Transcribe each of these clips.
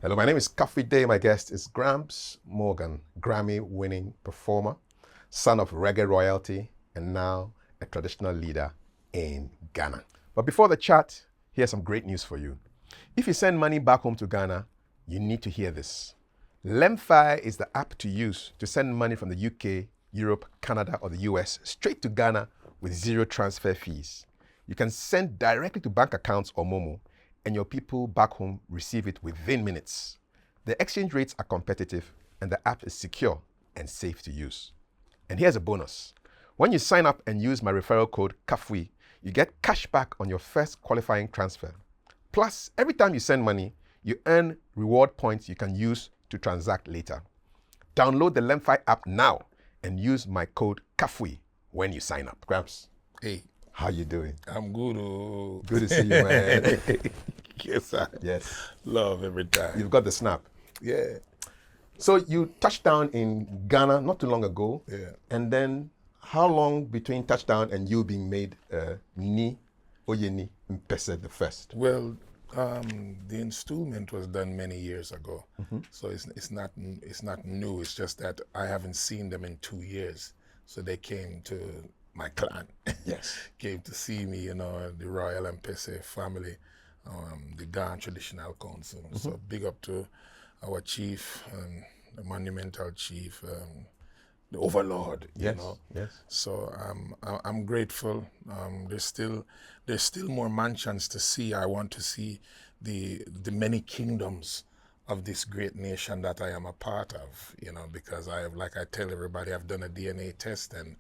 Hello, my name is Kafui Dey. My guest is Gramps Morgan, Grammy-winning performer, son of reggae royalty, and now a traditional leader in Ghana. But before the chat, here's some great news for you. If you send money back home to Ghana, you need to hear this. Lemfi is the app to use to send money from the UK, Europe, Canada, or the US straight to Ghana with zero transfer fees. You can send directly to bank accounts or Momo, and your people back home receive it within minutes. The exchange rates are competitive, and the app is secure and safe to use. And here's a bonus. When you sign up and use my referral code Kafui, you get cash back on your first qualifying transfer. Plus, every time you send money, you earn reward points you can use to transact later. Download the Lemfi app now and use my code Kafui when you sign up. Gramps, Hey, how you doing? I'm good. Oh. Good to see you, man. Yes, sir. Yes. Love every time. You've got the snap. Yeah. So you touched down in Ghana not too long ago. Yeah. And then how long between touchdown and you being made Ni Oyeni Mpese the first? Well, the installment was done many years ago, so it's not new. It's just that I haven't seen them in 2 years. So they came to my clan. Yes. Came to see me, the Royal Mpese family, the Ghana Traditional Council. So big up to our chief, the monumental chief, the overlord. Yes. You know. Yes. So I'm grateful. There's still more mansions to see. I want to see the many kingdoms of this great nation that I am a part of. Because like I tell everybody, I've done a DNA test and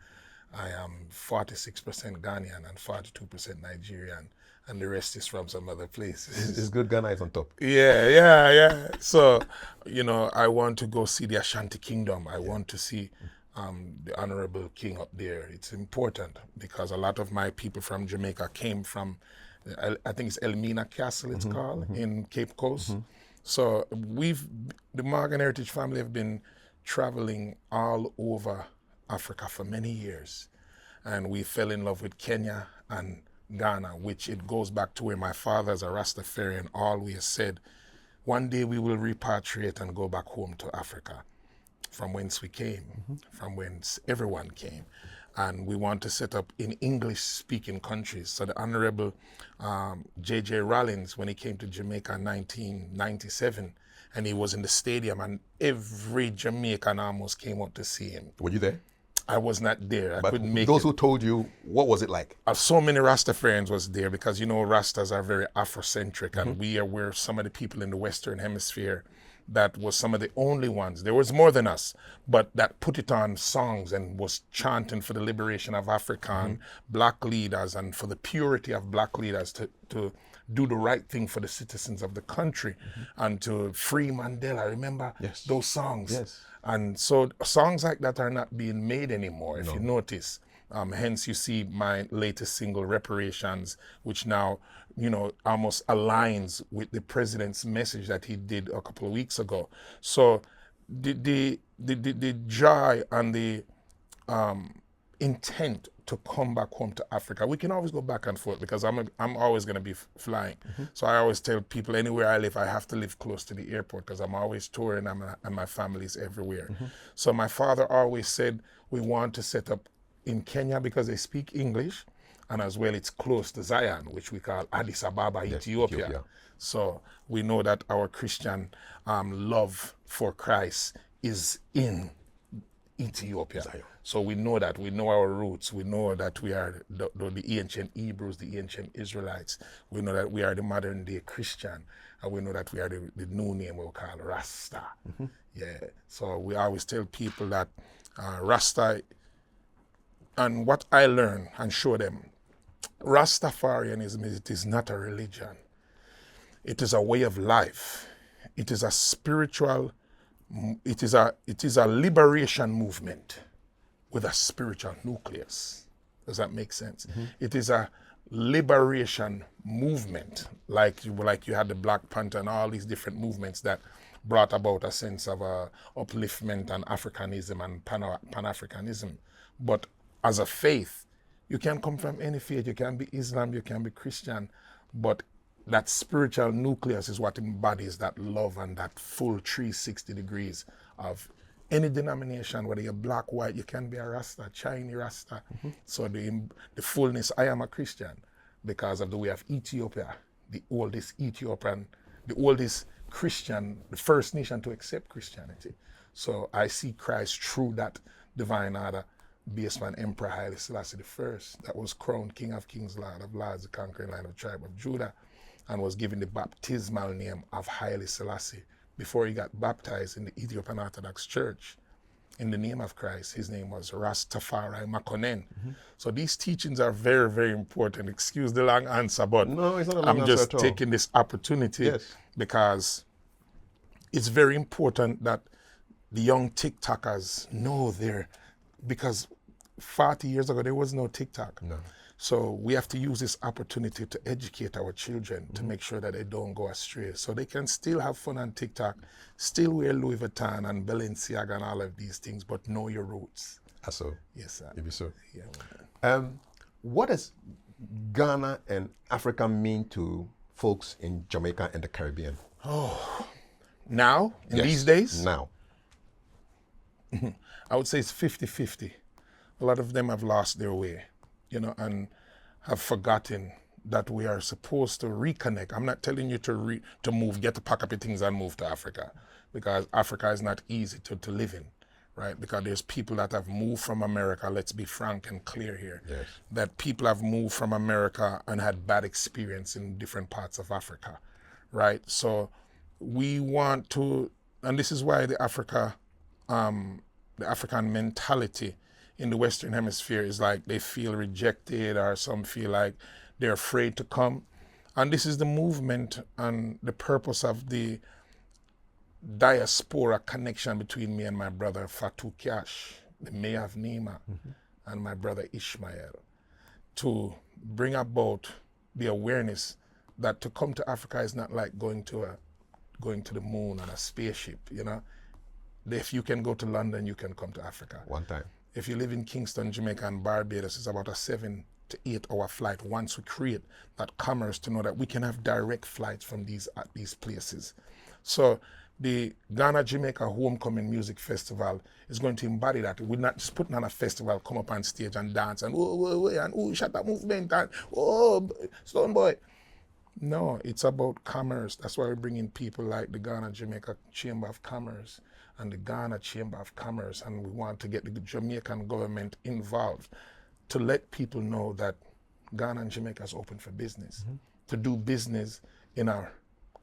I am 46% Ghanaian and 42% Nigerian, and the rest is from some other places. It's good Ghana is on top. Yeah. So, I want to go see the Ashanti Kingdom. I want to see the Honorable King up there. It's important because a lot of my people from Jamaica came from, I think it's Elmina Castle, it's called, in Cape Coast. So the Morgan Heritage family have been traveling all over Africa for many years. And we fell in love with Kenya and Ghana, which it goes back to where my father is a Rastafarian always said, one day we will repatriate and go back home to Africa, from whence we came, from whence everyone came. And we want to set up in English-speaking countries. So the Honorable J.J. Rollins, when he came to Jamaica in 1997, and he was in the stadium, and every Jamaican almost came up to see him. Were you there? I was not there. I But couldn't make those it. who told you, what was it like? So many Rastafarians was there because, Rastas are very Afrocentric, and we were some of the people in the Western Hemisphere that was some of the only ones. There was more than us, but that put it on songs and was chanting for the liberation of African black leaders and for the purity of black leaders to do the right thing for the citizens of the country and to free Mandela. Remember those songs? Yes. And so songs like that are not being made anymore, if you notice. Hence you see my latest single, Reparations, which now, almost aligns with the president's message that he did a couple of weeks ago. So the joy and the intent to come back home to Africa, we can always go back and forth because I'm always going to be flying. So I always tell people anywhere I live, I have to live close to the airport because I'm always touring and my family's everywhere. So my father always said we want to set up in Kenya because they speak English, and as well it's close to Zion, which we call Addis Ababa, Ethiopia. So we know that our Christian love for Christ is in Ethiopia. Zion. So we know that, we know our roots, we know that we are the ancient Hebrews, the ancient Israelites, we know that we are the modern day Christian, and we know that we are the new name we call Rasta. Yeah. So we always tell people that Rasta, and what I learn and show them, Rastafarianism it is not a religion. It is a way of life. It is a spiritual, it is a liberation movement with a spiritual nucleus. Does that make sense? It is a liberation movement, like you had the Black Panther and all these different movements that brought about a sense of upliftment and Africanism and Pan-Africanism. But as a faith, you can come from any faith. You can be Islam, you can be Christian, but that spiritual nucleus is what embodies that love and that full 360 degrees of any denomination, whether you're black, white, you can be a Rasta, Chinese Rasta. So the fullness, I am a Christian because of the way of Ethiopia, the oldest Christian, the first nation to accept Christianity. So I see Christ through that divine order based on Emperor Haile Selassie I, that was crowned King of Kings, Lord of Lords, the conquering line of the tribe of Judah, and was given the baptismal name of Haile Selassie. Before he got baptized in the Ethiopian Orthodox Church, in the name of Christ, his name was Rastafari Makonnen. So these teachings are very, very important. Excuse the long answer, but No, it's not a long I'm answer just at all. taking this opportunity Yes. because it's very important that the young TikTokers know because 40 years ago, there was no TikTok. No. So we have to use this opportunity to educate our children to make sure that they don't go astray. So they can still have fun on TikTok, still wear Louis Vuitton and Balenciaga and all of these things, but know your roots. So, Yes, sir. if you so. Yeah. What does Ghana and Africa mean to folks in Jamaica and the Caribbean? Now, in Yes, these days, Now. I would say it's 50-50. A lot of them have lost their way, and have forgotten that we are supposed to reconnect. I'm not telling you to move, get to pack up your things and move to Africa, because Africa is not easy to live in, right? Because there's people that have moved from America, let's be frank and clear here, Yes. that people have moved from America and had bad experience in different parts of Africa, right? So we want to, and this is why the African mentality in the Western Hemisphere is like they feel rejected, or some feel like they're afraid to come. And this is the movement and the purpose of the diaspora connection between me and my brother Fatou Cash, the mayor of Nima, and my brother Ishmael, to bring about the awareness that to come to Africa is not like going to the moon on a spaceship, If you can go to London, you can come to Africa. One time. If you live in Kingston, Jamaica, and Barbados, it's about a 7 to 8 hour flight once we create that commerce to know that we can have direct flights from these places. So the Ghana-Jamaica Homecoming Music Festival is going to embody that. We're not just putting on a festival, come up on stage and dance and shut that movement and Stone Boy. No, it's about commerce. That's why we're bringing people like the Ghana-Jamaica Chamber of Commerce and the Ghana Chamber of Commerce, and we want to get the Jamaican government involved to let people know that Ghana and Jamaica is open for business, to do business in a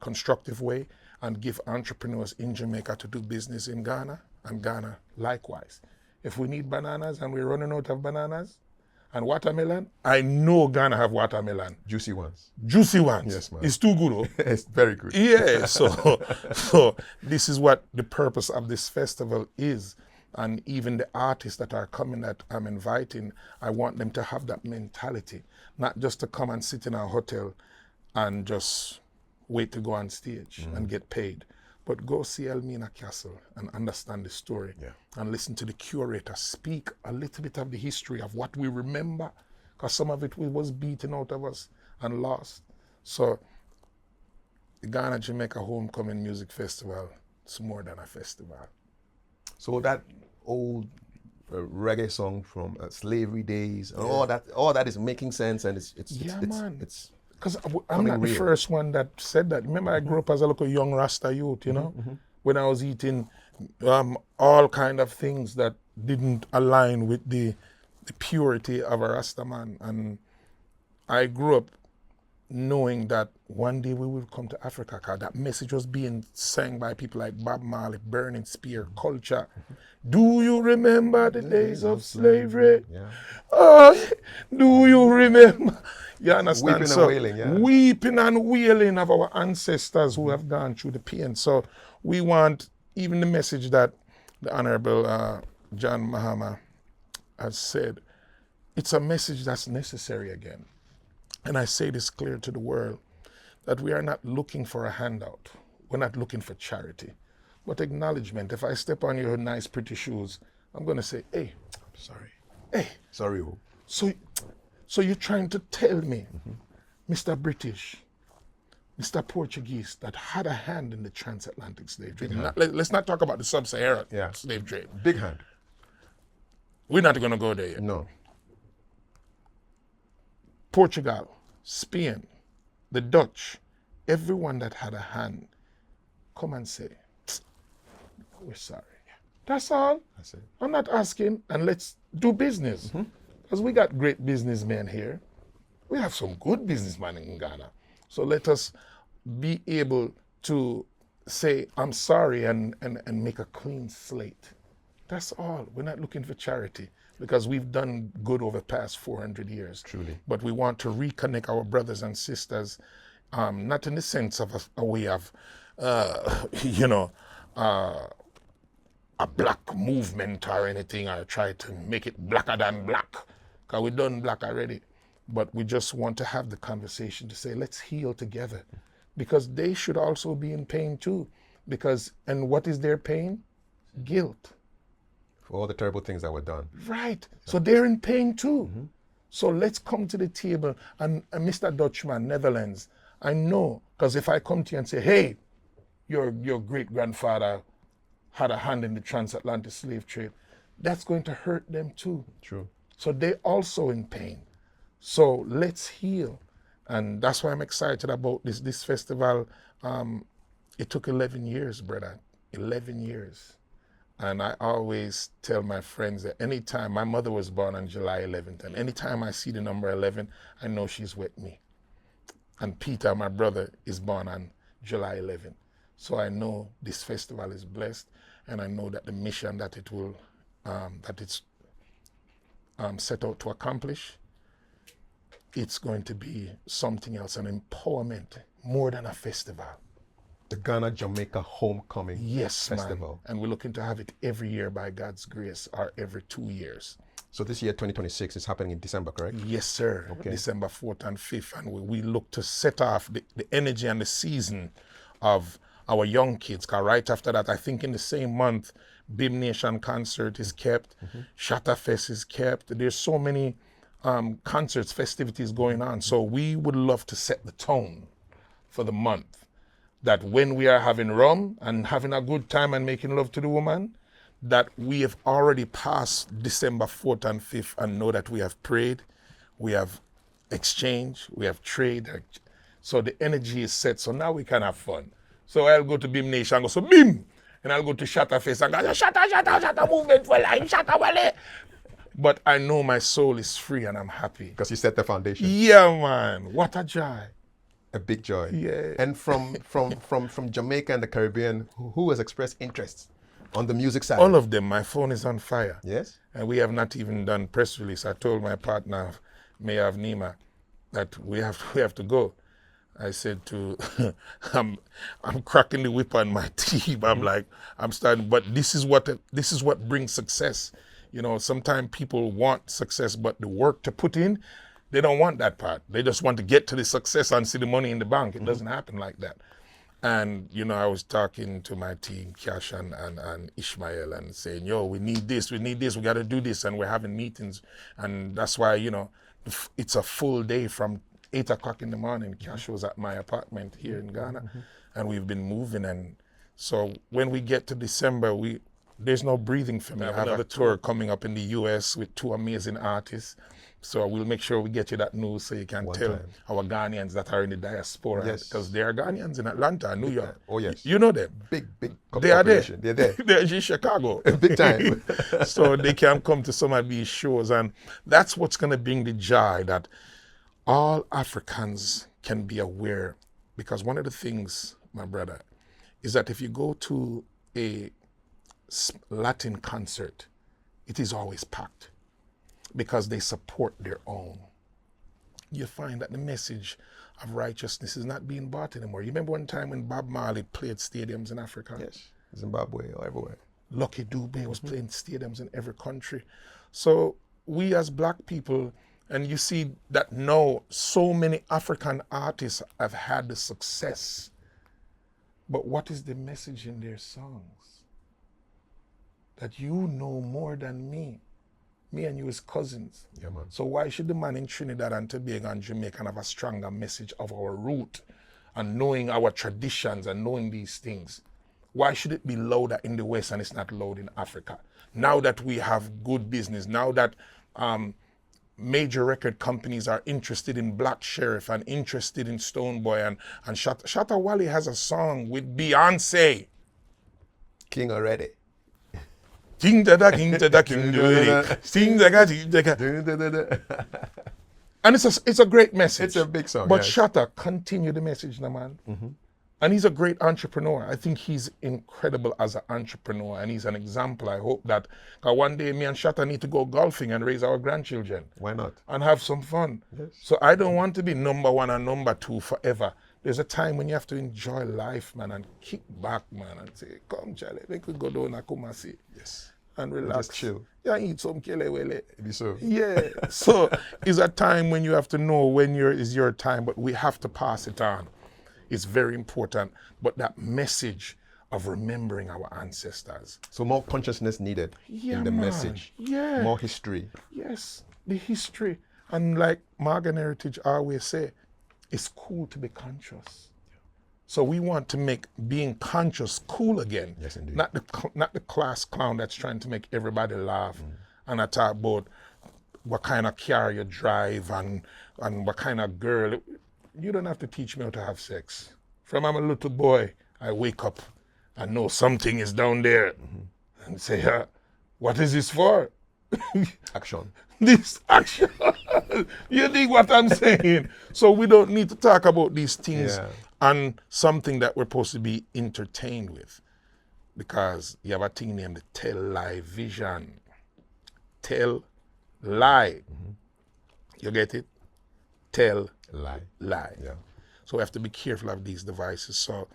constructive way, and give entrepreneurs in Jamaica to do business in Ghana, and Ghana likewise. If we need bananas and we're running out of bananas, and watermelon, I know Ghana have watermelon. Juicy ones. Juicy ones. Yes, man. It's too good, oh. It's very good. Yeah, so this is what the purpose of this festival is. And even the artists that are coming that I'm inviting, I want them to have that mentality, not just to come and sit in a hotel and just wait to go on stage and get paid, but go see Elmina Castle and understand the story and listen to the curator speak a little bit of the history of what we remember, because some of it was beaten out of us and lost. So the Ghana-Jamaica Homecoming Music Festival is more than a festival. So that old reggae song from slavery days, and all that is making sense, and it's man. it's Because I'm not the first one that said that. Remember, I grew up as a little young Rasta youth, when I was eating all kind of things that didn't align with the purity of a Rasta man. And I grew up knowing that one day we will come to Africa, because that message was being sang by people like Bob Marley, Burning Spear, Culture. Do you remember the days of slavery? Yeah. Oh, do you remember? You understand? Weeping and wailing, yeah. Weeping and wailing of our ancestors who have gone through the pain. So we want even the message that the Honorable John MAHAMA has said, it's a message that's necessary again. And I say this clear to the world, that we are not looking for a handout. We're not looking for charity, but acknowledgement. If I step on your nice, pretty shoes, I'm going to say, hey, Sorry. hey. Sorry. Oh. So you're trying to tell me, Mr. British, Mr. Portuguese that had a hand in the transatlantic slave trade. Let's not talk about the sub-Saharan slave trade. Big hand. We're not going to go there yet. No. Portugal, Spain, the Dutch, everyone that had a hand, come and say, we're sorry. That's all. That's it. I'm not asking, and let's do business. Because we got great businessmen here. We have some good businessmen in Ghana. So let us be able to say, I'm sorry, and make a clean slate. That's all. We're not looking for charity because we've done good over the past 400 years. Truly. But we want to reconnect our brothers and sisters, not in the sense of a way of, a black movement or anything, or try to make it blacker than black, because we've done black already. But we just want to have the conversation to say, let's heal together, because they should also be in pain too. And what is their pain? Guilt. For all the terrible things that were done. Right. So they're in pain too. So let's come to the table. And Mr. Dutchman, Netherlands, I know, because if I come to you and say, hey, your great-grandfather had a hand in the transatlantic slave trade, that's going to hurt them too. True. So they're also in pain. So let's heal. And that's why I'm excited about this festival. It took 11 years, brother, 11 years. And I always tell my friends that anytime, my mother was born on July 11th, and anytime I see the number 11, I know she's with me. And Peter, my brother, is born on July 11th. So I know this festival is blessed, and I know that the mission that it will, that it's set out to accomplish, it's going to be something else, an empowerment more than a festival. The Ghana-Jamaica Homecoming Festival. Man. And we're looking to have it every year by God's grace, or every 2 years. So this year, 2026, is happening in December, correct? Yes, sir. Okay. December 4th and 5th. And we look to set off the energy and the season of our young kids. Because right after that, I think in the same month, Bib Nation concert is kept, Shatterfest is kept. There's so many concerts, festivities going on. So we would love to set the tone for the month, that when we are having rum and having a good time and making love to the woman, that we have already passed December 4th and 5th and know that we have prayed, we have exchanged, we have traded. So the energy is set. So now we can have fun. So I'll go to Bim Nation and go, so Bim! And I'll go to Shatterfest and go, shatter movement for life, shatter wale. But I know my soul is free and I'm happy. Because you set the foundation. Yeah, man. What a joy. A big joy. Yeah. And from Jamaica and the Caribbean, who has expressed interest on the music side? All of them. My phone is on fire. Yes. And we have not even done press release. I told my partner, Mayor of Nima, that we have to go. I said to, I'm cracking the whip on my team. I'm like, I'm starting, but this is what brings success. You know, sometimes people want success, but the work to put in, they don't want that part. They just want to get to the success and see the money in the bank. It doesn't happen like that. And, you know, I was talking to my team, Cash and Ishmael, and saying, yo, we need this, we got to do this. And we're having meetings. And that's why, you know, it's a full day from 8 o'clock in the morning. Cash was at my apartment here in Ghana, and we've been moving. And so when we get to December, there's no breathing for me. I have another tour coming up in the US with 2 amazing artists. So we'll make sure we get you that news so you can tell our Ghanaians that are in the diaspora. Yes. Because there are Ghanaians in Atlanta and New York. Oh, yes. You know them. Big They are there. They're there. They're in Chicago. Big time. So they can come to some of these shows. And that's what's going to bring the joy, that all Africans can be aware. Because one of the things, my brother, is that if you go to a Latin concert, it is always packed because they support their own. You find that the message of righteousness is not being bought anymore. You remember one time when Bob Marley played stadiums in Africa? Yes, Zimbabwe or everywhere. Lucky Dube was playing stadiums in every country. So we as black people, and you see that now so many African artists have had the success, but what is the message in their songs? That you know more than me. Me and you is cousins. Yeah, man. So why should the man in Trinidad and Tobago and Jamaica have a stronger message of our root, and knowing our traditions and knowing these things. Why should it be louder in the West and it's not loud in Africa? Now that we have good business, now that major record companies are interested in Black Sheriff and interested in Stonebwoy and Shatta Wally has a song with Beyonce. King already. King Dada, King Dada, King Dada, King Dada, King Dada. And it's a great message. It's a big song. But yes. Shatta, continue the message, now, man. And he's a great entrepreneur. I think he's incredible as an entrepreneur, and he's an example. I hope that one day me and Shatta need to go golfing and raise our grandchildren. Why not? And have some fun. Yes. So I don't want to be number one and number two forever. There's a time when you have to enjoy life, man, and kick back, man, and say, come, Charlie, we could go down and Kumasi. Yes. And relax. Just chill. Yeah, eat some kelewele. Be so. Yeah. So it's a time when you have to know when is your time, but we have to pass it on. It's very important. But that message of remembering our ancestors. So more consciousness needed in the message. Yeah. More history. Yes, the history. And like Morgan Heritage always say, it's cool to be conscious. So we want to make being conscious cool again. Yes, indeed. Not the class clown that's trying to make everybody laugh. And I talk about what kind of car you drive and what kind of girl. You don't have to teach me how to have sex. From I'm a little boy, I wake up and know something is down there. And say, what is this for? Action. This action. You dig what I'm saying? So we don't need to talk about these things and something that we're supposed to be entertained with. Because you have a thing named the Tell Lie Vision. Tell lie. You get it? Tell Lie. Yeah. So we have to be careful of these devices. So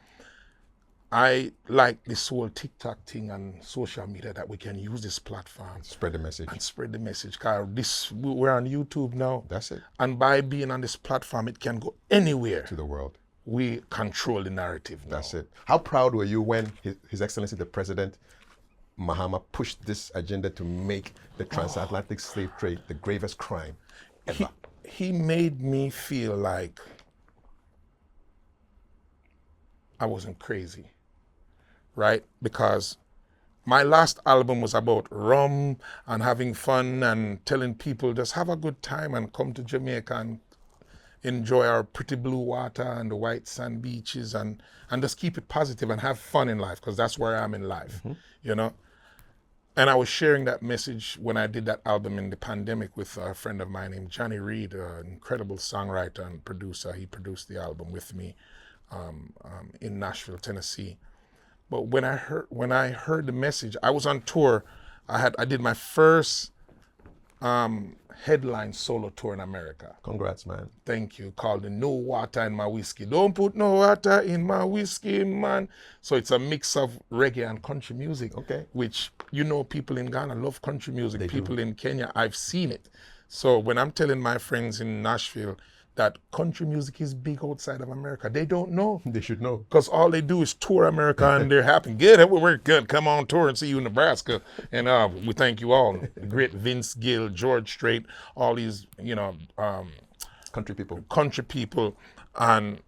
I like this whole TikTok thing and social media that we can use this platform. Spread the message. And spread the message. Because we're on YouTube now. That's it. And by being on this platform, it can go anywhere. To the world. We control the narrative now. That's it. How proud were you when His Excellency the President, MAHAMA, pushed this agenda to make the transatlantic slave trade the gravest crime ever? He made me feel like I wasn't crazy, right? Because my last album was about rum and having fun and telling people just have a good time and come to Jamaica and enjoy our pretty blue water and the white sand beaches and just keep it positive and have fun in life, because that's where I am in life, you know? And I was sharing that message when I did that album in the pandemic with a friend of mine named Johnny Reed, an incredible songwriter and producer. He produced the album with me in Nashville, Tennessee. But when I heard the message, I was on tour. I did my first headline solo tour in America. Congrats, man. Thank you. Called the No Water in My Whiskey. Don't put no water in my whiskey, man. So it's a mix of reggae and country music. Okay. Which, you know, people in Ghana love country music. They people do. in Kenya, I've seen it. So when I'm telling my friends in Nashville that country music is big outside of America, they don't know. They should know. Because all they do is tour America and they're happy. Good, we're good. Come on tour and see you in Nebraska. And we thank you all. The great Vince Gill, George Strait, all these, you know, Country people. And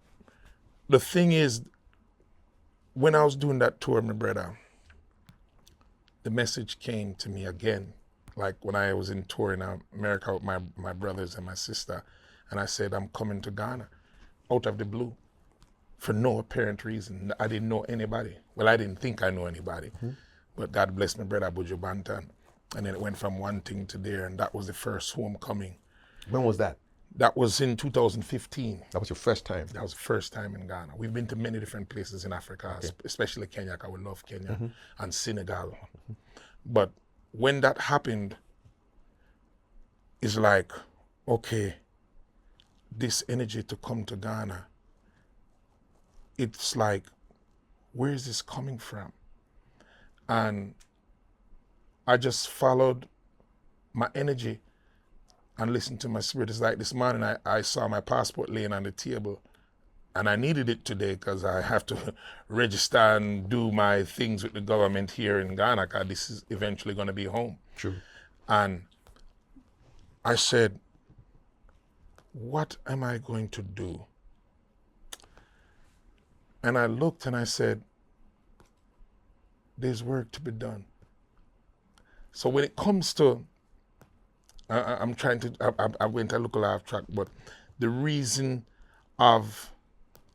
the thing is, when I was doing that tour, my brother, the message came to me again. Like when I was in tour in America with my brothers and my sister, and I said, I'm coming to Ghana out of the blue for no apparent reason. I didn't know anybody. Well, I didn't think I knew anybody, but God bless my brother Buju Banton. And then it went from one thing to there, and that was the first homecoming. When was that? That was in 2015. That was your first time? That was the first time in Ghana. We've been to many different places in Africa, especially Kenya, because we love Kenya, and Senegal. But when that happened, it's like, okay, this energy to come to Ghana, it's like, where is this coming from? And I just followed my energy and listened to my spirit. It's like this morning I saw my passport laying on the table, and I needed it today because I have to register and do my things with the government here in Ghana, because this is eventually going to be home. True. And I said, what am I going to do And I looked and I said, there's work to be done. So when it comes to, I went a little off track, but the reason of,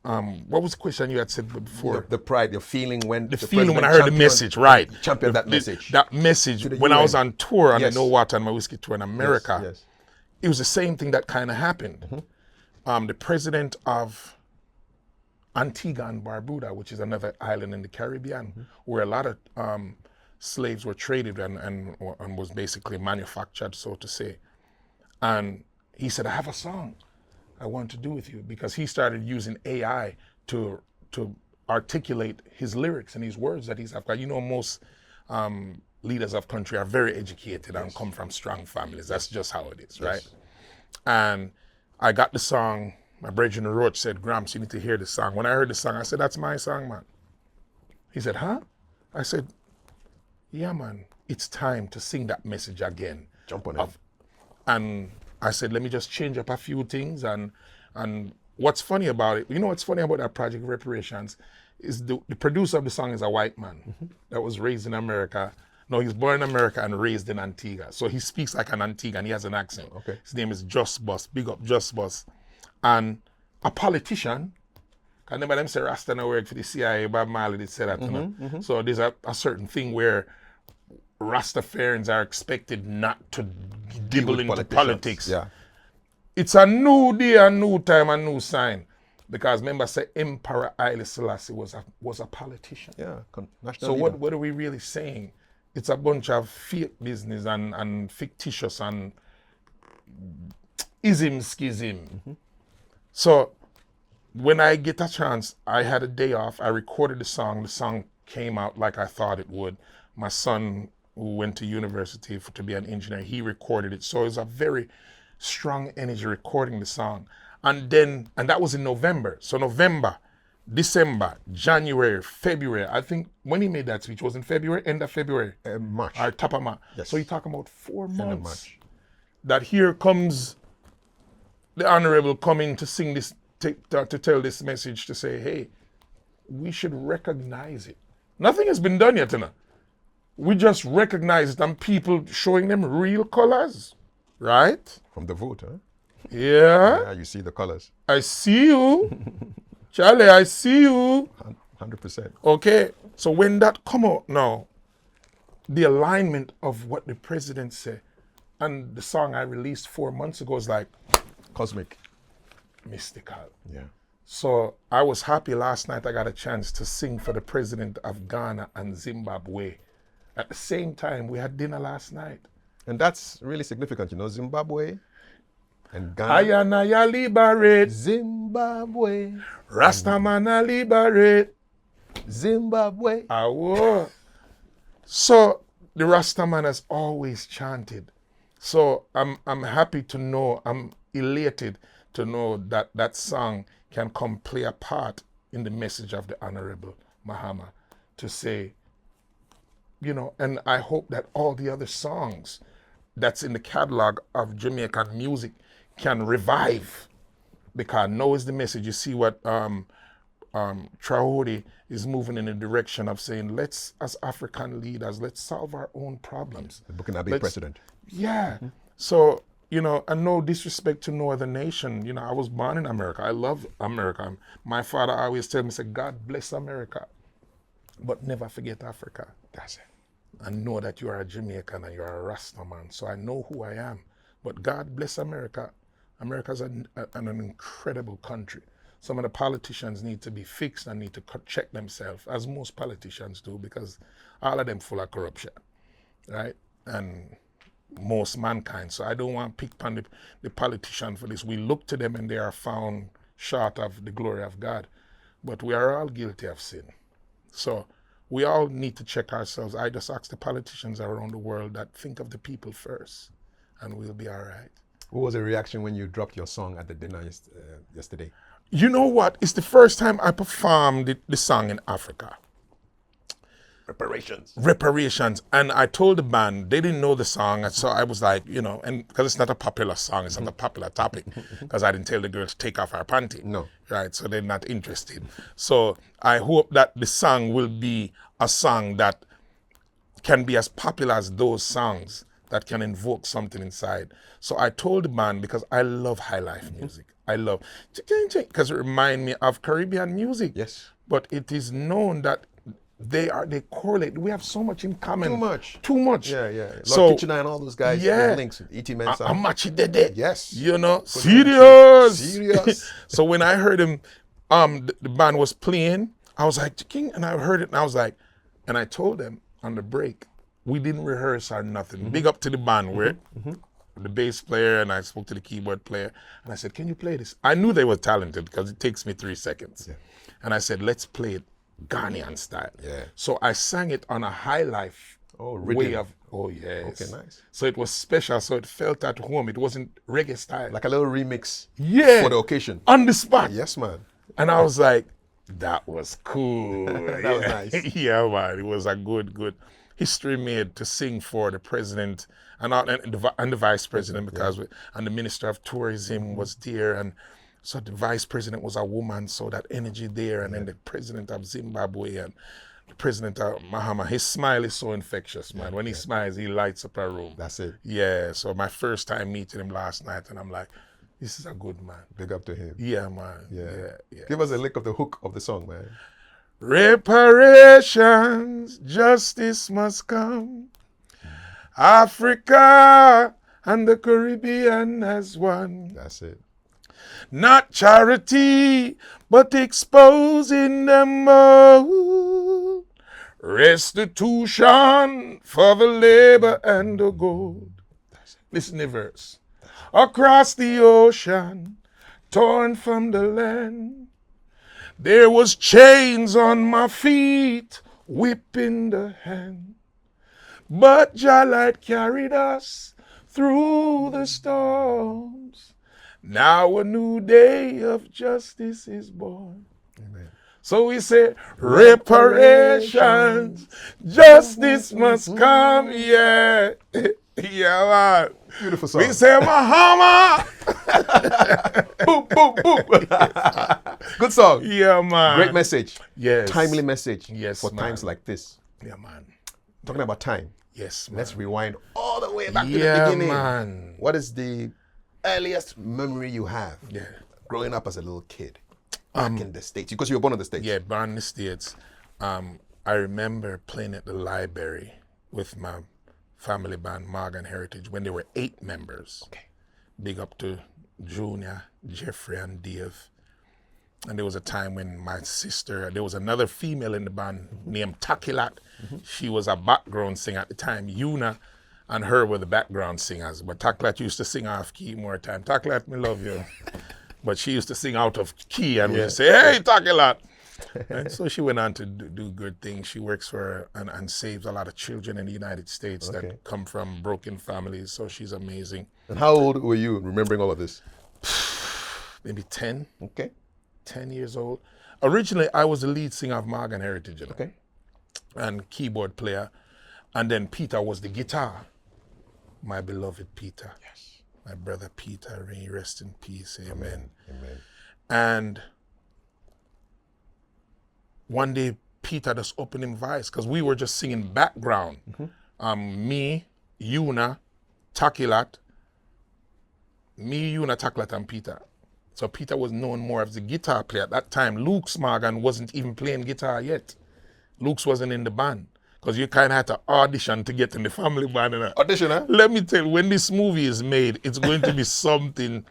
what was the question you had said before? The pride, your feeling when the feeling when I heard the message, right? Champion that message. That message when I was on tour on the No Water and My Whiskey tour in America. Yes. It was the same thing that kind of happened. The president of Antigua and Barbuda, which is another island in the Caribbean, where a lot of slaves were traded and was basically manufactured, so to say. And he said, I have a song I want to do with you, because he started using AI to articulate his lyrics and his words that he's got. You know, most leaders of country are very educated and come from strong families. That's just how it is, right? And I got the song, my brethren Roach said, Gramps, you need to hear the song. When I heard the song, I said, that's my song, man. He said, huh? I said, yeah, man, it's time to sing that message again. Jump on it. And I said, let me just change up a few things. And what's funny about it, you know what's funny about that project, Reparations, is the producer of the song is a white man that was raised in America. No, he was born in America and raised in Antigua. So he speaks like an Antiguan, he has an accent. Okay. His name is Just Bus, big up Just Bus. And a politician, I remember them say Rasta no work for the CIA, Bob Marley did say that. You know? So there's a certain thing where Rastafarians are expected not to dibble into politics. Yeah. It's a new day, a new time, a new sign. Because remember, say Emperor Haile Selassie was a politician. Yeah, so what are we really saying? It's a bunch of fake business and fictitious and ism schism. So when I get a chance, I had a day off, I recorded the song came out like I thought it would. My son, who went to university to be an engineer, he recorded it. So it was a very strong energy recording the song. And that was in November. So November, December, January, February. I think when he made that speech, was in February, end of February. March. Or top of March. Yes. So you're talking about 4 months. End of March. That here comes the Honorable coming to sing this, to tell this message, to say, hey, we should recognize it. Nothing has been done yet, you know. We just recognize it and people showing them real colors, right? From the vote, huh? Yeah. Yeah, you see the colors. I see you. Charlie, I see you. 100%. Okay, so when that come out now, the alignment of what the president said and the song I released 4 months ago is like Cosmic. mystical. Yeah. So I was happy last night I got a chance to sing for the president of Ghana and Zimbabwe. At the same time, we had dinner last night. And that's really significant, you know, Zimbabwe and Ghana. Ayanaya liberate. Zimbabwe. Rastamana liberate. Zimbabwe. Awo. So the Rastaman has always chanted. So I'm happy to know, I'm elated to know that that song can come play a part in the message of the Honorable MAHAMA, to say, you know, and I hope that all the other songs that's in the catalog of Jamaican music can revive, because now is the message. You see what Traore is moving in the direction of saying, let's, as African leaders, let's solve our own problems. The Burkinabe president. Yeah. So, you know, and no disrespect to no other nation. You know, I was born in America. I love America. My father always tell me, say, God bless America, but never forget Africa. That's it. And know that you are a Jamaican and you are a Rasta man. So I know who I am. But God bless America. America's an incredible country. Some of the politicians need to be fixed and need to check themselves, as most politicians do, because all of them full of corruption, right? And most mankind. So I don't want to pick on the politician for this. We look to them and they are found short of the glory of God. But we are all guilty of sin. So we all need to check ourselves. I just ask the politicians around the world that think of the people first, and we'll be all right. What was the reaction when you dropped your song at the dinner yesterday? You know what? It's the first time I performed the song in Africa. Reparations. And I told the band, they didn't know the song. And so I was like, you know, and because it's not a popular song, it's not a popular topic, because I didn't tell the girl to take off her panty. No. Right, so they're not interested. So I hope that the song will be a song that can be as popular as those songs that can invoke something inside. So I told the band, because I love high life music. I love, because it reminds me of Caribbean music. Yes. But it is known that they correlate. We have so much in common. Too much. Yeah. So, Lord Kitchener and all those guys. Yeah. Links with E.T. Mensah. Amachi Dede. Yes. You know, serious. Serious. So when I heard him, the band was playing, I was like, King, and I heard it, and I was like, and I told them on the break, we didn't rehearse or nothing. Big up to the band, where the bass player, and I spoke to the keyboard player, and I said, can you play this? I knew they were talented because it takes me 3 seconds. Yeah. And I said, let's play it Ghanaian style. Yeah. So I sang it on a high life way of, yes. Okay, nice. So it was special, so it felt at home. It wasn't reggae style. Like a little remix for the occasion. On the spot. Yes, man. And I was like, that was cool. That was nice. Yeah, man. It was a good history made to sing for the president and the vice president, because and the minister of tourism was there, and so the vice president was a woman, so that energy there, and then the president of Zimbabwe and the president of MAHAMA, his smile is so infectious, man. When he smiles, he lights up a room. That's it. Yeah, so my first time meeting him last night, and I'm like, this is a good man. Big up to him. Yeah, man. Yeah. Give us a lick of the hook of the song, man. Reparations, justice must come. Africa and the Caribbean as one. That's it. Not charity, but exposing them all. Restitution for the labor and the gold. Listen to the verse. Across the ocean, torn from the land, there was chains on my feet, whip in the hand. But Jah light carried us through the storms. Now a new day of justice is born. Amen. So we say, reparations, justice must come, yeah. Yeah, man. Beautiful song. We say, MAHAMA. Boom, boom, boom. Good song. Yeah, man. Great message. Yes. Timely message. Yes, for man. times like this. Yeah, man. Talking about time. Yes, man. Let's rewind all the way back to the beginning. Man. What is the earliest memory you have growing up as a little kid back in the States? Because you were born in the States. Yeah, born in the States. I remember playing at the library with my family band, Morgan Heritage, when there were 8 members. Okay. Big up to Junior, Jeffrey, and Dave. And there was a time when my sister, there was another female in the band named Takilat. She was a background singer at the time. Yuna and her were the background singers. But Takilat used to sing off key more time. Takilat, me love you. But she used to sing out of key and we would say, hey, Takilat. And so she went on to do good things. She works for and saves a lot of children in the United States that come from broken families. So she's amazing. And how old were you remembering all of this? Maybe 10. Okay. 10 years old. Originally, I was the lead singer of Morgan Heritage, Okay. and keyboard player. And then Peter was the guitar. My beloved Peter. Yes. My brother Peter, may he rest in peace. Amen. Amen. And one day, Peter just opened his voice because we were just singing background. Me, Yuna, Takilat, and Peter. So Peter was known more as the guitar player. At that time, Luke's Morgan wasn't even playing guitar yet. Luke's wasn't in the band because you kind of had to audition to get in the family band. Audition, huh? Let me tell you, when this movie is made, it's going to be something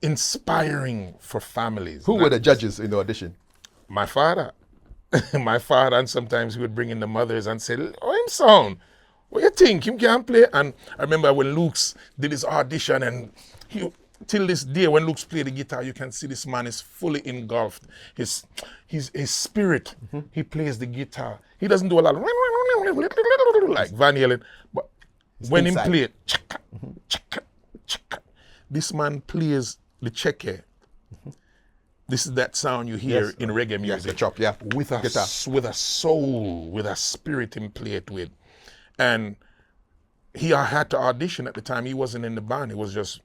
inspiring for families. Who were the judges in the audition? My father. My father, and sometimes he would bring in the mothers and say, oh, him sound, what you think, him can't play? And I remember when Luke's did his audition, and he, till this day, when Luke's play the guitar, you can see this man is fully engulfed. His spirit, he plays the guitar. He doesn't do a lot of like Van Halen, but when he plays, this man plays the checker. This is that sound you hear Yes. in reggae music. Yes, the chop, yeah. With a Guitar. with a soul, with a spirit in play it with. And he had to audition at the time. He wasn't in the band. It was just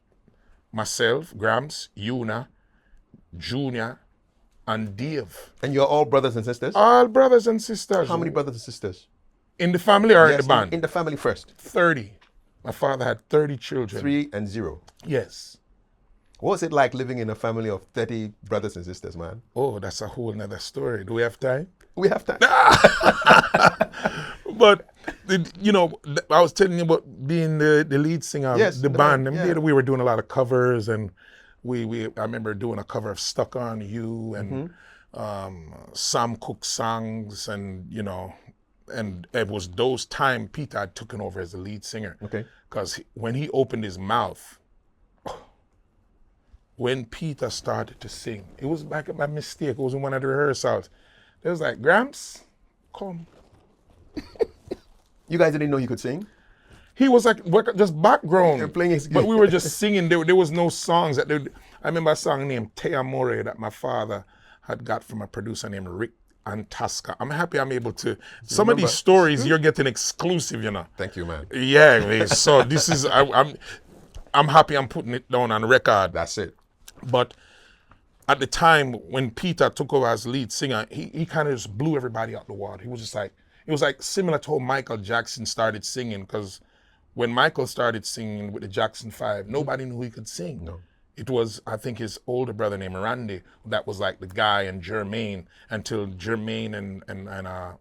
myself, Gramps, Una, Junior, and Dave. And you're all brothers and sisters? All brothers and sisters. How many brothers and sisters? In the family or in Yes, the band? in the family first. 30. My father had 30 children. 3 and 0. Yes. What was it like living in a family of 30 brothers and sisters, man? Oh, that's a whole nother story. Do we have time? We have time. But, I was telling you about being the lead singer of Yes, the the band. band, And yeah. we were doing a lot of covers, and I remember doing a cover of Stuck on You and Sam Cooke songs, and and it was those time Peter had taken over as the lead singer. Okay. Because when he opened his mouth, when Peter started to sing, it was back at my mistake. It was in one of the rehearsals. It was like, Gramps, come. You guys didn't know you could sing? He was like just background. You're playing his- But we were just singing. There was no songs. I remember a song named Te Amore that my father had got from a producer named Rick Antasca. I'm happy I'm able to. Some of these stories you're getting exclusive, Thank you, man. Yeah, man. So this is, I'm happy I'm putting it down on record. That's it. But at the time when Peter took over as lead singer, he kind of just blew everybody out the water. He was just like, it was like similar to how Michael Jackson started singing, because when Michael started singing with the Jackson 5, nobody knew he could sing. No. It was, I think, his older brother named Randy that was like the guy, and Jermaine, until Jermaine and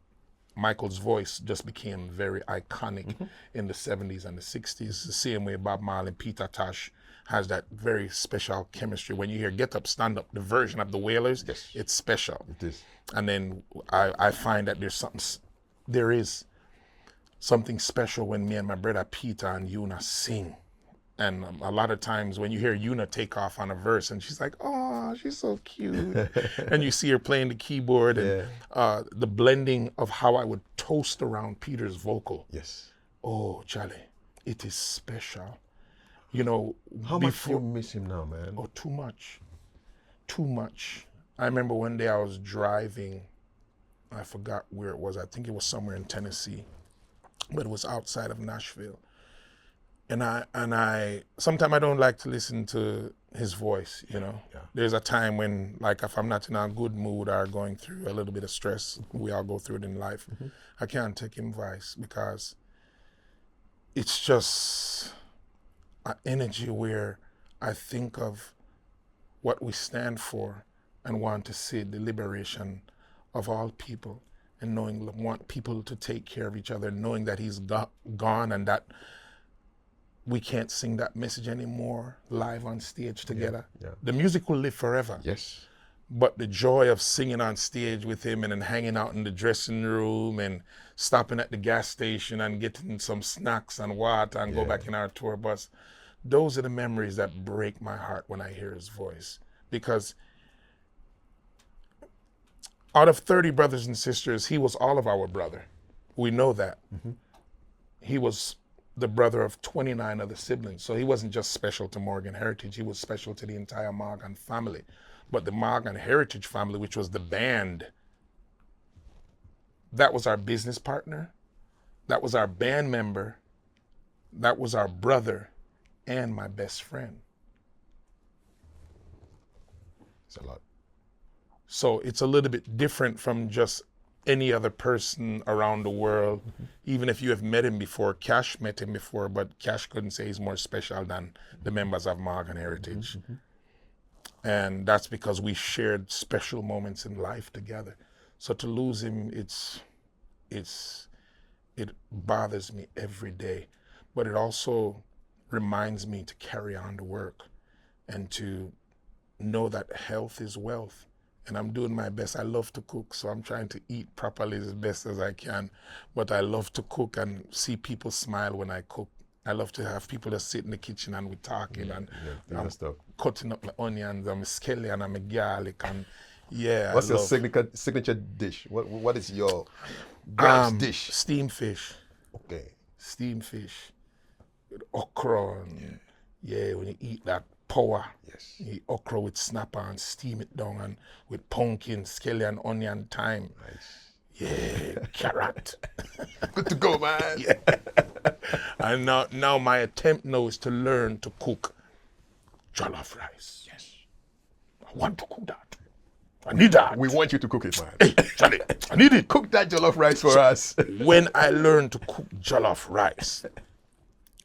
Michael's voice just became very iconic in the 70s and the 60s. The same way Bob Marley and Peter Tosh has that very special chemistry. When you hear Get Up, Stand Up, the version of the Wailers, Yes. it's special. It is. And then I find that there is something special when me and my brother Peter and Una sing. And a lot of times when you hear Una take off on a verse and she's like, oh, she's so cute. And you see her playing the keyboard and the blending of how I would toast around Peter's vocal. Yes. Oh, Charlie, it is special. How much do you miss him now, man? Oh, too much. Too much. I remember one day I was driving. I forgot where it was. I think it was somewhere in Tennessee, but it was outside of Nashville. And I sometimes I don't like to listen to his voice, Yeah. There's a time when, like, if I'm not in a good mood or going through a little bit of stress, we all go through it in life, I can't take him voice because it's just an energy where I think of what we stand for and want to see the liberation of all people, and want people to take care of each other, knowing that he's gone and that we can't sing that message anymore live on stage together. Yeah. The music will live forever. Yes. But the joy of singing on stage with him and then hanging out in the dressing room and stopping at the gas station and getting some snacks and water and go back in our tour bus, those are the memories that break my heart when I hear his voice. Because out of 30 brothers and sisters, he was all of our brother. We know that. He was the brother of 29 other siblings. So he wasn't just special to Morgan Heritage, he was special to the entire Morgan family. But the Morgan Heritage family, which was the band, that was our business partner, that was our band member, that was our brother, and my best friend. It's a lot. So it's a little bit different from just any other person around the world. Even if you have met him before, Cash met him before, but Cash couldn't say he's more special than the members of Morgan Heritage. And that's because we shared special moments in life together. So to lose him, it bothers me every day, but it also reminds me to carry on the work and to know that health is wealth. And I'm doing my best. I love to cook, so I'm trying to eat properly as best as I can. But I love to cook and see people smile when I cook. I love to have people that sit in the kitchen and we're talking and I'm cutting up my onions and my scallion and my garlic and What's your signature dish? What is your Gramps dish? Steamed fish. Okay. Steamed fish with okra and when you eat that power. Yes. The okra with snapper and steam it down and with pumpkin, scallion, onion, thyme. Nice. Yeah, carrot. Good to go, man. Yeah. And now my attempt now is to learn to cook jollof rice. Yes. I want to cook that. I need that. We want you to cook it, man. Hey, Charlie, I need it. Cook that jollof rice for us. When I learn to cook jollof rice,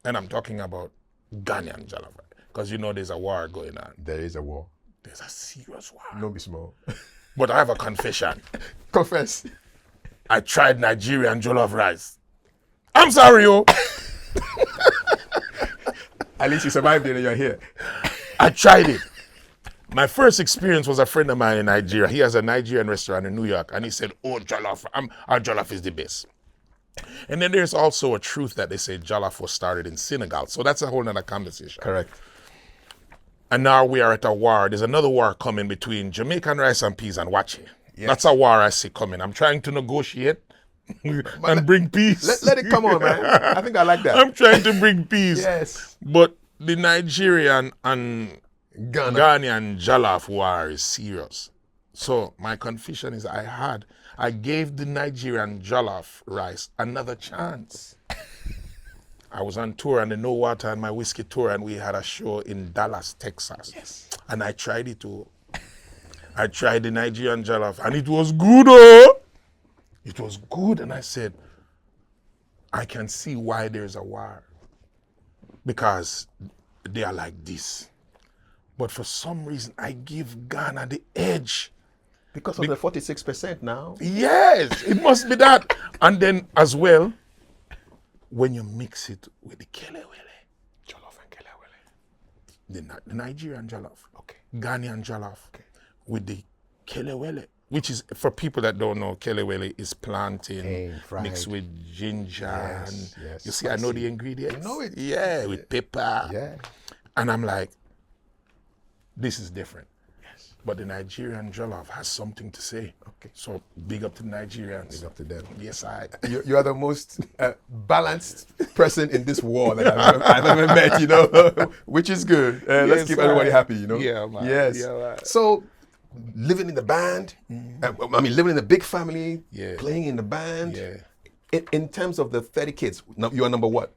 and I'm talking about Ghanaian jollof rice, because you know there's a war going on. There is a war. There's a serious war. No be small. But I have a confession. Confess. I tried Nigerian jollof rice. I'm sorry, yo. At least you survived it and you're here. I tried it. My first experience was a friend of mine in Nigeria. He has a Nigerian restaurant in New York, and he said, "Oh, jollof, our jollof is the best." And then there's also a truth that they say jollof was started in Senegal. So that's a whole nother conversation. Correct. And now we are at a war. There's another war coming between Jamaican rice and peas and wache. Yes. That's a war I see coming. I'm trying to negotiate and bring peace. Let it come on, man. I think I like that. I'm trying to bring peace. Yes. But the Nigerian and Ghanaian jollof war is serious. So my confession is I gave the Nigerian jollof rice another chance. I was on tour on the No Water and My Whiskey tour, and we had a show in Dallas, Texas. Yes. And I tried it too. I tried the Nigerian jollof, and it was good, oh! It was good, and I said, I can see why there's a war. Because they are like this. But for some reason, I give Ghana the edge. Because of the 46% now. Yes, it must be that. And then as well, when you mix it with the kelewele, Jollof and kelewele. the Nigerian jollof, Okay. Ghanaian jollof, Okay. with the kelewele, which is, for people that don't know, kelewele is plantain mixed with ginger. Yes, And yes, you see, I know spicy. the ingredients. You know it. Yeah, with pepper. Yeah. And I'm like, this is different. Yes. But the Nigerian jollof has something to say. Okay. So big up to the Nigerians. Big up to them. Yes, You are the most balanced person in this war that I've ever met, you know, which is good. Let's Yes, keep everybody happy, you know. Yeah, man. Yes. Yeah, man. So, living in the band, living in a big family, Yeah. playing in the band. Yeah. In terms of the 30 kids, you are number what?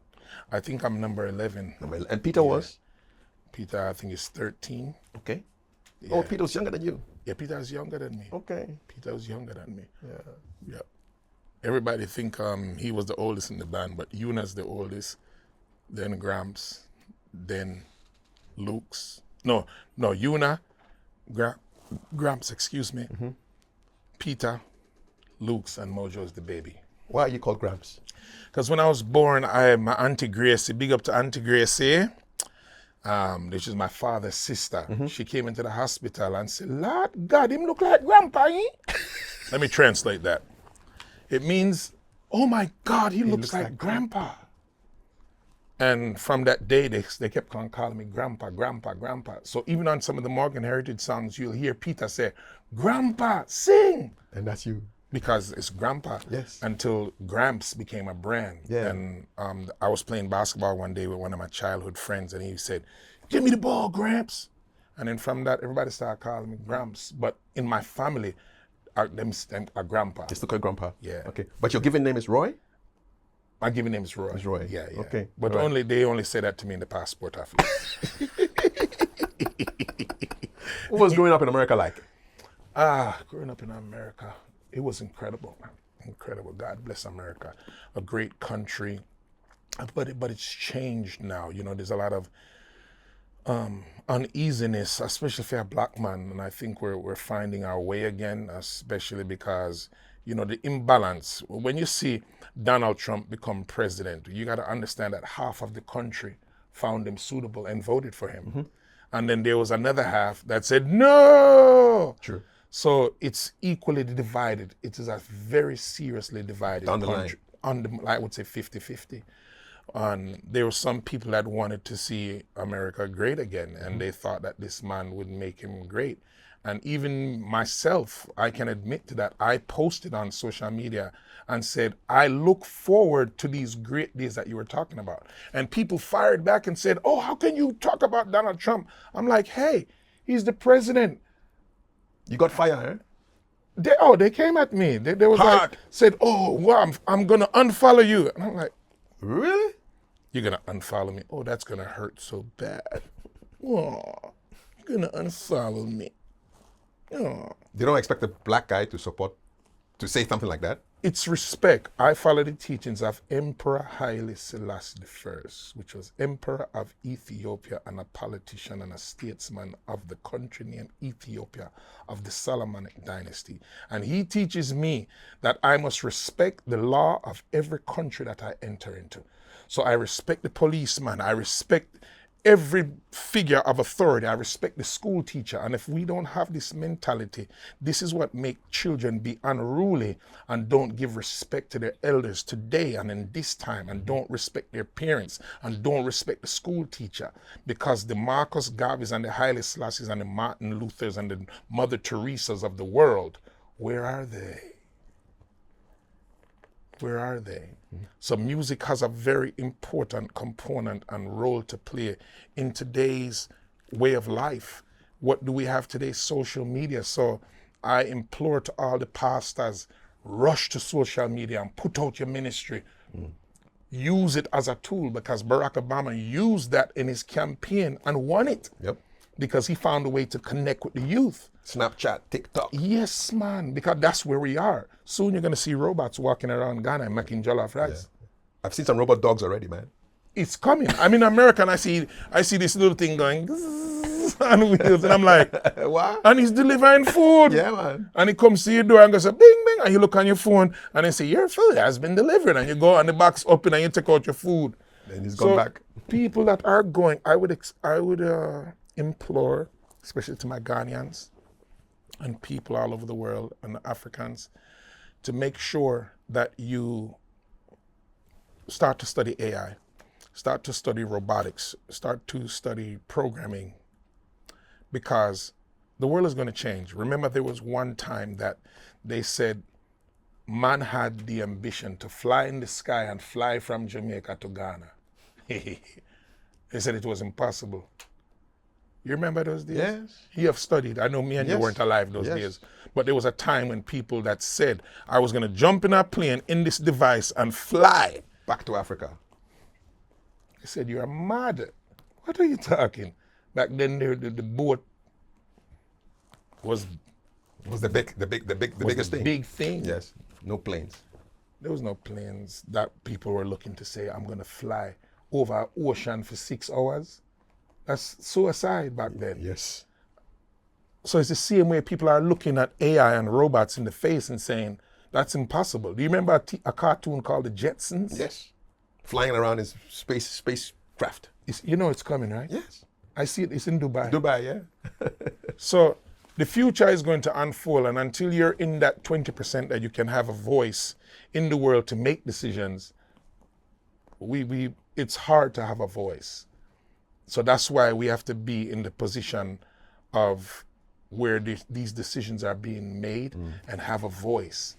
I think I'm number 11. And Peter was? Peter, I think, is 13. Okay. Yeah. Oh, Peter was younger than you. Yeah, Peter's younger than me. Okay. Peter was younger than me. Yeah. Yeah. Everybody think he was the oldest in the band, but Yuna's the oldest, then Gramps, then Luke's. No, Yuna, Gramps, excuse me, Peter, Luke's, and Mojo's the baby. Why are you called Gramps? Because when I was born, my Auntie Gracie, big up to Auntie Gracie, which is my father's sister. She came into the hospital and said, "Lord God, him look like Grandpa, eh?" Let me translate that. It means, oh my God, he looks like Grandpa. And from that day, they kept on calling me Grandpa, Grandpa, Grandpa. So even on some of the Morgan Heritage songs, you'll hear Peter say, "Grandpa, sing." And that's you. Because it's Grandpa. Yes. Until Gramps became a brand. Yeah. And I was playing basketball one day with one of my childhood friends, and he said, "Give me the ball, Gramps." And then from that, everybody started calling me Gramps. But in my family, them are Grandpa. They still call you Grandpa? Yeah. Okay. But your given name is Roy? My given name is Roy. It's Roy. Yeah, yeah. Okay. But Right. they only say that to me in the passport office. What was growing up in America like? Growing up in America, it was incredible, man. Incredible. God bless America. A great country. But it's changed now. You know, there's a lot of uneasiness, especially if you're a black man. And I think we're finding our way again, especially because, you know, the imbalance. When you see Donald Trump become president, you got to understand that half of the country found him suitable and voted for him. And then there was another half that said, no. True. So it's equally divided. It is a very seriously divided Down the country. I would say 50-50. And there were some people that wanted to see America great again, and they thought that this man would make him great. And even myself, I can admit to that. I posted on social media and said, I look forward to these great days that you were talking about. And people fired back and said, oh, how can you talk about Donald Trump? I'm like, hey, he's the president. You got fired, They came at me. They was Hard. like, said, oh, well, I'm going to unfollow you. And I'm like, Really? you're going to unfollow me? Oh, that's going to hurt so bad. Oh, you're going to unfollow me. Oh. They don't expect a black guy to say something like that. It's respect. I follow the teachings of Emperor Haile Selassie I, which was Emperor of Ethiopia and a politician and a statesman of the country named Ethiopia of the Solomonic dynasty. And he teaches me that I must respect the law of every country that I enter into. So I respect the policeman. I respect every figure of authority. I respect the school teacher. And if we don't have this mentality, this is what makes children be unruly and don't give respect to their elders today and in this time, and don't respect their parents and don't respect the school teacher. Because the Marcus Garveys and the Haile Selassies and the Martin Luthers and the Mother Teresas of the world, where are they? Where are they? So music has a very important component and role to play in today's way of life. What do we have today? Social media. So I implore to all the pastors, rush to social media and put out your ministry. Use it as a tool, because Barack Obama used that in his campaign and won it. Yep. Because he found a way to connect with the youth. Snapchat, TikTok. Yes, man, because that's where we are. Soon you're going to see robots walking around Ghana and making jollof rice. Yeah. I've seen some robot dogs already, man. It's coming. I'm in America and I see this little thing going on wheels, and I'm like, What? and he's delivering food. Yeah, man. And he comes to your door and goes, bing, bing, and you look on your phone and they say, your food has been delivered. And you go and the box open and you take out your food. Then he's gone back. People that are going, I would implore, especially to my Ghanaians and people all over the world and the Africans, to make sure that you start to study AI, start to study robotics, start to study programming, because the world is going to change. Remember, there was one time that they said man had the ambition to fly in the sky and fly from Jamaica to Ghana. They said it was impossible. You remember those days? Yes. You have studied. I know me and you Yes. weren't alive those Yes. days. But there was a time when people that said, I was going to jump in a plane in this device and fly. Back to Africa. They said, you're mad. What are you talking? Back then, the boat was The biggest thing. big thing. Yes. No planes. There was no planes that people were looking to say, I'm going to fly over an ocean for 6 hours. That's suicide back then. Yes. So it's the same way people are looking at AI and robots in the face and saying, that's impossible. Do you remember a cartoon called The Jetsons? Yes. Flying around in spacecraft. It's coming, right? Yes. I see it. It's in Dubai. Dubai, yeah. So the future is going to unfold, and until you're in that 20% that you can have a voice in the world to make decisions, it's hard to have a voice. So that's why we have to be in the position of where these decisions are being made and have a voice.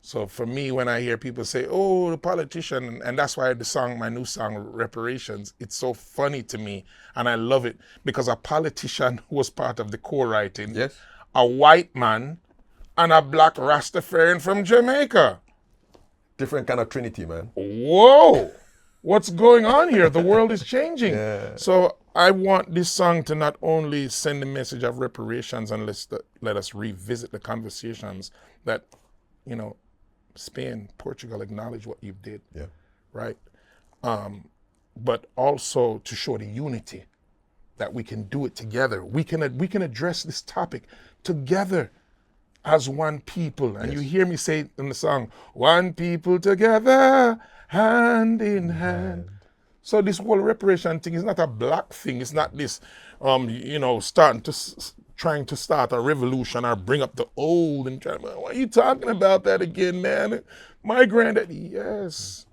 So for me, when I hear people say, oh, the politician, and that's why my new song, Reparations, it's so funny to me, and I love it, because a politician was part of the co-writing, Yes. a white man, and a black Rastafarian from Jamaica. Different kind of trinity, man. Whoa! What's going on here? The world is changing. Yeah. So I want this song to not only send the message of reparations and let us revisit the conversations that, Spain, Portugal acknowledge what you did, Yeah. right? But also to show the unity that we can do it together. We can address this topic together as one people. And Yes. you hear me say in the song, one people together, hand in hand. So this whole reparation thing is not a black thing. It's not this, trying to start a revolution or bring up the old and trying. Why are you talking about that again, man? My granddad, yes,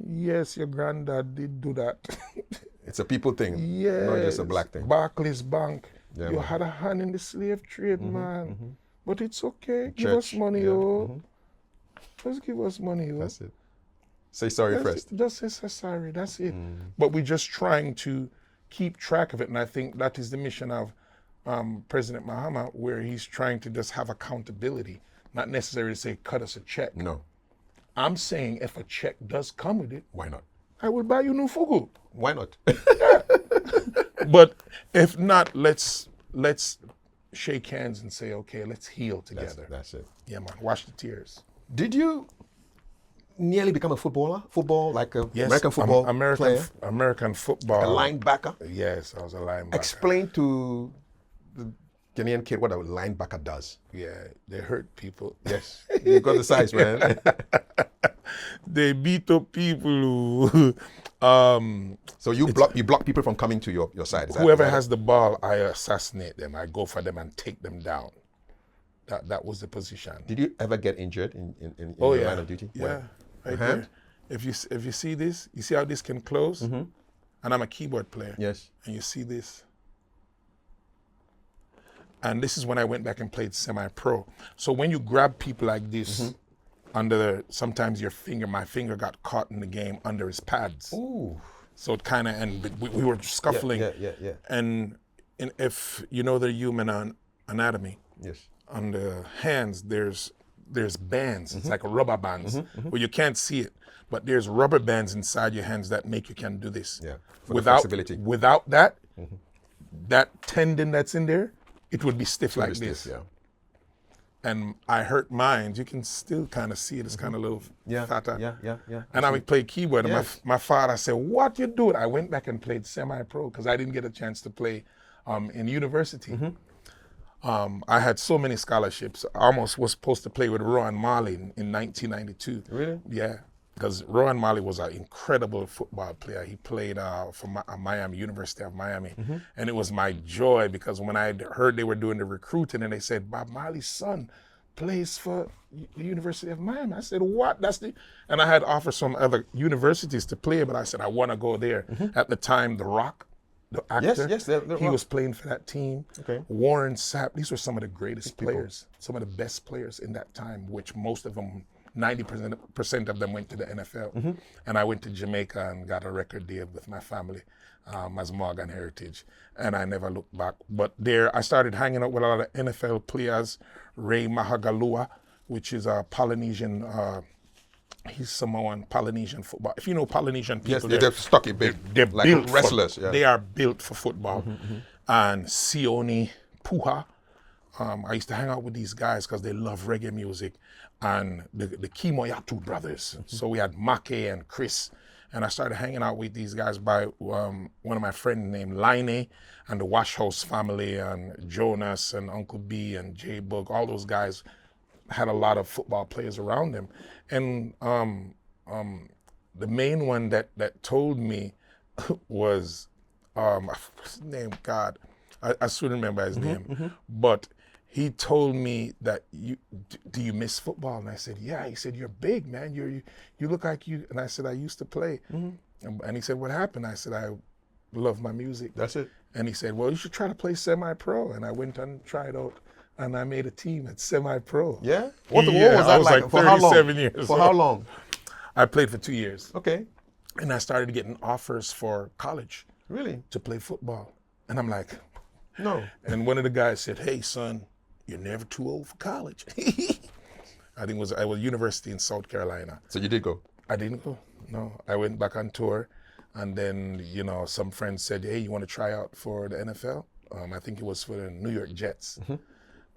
your granddad did do that. It's a people thing, Yes. not just a black thing. Barclays Bank, Yeah, you man. had a hand in the slave trade, man. But it's okay. Give us Church, money, yeah. oh. Just give us money, oh. That's it. Say sorry first. Just say sorry. That's it. But we're just trying to keep track of it, and I think that is the mission of President MAHAMA, where he's trying to just have accountability, not necessarily say cut us a check. No. I'm saying if a check does come with it, Why not? I will buy you new fugu. Why not? But if not, let's shake hands and say, okay, let's heal together. That's it. Yeah, man. Wash the tears. Did you nearly become a footballer? Football, like a Yes, American football player? American football. A linebacker? Yes, I was a linebacker. Explain to the Ghanaian kid what a linebacker does. Yeah, they hurt people. Yes, you got the size, man. They beat up people who, So you block people from coming to your side. whoever has the ball, I assassinate them. I go for them and take them down. That was the position. Did you ever get injured in Oh your yeah, line of duty? yeah, Where? right Hand? there. If you see this, you see how this can close, and I'm a keyboard player. Yes. And you see this. And this is when I went back and played semi-pro. So when you grab people like this, sometimes my finger got caught in the game under his pads. Ooh. So it kind of, and we were scuffling. Yeah. And if you know the human anatomy, Yes. on the hands, there's bands. It's like a rubber bands where you can't see it, but there's rubber bands inside your hands that make you can do this. Yeah. For the flexibility. Without that, that tendon that's in there, it would be stiff like Stiff, this. yeah. And I hurt mine. You can still kind of see it. It's kind of a little fatter. Yeah. And I would play keyboard. Yes. And my father said, "What you doing?" I went back and played semi-pro because I didn't get a chance to play in university. I had so many scholarships. I almost was supposed to play with Rowan Marley in 1992. Really? Yeah, because Rowan Marley was an incredible football player. He played for Miami, University of Miami. And it was my joy because when I heard they were doing the recruiting and they said, Bob Marley's son plays for the University of Miami. I said, what? And I had offers from other universities to play, but I said, I want to go there. At the time, The Rock, the actor, Yes, he was playing for that team. Okay. Warren Sapp, these were some of the greatest players, some of the best players in that time, which most of them, 90% of them went to the NFL. And I went to Jamaica and got a record deal with my family as Morgan Heritage. And I never looked back. But there, I started hanging out with a lot of NFL players. Ray Mahagalua, which is a Polynesian, he's Samoan Polynesian football. If you know Polynesian people, Yes, they're stocky big. They're like built wrestlers. They are built for football. And Sione Puha. I used to hang out with these guys because they love reggae music, and the Kimoyatu brothers. So we had Make and Chris, and I started hanging out with these guys by one of my friends named Line and the Wash House family and Jonas and Uncle B and J Bug. All those guys had a lot of football players around them, and the main one that told me was what's his name? God, I still remember his name, but he told me that do you miss football? And I said, yeah. He said, you're big, man. You look like you. And I said, I used to play. And he said, what happened? I said, I love my music. That's it. And he said, well, you should try to play semi-pro. And I went and tried out, and I made a team at semi-pro. Yeah? What was I that was like? like For how long? 37 years. For how long? I played for 2 years. Okay. And I started getting offers for college Really? to play football. And I'm like, No. and one of the guys said, hey, son, you're never too old for college. I think I was university in South Carolina. So you did go? I didn't go. No, I went back on tour, and then some friends said, "Hey, you want to try out for the NFL?" I think it was for the New York Jets.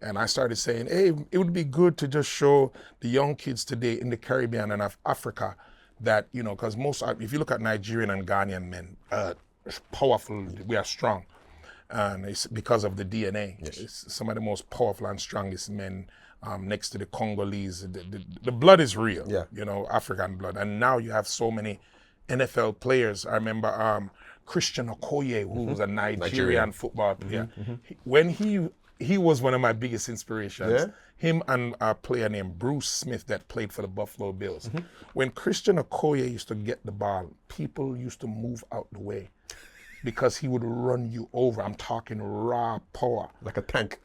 And I started saying, "Hey, it would be good to just show the young kids today in the Caribbean and Africa that because if you look at Nigerian and Ghanaian men, powerful, we are strong." And it's because of the DNA. Yes. It's some of the most powerful and strongest men next to the Congolese. The blood is real, African blood. And now you have so many NFL players. I remember Christian Okoye, who was a Nigerian football player. When he was one of my biggest inspirations. Yeah? Him and a player named Bruce Smith that played for the Buffalo Bills. When Christian Okoye used to get the ball, people used to move out the way. because he would run you over. I'm talking raw power. Like a tank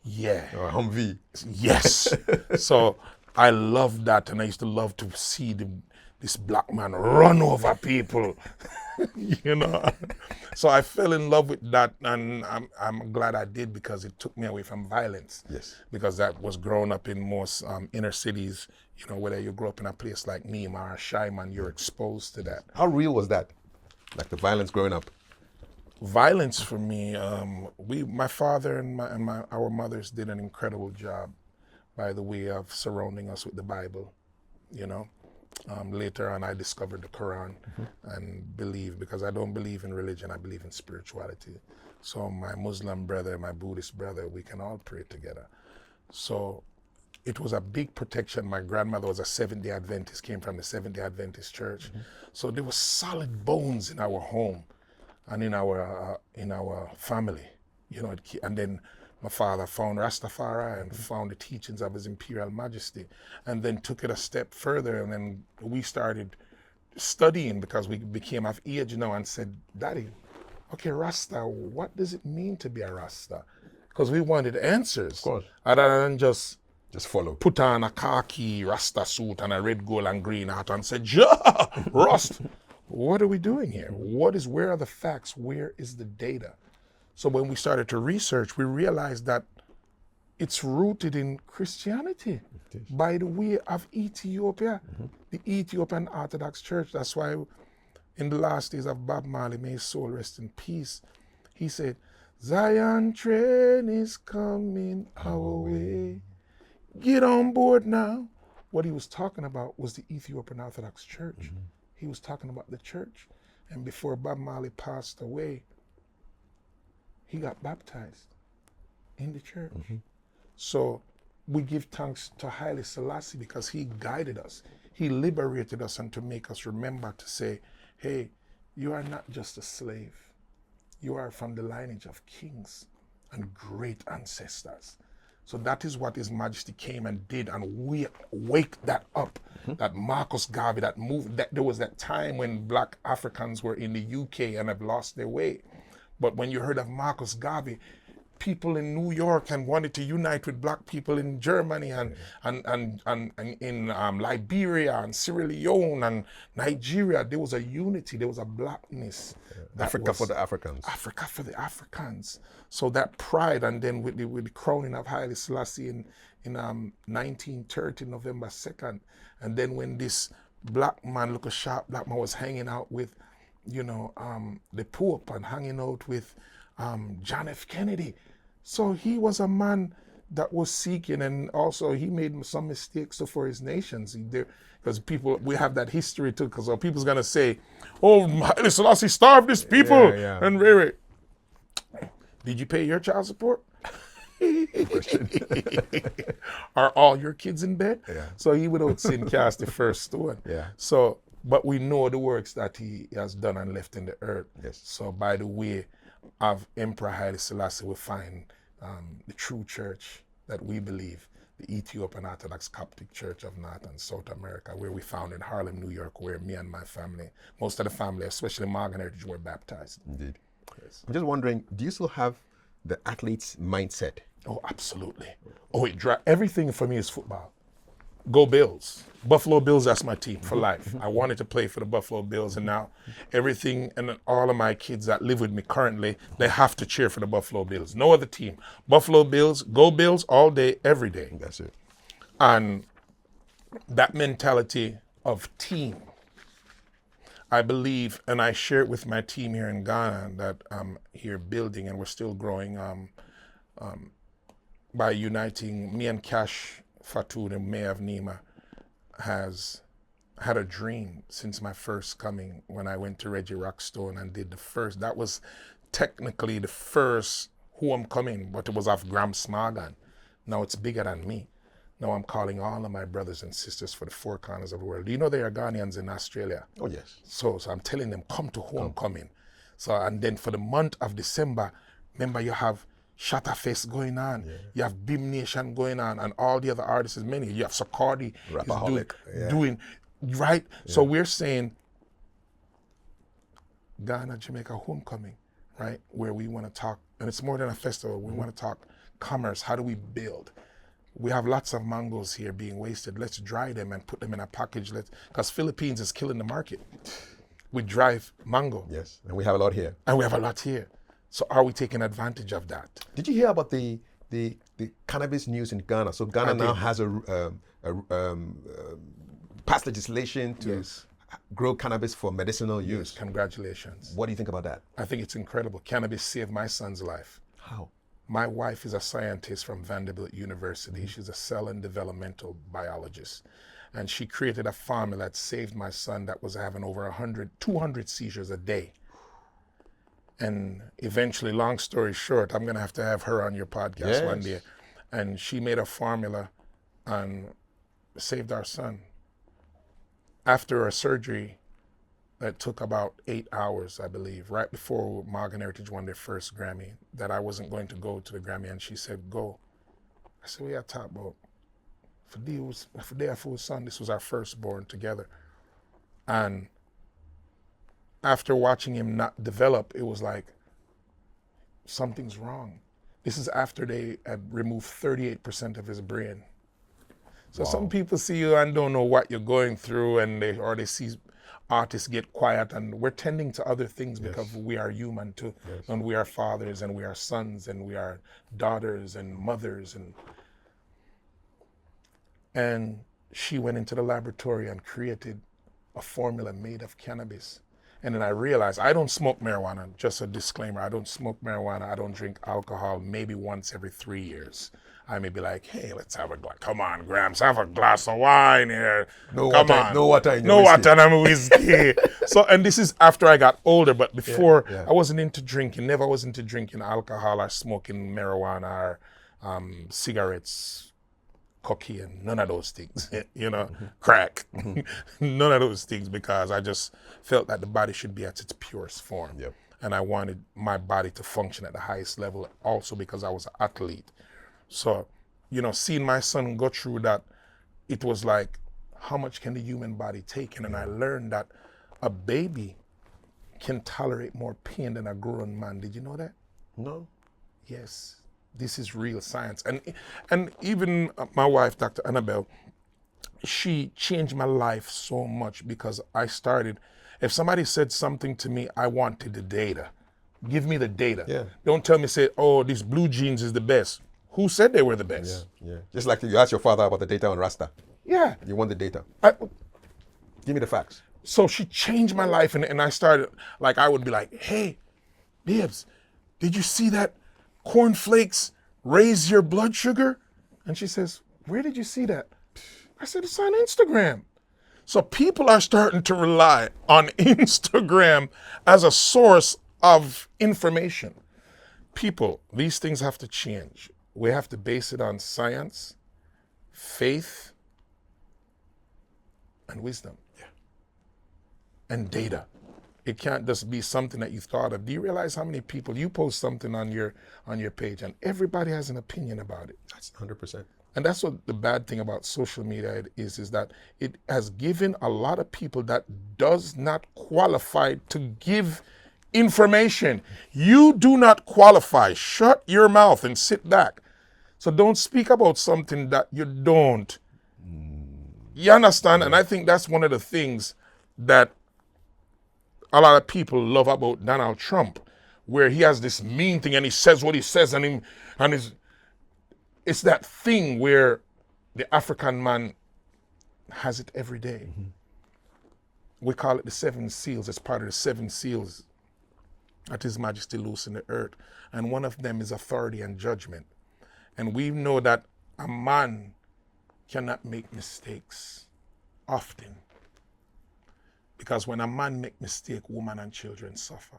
Yeah. or a Humvee. Yes. So I loved that, and I used to love to see this black man run over people, you know. So I fell in love with that, and I'm glad I did, because it took me away from violence. Yes. Because that was growing up in most inner cities, you know, whether you grew up in a place like Nima or Shyman, you're exposed to that. How real was that? Like the violence growing up? Violence for me, my father and our mothers did an incredible job, by the way, of surrounding us with the Bible, you know. Later on, I discovered the Quran and believe, because I don't believe in religion, I believe in spirituality. So my Muslim brother, my Buddhist brother, we can all pray together. So it was a big protection. My grandmother was a Seventh-day Adventist, came from the Seventh-day Adventist church. So there was solid bones in our home and in our family, you know. And then my father found Rastafari and found the teachings of His Imperial Majesty, and then took it a step further. And then we started studying, because we became of age now, and said, Daddy, okay, Rasta, what does it mean to be a Rasta? Because we wanted answers. Of course. Other than just follow. Put on a khaki Rasta suit and a red, gold, and green hat and said, yeah, Rust. What are we doing here? Where are the facts? Where is the data? So when we started to research, we realized that it's rooted in Christianity by the way of Ethiopia, the Ethiopian Orthodox Church. That's why in the last days of Bob Marley, may his soul rest in peace, he said, Zion train is coming our way. Get on board now. What he was talking about was the Ethiopian Orthodox Church. He was talking about the church. And before Bob Marley passed away, he got baptized in the church. So we give thanks to Haile Selassie, because he guided us. He liberated us, and to make us remember to say, hey, you are not just a slave. You are from the lineage of kings and great ancestors. So that is what His Majesty came and did, and we wake that up. That Marcus Garvey, that moved, that there was that time when black Africans were in the UK and have lost their way. But when you heard of Marcus Garvey, people in New York and wanted to unite with black people in Germany and in Liberia and Sierra Leone and Nigeria. There was a unity, there was a blackness. Africa for the Africans. Africa for the Africans. So that pride, and then with the crowning of Haile Selassie in 1930, November 2nd, and then when this black man, look a sharp black man, was hanging out with, you know, the Pope and hanging out with John F. Kennedy. So he was a man that was seeking, and also he made some mistakes for his nations. Because people, we have that history too, because people's gonna say, oh, Haile Selassie starved his people. And wait. Did you pay your child support? Are all your kids in bed? So he without sin cast the first stone. So, but we know the works that he has done and left in the earth. So by the way of Emperor Haile Selassie, we find the true church that we believe, the Ethiopian Orthodox Coptic Church of North and South America, where we found in Harlem, New York, where me and my family, most of the family, especially Morgan heritage, were baptized. Indeed. I'm just wondering, do you still have the athlete's mindset? Oh, absolutely. Oh, everything for me is football. Go Bills. Buffalo Bills, that's my team for life. I wanted to play for the Buffalo Bills, and now everything and all of my kids that live with me currently, they have to cheer for the Buffalo Bills. No other team. Buffalo Bills, go Bills all day, every day. That's it. And that mentality of team, I believe, and I share it with my team here in Ghana that I'm here building, and we're still growing by uniting. Me and Cash Fatou, the mayor of Nima, has had a dream since my first coming, when I went to Reggie Rockstone and did that was technically the first homecoming, but it was of Gramps Morgan. Now it's bigger than me. Now I'm calling all of my brothers and sisters for the four corners of the world. Do you know there are Ghanaians in Australia? Oh, yes. So I'm telling them, come to homecoming. So, and then for the month of December, remember you have Shatterfest going on, you have Bim Nation going on, and all the other artists, many. You have Sakardi doing, right? So we're saying, Ghana-Jamaica Homecoming, right? Where we want to talk, and it's more than a festival. We want to talk commerce. How do we build? We have lots of mangoes here being wasted. Let's dry them and put them in a package. Because Philippines is killing the market. We drive mango. Yes, and we have a lot here. And we have a lot here. So are we taking advantage of that? Did you hear about the cannabis news in Ghana? So Ghana now has passed legislation to grow cannabis for medicinal use. Congratulations. What do you think about that? I think it's incredible. Cannabis saved my son's life. How? My wife is a scientist from Vanderbilt University. She's a cell and developmental biologist. And she created a formula that saved my son that was having over 200 seizures a day. And eventually, long story short, I'm going to have her on your podcast one day. And she made a formula and saved our son. After a surgery that took about 8 hours, I believe, right before Morgan Heritage won their first Grammy, that I wasn't going to go to the Grammy, and she said, go. I said, we are talk about. For day for his son, this was our firstborn together. And after watching him not develop, it was like, something's wrong. This is after they had removed 38% of his brain. So some people see you and don't know what you're going through, and they see artists get quiet, and we're tending to other things because we are human too. And we are fathers, and we are sons, and we are daughters and mothers. And she went into the laboratory and created a formula made of cannabis. And then I realized I don't smoke marijuana. Just a disclaimer, I don't smoke marijuana. I don't drink alcohol, maybe once every 3 years. I may be like, hey, let's have a glass. Come on, Gramps, have a glass of wine here. No water in whiskey. So, and this is after I got older, but before I wasn't into drinking, never was into drinking alcohol or smoking marijuana or cigarettes, cocaine, none of those things, crack, none of those things, because I just felt that the body should be at its purest form. And I wanted my body to function at the highest level, also because I was an athlete. So, seeing my son go through that, it was like, how much can the human body take? And then I learned that a baby can tolerate more pain than a grown man. Did you know that? No. Yes. This is real science. And even my wife, Dr. Annabelle, she changed my life so much, because I started, if somebody said something to me, I wanted the data. Give me the data. Don't tell me, say, oh, these blue jeans is the best. Who said they were the best? Just like you asked your father about the data on Rasta. You want the data. Give me the facts. So she changed my life, and I started, like, I would be like, hey, Bibbs, did you see that cornflakes raise your blood sugar? And she says, where did you see that? I said, it's on Instagram. So people are starting to rely on Instagram as a source of information. People, these things have to change. We have to base it on science, faith, and wisdom, and data. It can't just be something that you thought of. Do you realize how many people, you post something on your page and everybody has an opinion about it? That's 100%. And that's what the bad thing about social media is that it has given a lot of people that does not qualify to give information. You do not qualify. Shut your mouth and sit back. So don't speak about something that you don't. You understand? And I think that's one of the things that a lot of people love about Donald Trump, where he has this mean thing and he says what he says, it's that thing where the African man has it every day. We call it the 7 seals. It's part of the 7 seals that His Majesty loosed in the earth. And one of them is authority and judgment. And we know that a man cannot make mistakes often. Because when a man make mistake, woman and children suffer.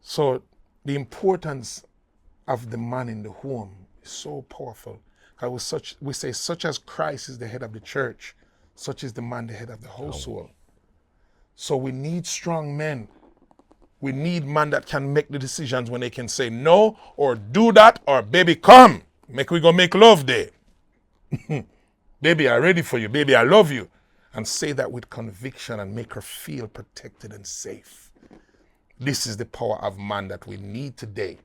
So the importance of the man in the home is so powerful. Because we say, such as Christ is the head of the church, such is the man the head of the household. So we need strong men. We need men that can make the decisions when they can say no, or do that, or baby, come. We go make love day. Baby, I'm ready for you. Baby, I love you. and say that with conviction and make her feel protected and safe. This is the power of man that we need today.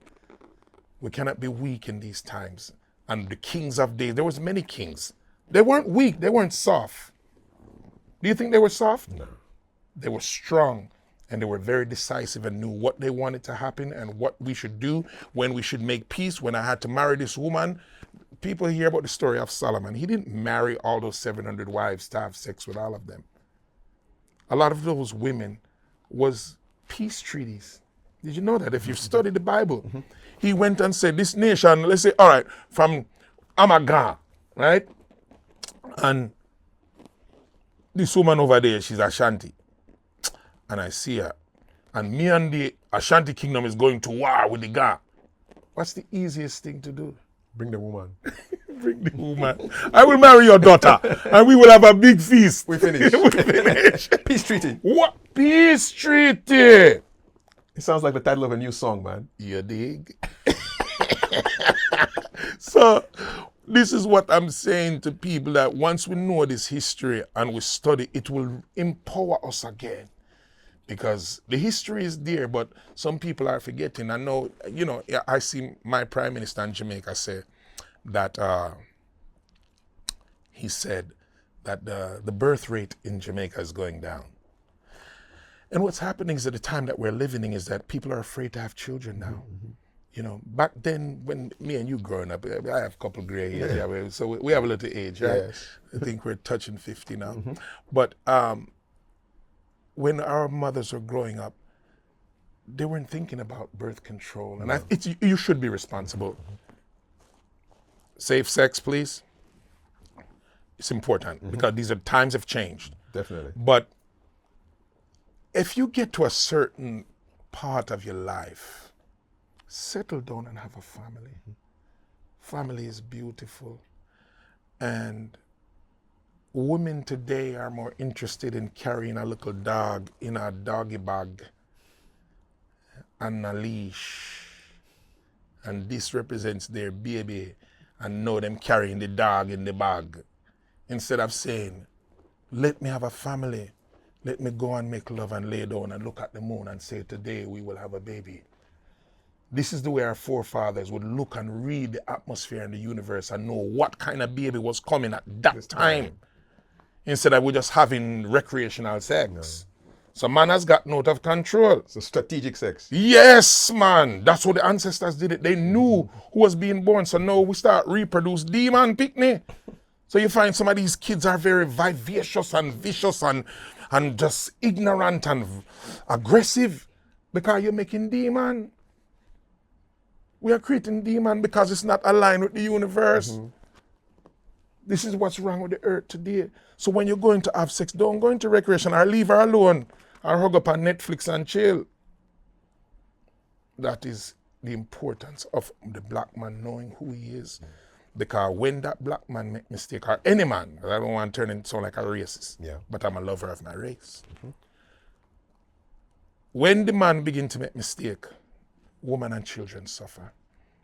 We cannot be weak in these times. And the kings of days, there was many kings. They weren't weak, they weren't soft. Do you think they were soft? No. They were strong, and they were very decisive and knew what they wanted to happen and what we should do, when we should make peace. When I had to marry this woman, people hear about the story of Solomon. He didn't marry all those 700 wives to have sex with all of them. A lot of those women was peace treaties. Did you know that? If you've studied the Bible, he went and said, this nation, let's say, all right, from Amaga, right? And this woman over there, she's Ashanti. And I see her. And me and the Ashanti kingdom is going to war with the Ga. What's the easiest thing to do? Bring the woman. Bring the woman. I will marry your daughter, and we will have a big feast. We finish. We finish. Peace treaty. What? Peace treaty. It sounds like the title of a new song, man. You dig? So, this is what I'm saying to people, that once we know this history and we study, it will empower us again. Because the history is there, but some people are forgetting. I know, you know, I see my prime minister in Jamaica say that, he said that the birth rate in Jamaica is going down. And what's happening is, at the time that we're living in, is that people are afraid to have children now. Mm-hmm. You know, back then when me and you growing up, I have a couple of gray hairs, yeah, so we have a little age, right? Yes. I think we're touching 50 now. Mm-hmm. But when our mothers were growing up, they weren't thinking about birth control. And you should be responsible. Mm-hmm. Safe sex, please. It's important, because these times have changed. Definitely. But if you get to a certain part of your life, settle down and have a family. Mm-hmm. Family is beautiful. And women today are more interested in carrying a little dog in a doggy bag and a leash. And this represents their baby, and know them carrying the dog in the bag. Instead of saying, let me have a family. Let me go and make love and lay down and look at the moon and say, today we will have a baby. This is the way our forefathers would look and read the atmosphere in the universe and know what kind of baby was coming at that time. Instead of we just having recreational sex. No. So man has gotten out of control. So strategic sex. Yes, man. That's what the ancestors did it. They knew who was being born. So now we start reproduce demon picnic. So you find some of these kids are very vivacious and vicious and just ignorant and aggressive, because you're making demon. We are creating demon because it's not aligned with the universe. Mm-hmm. This is what's wrong with the earth today. So when you're going to have sex, don't go into recreation, or leave her alone, or hug up on Netflix and chill. That is the importance of the black man knowing who he is. Mm-hmm. Because when that black man make mistake, or any man, I don't want to turn into sound like a racist, but I'm a lover of my race. Mm-hmm. When the man begin to make mistake, women and children suffer.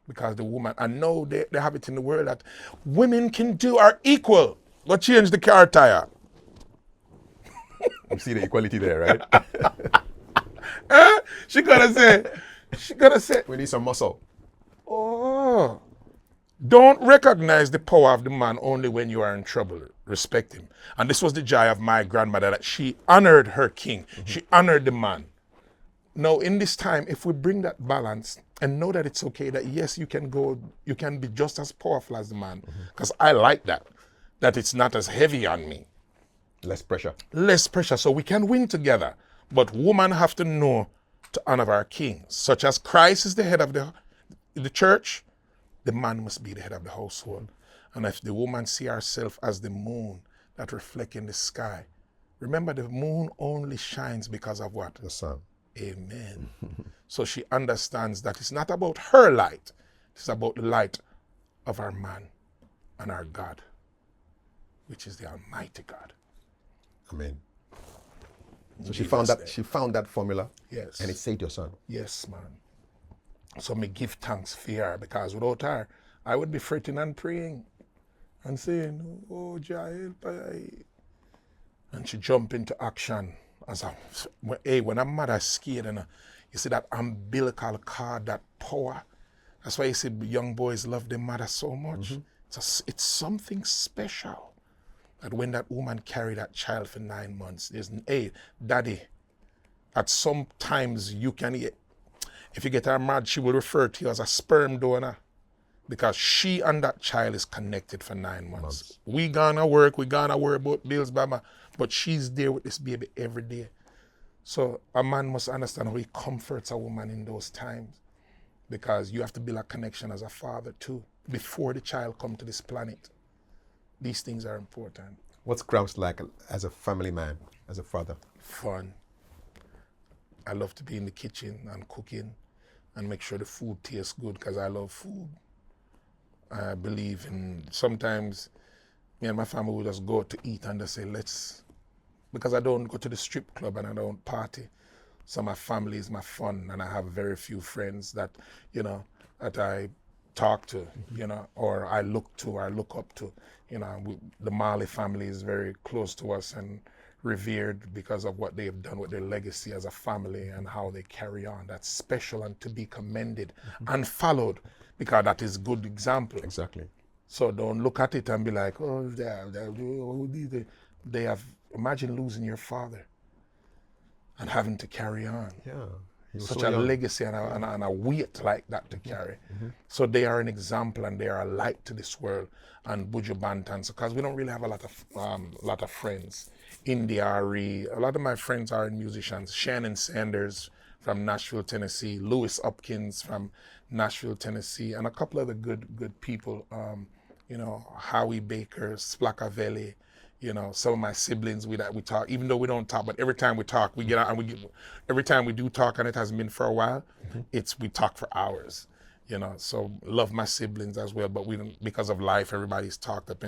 Because the woman, and now they have it in the world that women can do are equal. Go change the car tire. You see the equality there, right? She gotta say. We need some muscle. Oh. Don't recognize the power of the man only when you are in trouble. Respect him. And this was the joy of my grandmother, that she honored her king. Mm-hmm. She honored the man. Now, in this time, if we bring that balance and know that it's okay, that yes, you can be just as powerful as the man, because I like that it's not as heavy on me. Less pressure. Less pressure, so we can win together. But women have to know to honor our king, such as Christ is the head of the church, the man must be the head of the household. And if the woman see herself as the moon that reflects in the sky, remember the moon only shines because of what? The sun. Amen. So she understands that it's not about her light. It's about the light of our man and our God, which is the Almighty God. Amen. So she found that formula. Yes. And it saved your son. Yes, man. So me give thanks for her, because without her, I would be fretting and praying and saying, oh, Jah, help I. and she jump into action when a mother scared and you see that umbilical cord, that power. That's why you see young boys love their mother so much. It's something special that when that woman carried that child for 9 months, there's daddy. At some times you can, if you get her mad, she will refer to you as a sperm donor because she and that child is connected for 9 months. We gonna work about bills, but she's there with this baby every day. So a man must understand how he comforts a woman in those times, because you have to build a connection as a father too before the child come to this planet. These things are important. What's Gramps like as a family man, as a father? Fun. I love to be in the kitchen and cooking and make sure the food tastes good because I love food. I believe in, sometimes me and my family will just go to eat and just say, because I don't go to the strip club and I don't party. So my family is my fun, and I have very few friends that, that I talk to, or I look up to. The Marley family is very close to us and revered because of what they've done with their legacy as a family and how they carry on. That's special and to be commended and followed, because that is good example. Exactly. So don't look at it and be like, they have, imagine losing your father and having to carry on. Yeah. Such a legacy and a weight like that to carry. So they are an example and they are a light to this world. And Buju Banton, because we don't really have a lot of friends. India Ari, a lot of my friends are musicians. Shannon Sanders from Nashville, Tennessee. Lewis Hopkins from Nashville, Tennessee, and a couple other good people. Howie Baker, Splakavelli. Some of my siblings, we talk, even though we don't talk, but every time we talk, we get out and every time we do talk, and it hasn't been for a while, we talk for hours, so love my siblings as well, but we don't, because of life, everybody's talked up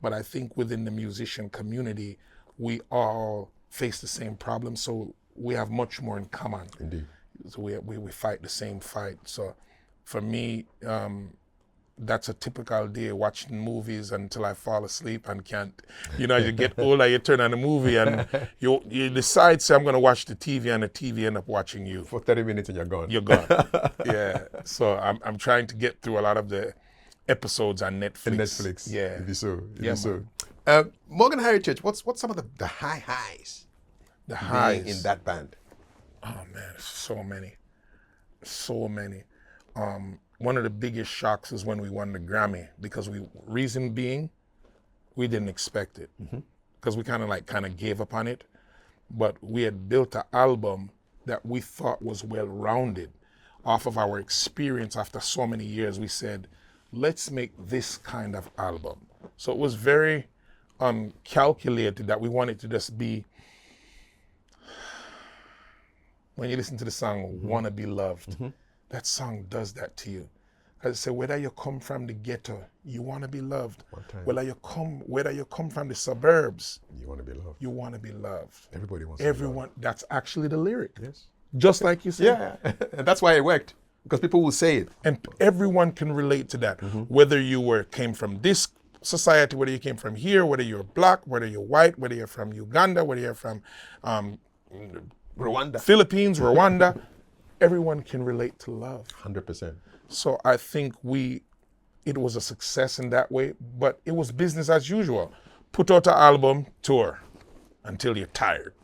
but I think within the musician community, we all face the same problem, so we have much more in common. Indeed. So we fight the same fight. So for me, that's a typical day, watching movies until I fall asleep and can't. As you get older, you turn on a movie and you decide, say, I'm going to watch the TV, and the TV end up watching you. For 30 minutes and you're gone. You're gone. Yeah. So I'm trying to get through a lot of the episodes on Netflix. Yeah. If you so. Yeah, Morgan Heritage, what's some of the highs? The highs in that band? Oh man, so many. One of the biggest shocks is when we won the Grammy, because reason being, we didn't expect it, because we kind of gave up on it, but we had built an album that we thought was well-rounded off of our experience. After so many years, we said, let's make this kind of album. So it was very calculated that we wanted to just be, when you listen to the song, Wanna Be Loved, that song does that to you. I say, whether you come from the ghetto, you want to be loved. Whether you come from the suburbs, you want to be loved. You want to be loved. Everybody wants to be loved. That's actually the lyric. Yes. Just like you said. Yeah, and that's why it worked, because people will say it. And everyone can relate to that. Whether you came from this society, whether you came from here, whether you're black, whether you're white, whether you're from Uganda, whether you're from Rwanda, Philippines, Rwanda, everyone can relate to love. 100%. So I think it was a success in that way, but it was business as usual. Put out an album, tour until you're tired.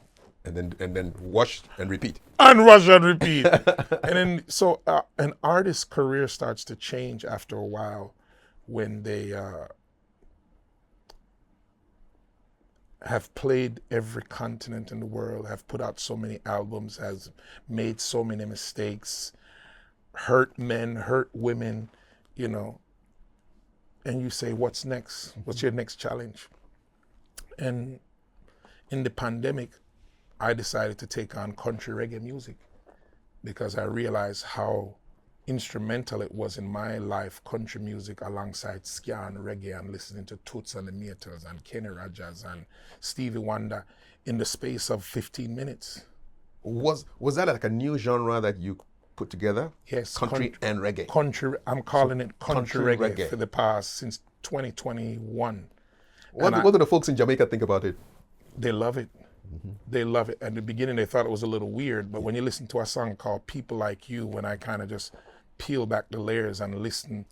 And then wash and repeat. And wash and repeat. And then, so an artist's career starts to change after a while when they have played every continent in the world, have put out so many albums, has made so many mistakes, hurt men, hurt women, and you say, what's next? What's your next challenge? And in the pandemic, I decided to take on country reggae music, because I realized how instrumental it was in my life, country music alongside ska and reggae, and listening to Toots and the Maytals and Kenny Rogers and Stevie Wonder in the space of 15 minutes. Was that like a new genre that you put together? Yes. Country and reggae. I'm calling it country reggae for the past, since 2021. What do the folks in Jamaica think about it? They love it. They love it. At the beginning, they thought it was a little weird, but when you listen to a song called People Like You, when I kind of just peel back the layers and listen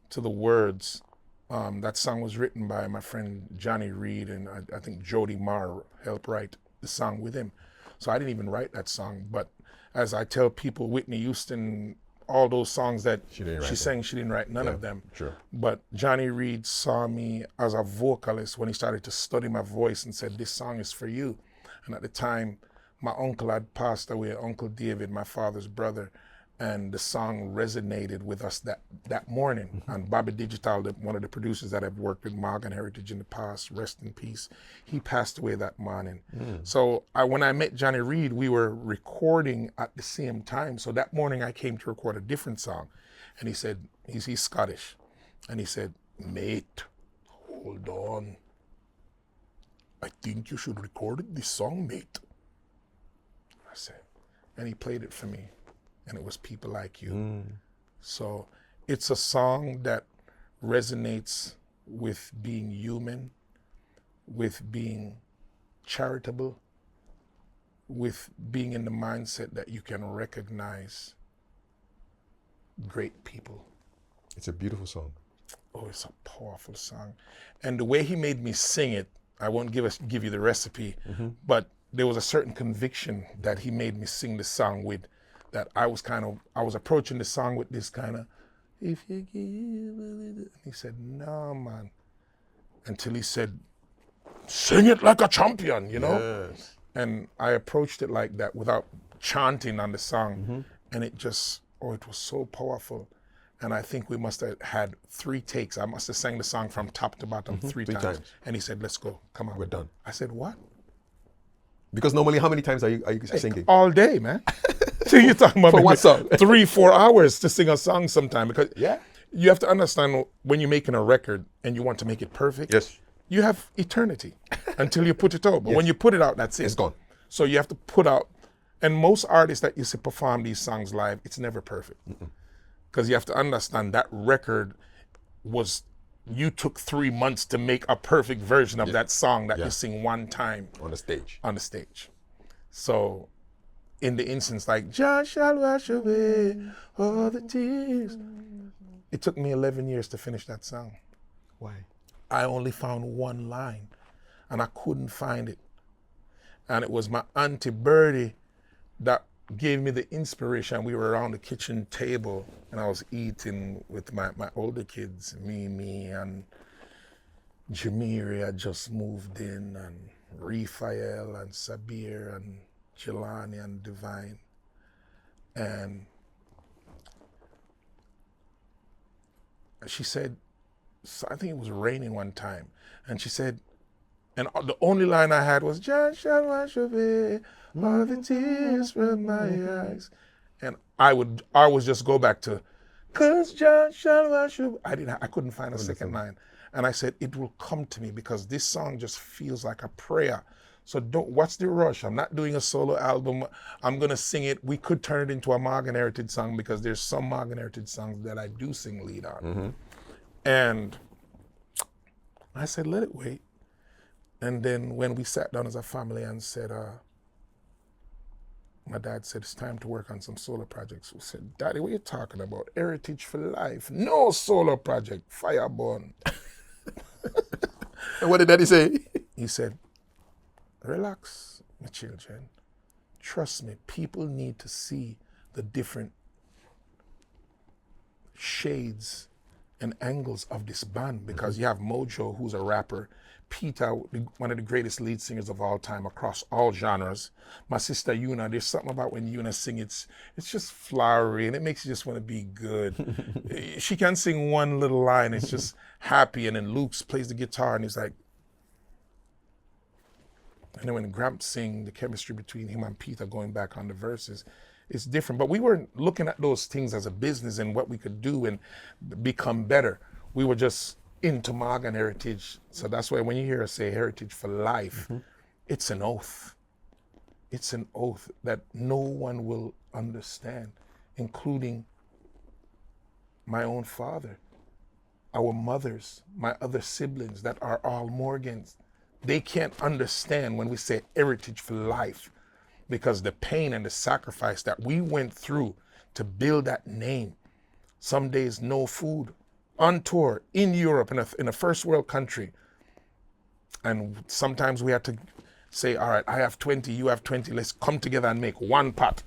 to the words, that song was written by my friend Johnny Reed, and I think Jody Marr helped write the song with him. So I didn't even write that song, but as I tell people, Whitney Houston, all those songs that she sang, she didn't write none of them. Sure. But Johnny Reed saw me as a vocalist when he started to study my voice and said, this song is for you. And at the time, my uncle had passed away, Uncle David, my father's brother, and the song resonated with us that morning. And Bobby Digital, one of the producers that I've worked with, Morgan Heritage in the past, rest in peace, he passed away that morning. So when I met Johnny Reed, we were recording at the same time. So that morning I came to record a different song. And he said, he's Scottish. And he said, mate, hold on. I think you should record this song, mate. I said, and he played it for me. And it was People Like You. So it's a song that resonates with being human, with being charitable, with being in the mindset that you can recognize great people. It's a beautiful song. Oh, it's a powerful song. And the way he made me sing it, I won't give you the recipe, but there was a certain conviction that he made me sing the song with, that I was approaching the song with this kind of, if you give, and he said, no, man. Until he said, sing it like a champion, you know? Yes. And I approached it like that without chanting on the song. And it just, it was so powerful. And I think we must have had 3 takes. I must have sang the song from top to bottom 3 times. And he said, let's go, come on. We're done. I said, what? Because normally, how many times are you singing? All day, man. So you're talking about For what song? 3-4 hours to sing a song sometime, because Yeah. you have to understand, when you're making a record and you want to make it perfect, Yes. you have eternity until you put it out. But when you put it out, that's it. It's gone. So you have to put out, and most artists that you see perform these songs live, it's never perfect. Because you have to understand that record was, you took 3 months to make a perfect version of that song that you sing one time. On the stage. On the stage. So in the instance like, Jah shall wash away all the tears. It took me 11 years to finish that song. Why? I only found one line and I couldn't find it. And it was my Auntie Birdie that gave me the inspiration. We were around the kitchen table and I was eating with my older kids, Mimi and Jamiri had just moved in, and Raphael and Sabir and Jelani and Divine. And she said, I think it was raining one time, and she said, and the only line I had was, Jah shall wash away all the tears from my eyes. And I would just go back to, 'cause Jah shall wash away. I couldn't find a second line. And I said, it will come to me, because this song just feels like a prayer. So what's the rush? I'm not doing a solo album. I'm gonna sing it. We could turn it into a Morgan Heritage song, because there's some Morgan Heritage songs that I do sing lead on. And I said, let it wait. And then when we sat down as a family and said, my dad said, it's time to work on some solo projects. We said, Daddy, what are you talking about? Heritage for life. No solo project, fireborn. And what did Daddy say? He said, relax, my children. Trust me, people need to see the different shades and angles of this band, because you have Mojo, who's a rapper, Peter, one of the greatest lead singers of all time across all genres. My sister Yuna, there's something about when Yuna sings, it's just flowery and it makes you just want to be good. She can sing one little line, it's just happy, and then Luke plays the guitar and he's like, and then when Gramps sing, the chemistry between him and Peter going back on the verses, it's different. But we weren't looking at those things as a business and what we could do and become better. We were just into Morgan Heritage. So that's why when you hear us say heritage for life, it's an oath. It's an oath that no one will understand, including my own father, our mothers, my other siblings that are all Morgans. they can't understand when we say heritage for life, because the pain and the sacrifice that we went through to build that name. Some days no food, on tour in Europe, in a first world country. And sometimes we had to say, all right, I have 20, you have 20, let's come together and make one pot.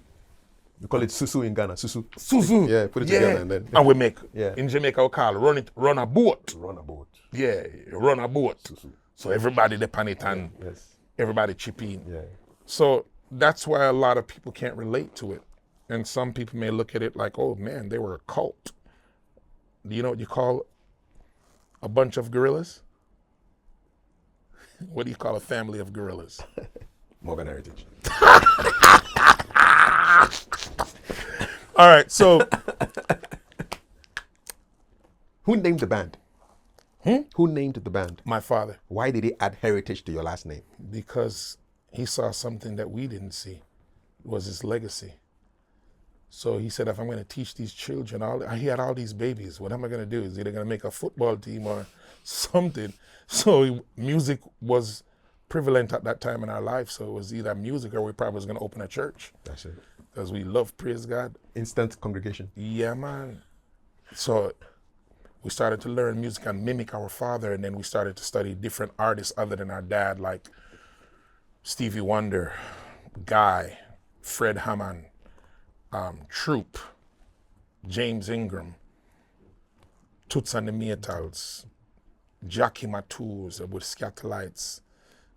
We call it susu in Ghana, susu. Susu. Yeah, put it together and then. And we make, Yeah. in Jamaica we call run a boat. Run a boat. Yeah, run a boat. Susu. So everybody depend it and Yes. everybody chip in. Yeah. So that's why a lot of people can't relate to it. And some people may look at it like, oh man, they were a cult. Do you know what you call a bunch of gorillas? What do you call a family of gorillas? Morgan Heritage. All right, so Who named the band? Who named the band? my father, Why did he add heritage to your last name? because he saw something that we didn't see, it was his legacy. So he said, if I'm going to teach these children, he had all these babies, what am I going to do? Is either going to make a football team or something? So music was prevalent at that time in our life. So it was either music or we probably was going to open a church. That's it. Because we love, praise God. Instant congregation. Yeah, man. So we started to learn music and mimic our father, and then we started to study different artists other than our dad, like Stevie Wonder, Guy, Fred Hammond, Troop, James Ingram, Toots and the Maytals, Jackie Matoos with Scatolites,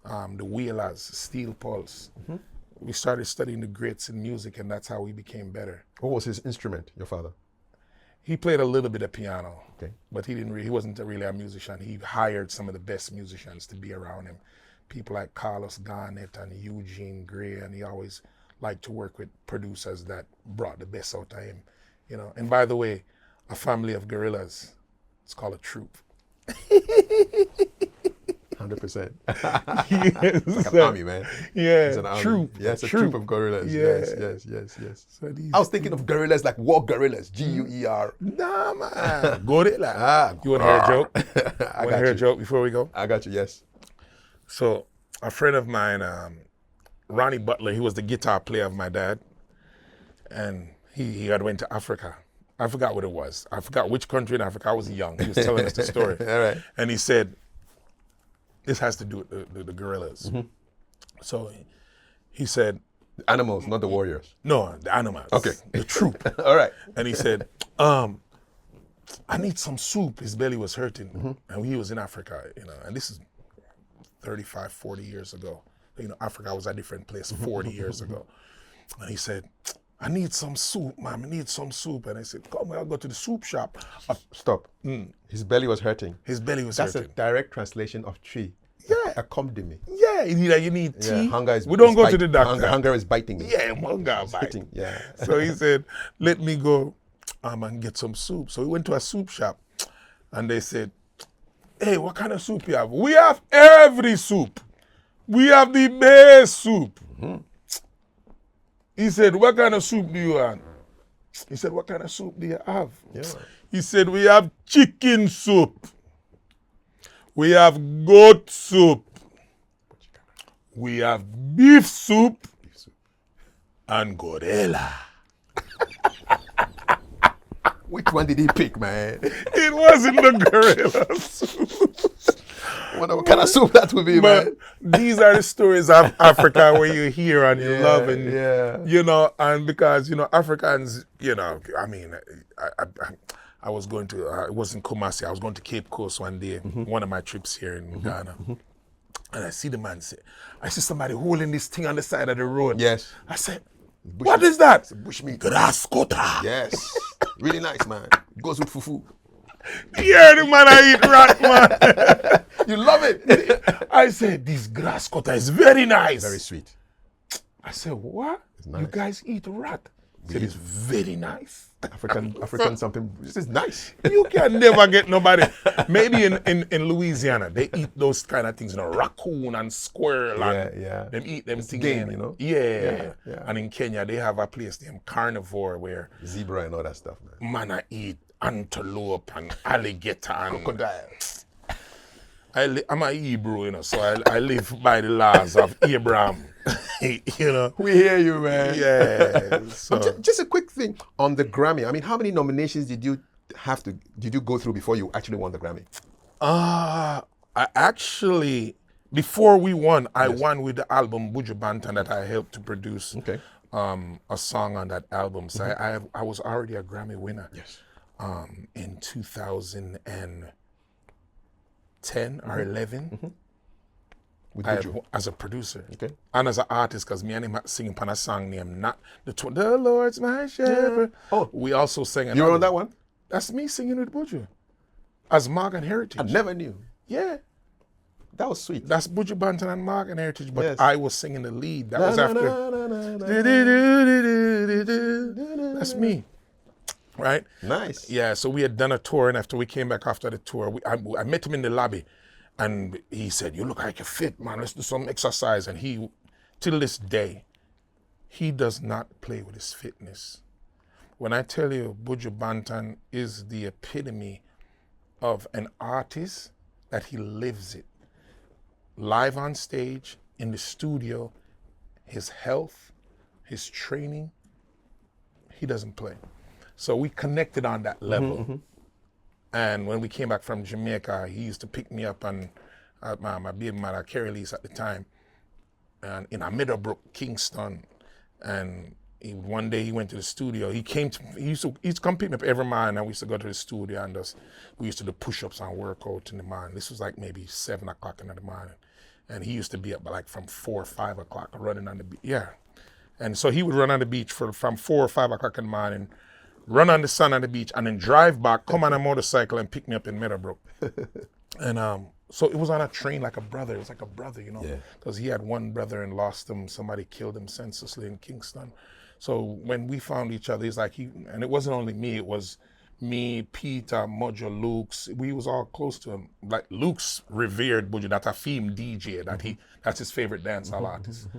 the Wheelers, Steel Pulse. We started studying the greats in music, and that's how we became better. What was his instrument, your father? He played a little bit of piano, Okay. but he wasn't really a musician. He hired some of the best musicians to be around him. People like Carlos Garnett and Eugene Gray, and he always liked to work with producers that brought the best out of him, you know. And by the way, a family of gorillas, it's called a troop. 100%. Yes. Like an army, man. Yeah, It's an army. troop. Yeah, it's a troop of gorillas. Yeah. Yes. So these, I was thinking of gorillas like war gorillas. G-U-E-R. nah, man. Gorilla. Ah, You want to hear a joke? I Want to got hear a you. joke before we go? I got you, yes. So a friend of mine, Ronnie Butler, he was the guitar player of my dad, and he had went to Africa. I forgot what it was. I forgot which country in Africa. I was young. He was telling us the story. All right. And he said, this has to do with the gorillas. So he said, The animals, not the warriors. no, the animals. Okay. The troop. All right. And he said, I need some soup. His belly was hurting. And he was in Africa, you know, and this is 35, 40 years ago. You know, Africa was a different place 40 years ago. And he said, I need some soup, ma'am. I need some soup. And I said, come, I'll go to the soup shop. Stop. His belly was hurting. His belly was That's hurting. a direct translation of tree. Yeah. Accompany me. Yeah, you need tea. Yeah, hunger is. We don't is go bite- to the doctor. Hunger is biting me. Yeah, hunger It's bite. hitting. Yeah. So he said, let me go and get some soup. So we went to a soup shop and they said, hey, what kind of soup you have? We have every soup. We have the best soup. He said, what kind of soup do you have? He said, what kind of soup do you have? Yeah. He said, we have chicken soup. We have goat soup. We have beef soup and gorilla. Which one did he pick, man? It wasn't the gorilla soup. What kind of soup that would be, But man? these are the stories of Africa where you hear and you love and, you know, and because, you know, Africans, you know, I mean, I was going to, it was in Kumasi, I was going to Cape Coast one day, one of my trips here in Ghana. And I see the man say, I see somebody holding this thing on the side of the road. Yes. I said, what is that? Bushmeat. Grass cutter. Yes. Really nice, man. Goes with fufu. Yeah, the man I eat rat, man. You love it. I said, this grass cutter is very nice. Very sweet. I said, what? nice. You guys eat rat? He said, it's very nice. African something. This is nice. You can never get nobody. Maybe in Louisiana, they eat those kind of things, you know, raccoon and squirrel. And Yeah. them eat them things. game, you know? Yeah. Yeah. And in Kenya, they have a place named Carnivore where Zebra and all that stuff, man. man I eat antelope and alligator and Crocodile. I'm a Hebrew, you know, so I live by the laws of Abraham. You know. We hear you, man. Yeah. So Just a quick thing on the Grammy. I mean, how many nominations did you go through before you actually won the Grammy? I actually, before we won, I won with the album Buju Banton that I helped to produce. Okay. A song on that album. So I was already a Grammy winner. Yes. In 2010 or 11. With I Buju. as a producer. Okay. And as an artist, because me and him singing on a song named Not the Lord's My Shepherd. Oh. We also sang You were on that one? That's me singing with Buju. As Morgan Heritage. I never knew. Yeah. That was sweet. That's Buju Banton and Morgan Heritage, but Yes. I was singing the lead. That was after. That's me. Right? Nice. Yeah, so we had done a tour, and after we came back after the tour, I met him in the lobby, and he said, "You look like you're fit, man. Let's do some exercise." And he, till this day, he does not play with his fitness. When I tell you Buju Banton is the epitome of an artist, that he lives it. Live on stage, in the studio, his health, his training, he doesn't play. So we connected on that level. And when we came back from Jamaica, he used to pick me up and my baby mother, Carrie Lee's at the time, and in Meadowbrook, Kingston. And one day he went to the studio. He used to come pick me up every morning, and we used to go to the studio, and we used to do push-ups and work out in the morning. This was like maybe 7 o'clock in the morning. And he used to be up like from 4 or 5 o'clock running on the beach. Yeah. And so he would run on the beach from 4 or 5 o'clock in the morning, run on the sun on the beach, and then drive back, come on a motorcycle and pick me up in Meadowbrook. And so it was on a train like a brother. It was like a brother, you know, because he had one brother and lost him. Somebody killed him senselessly in Kingston. So when we found each other, it's like and it wasn't only me, it was me, Peter, Mojo, Luke's. We was all close to him. Like Luke's revered Buju, that's a theme DJ, that's his favorite dancehall artist.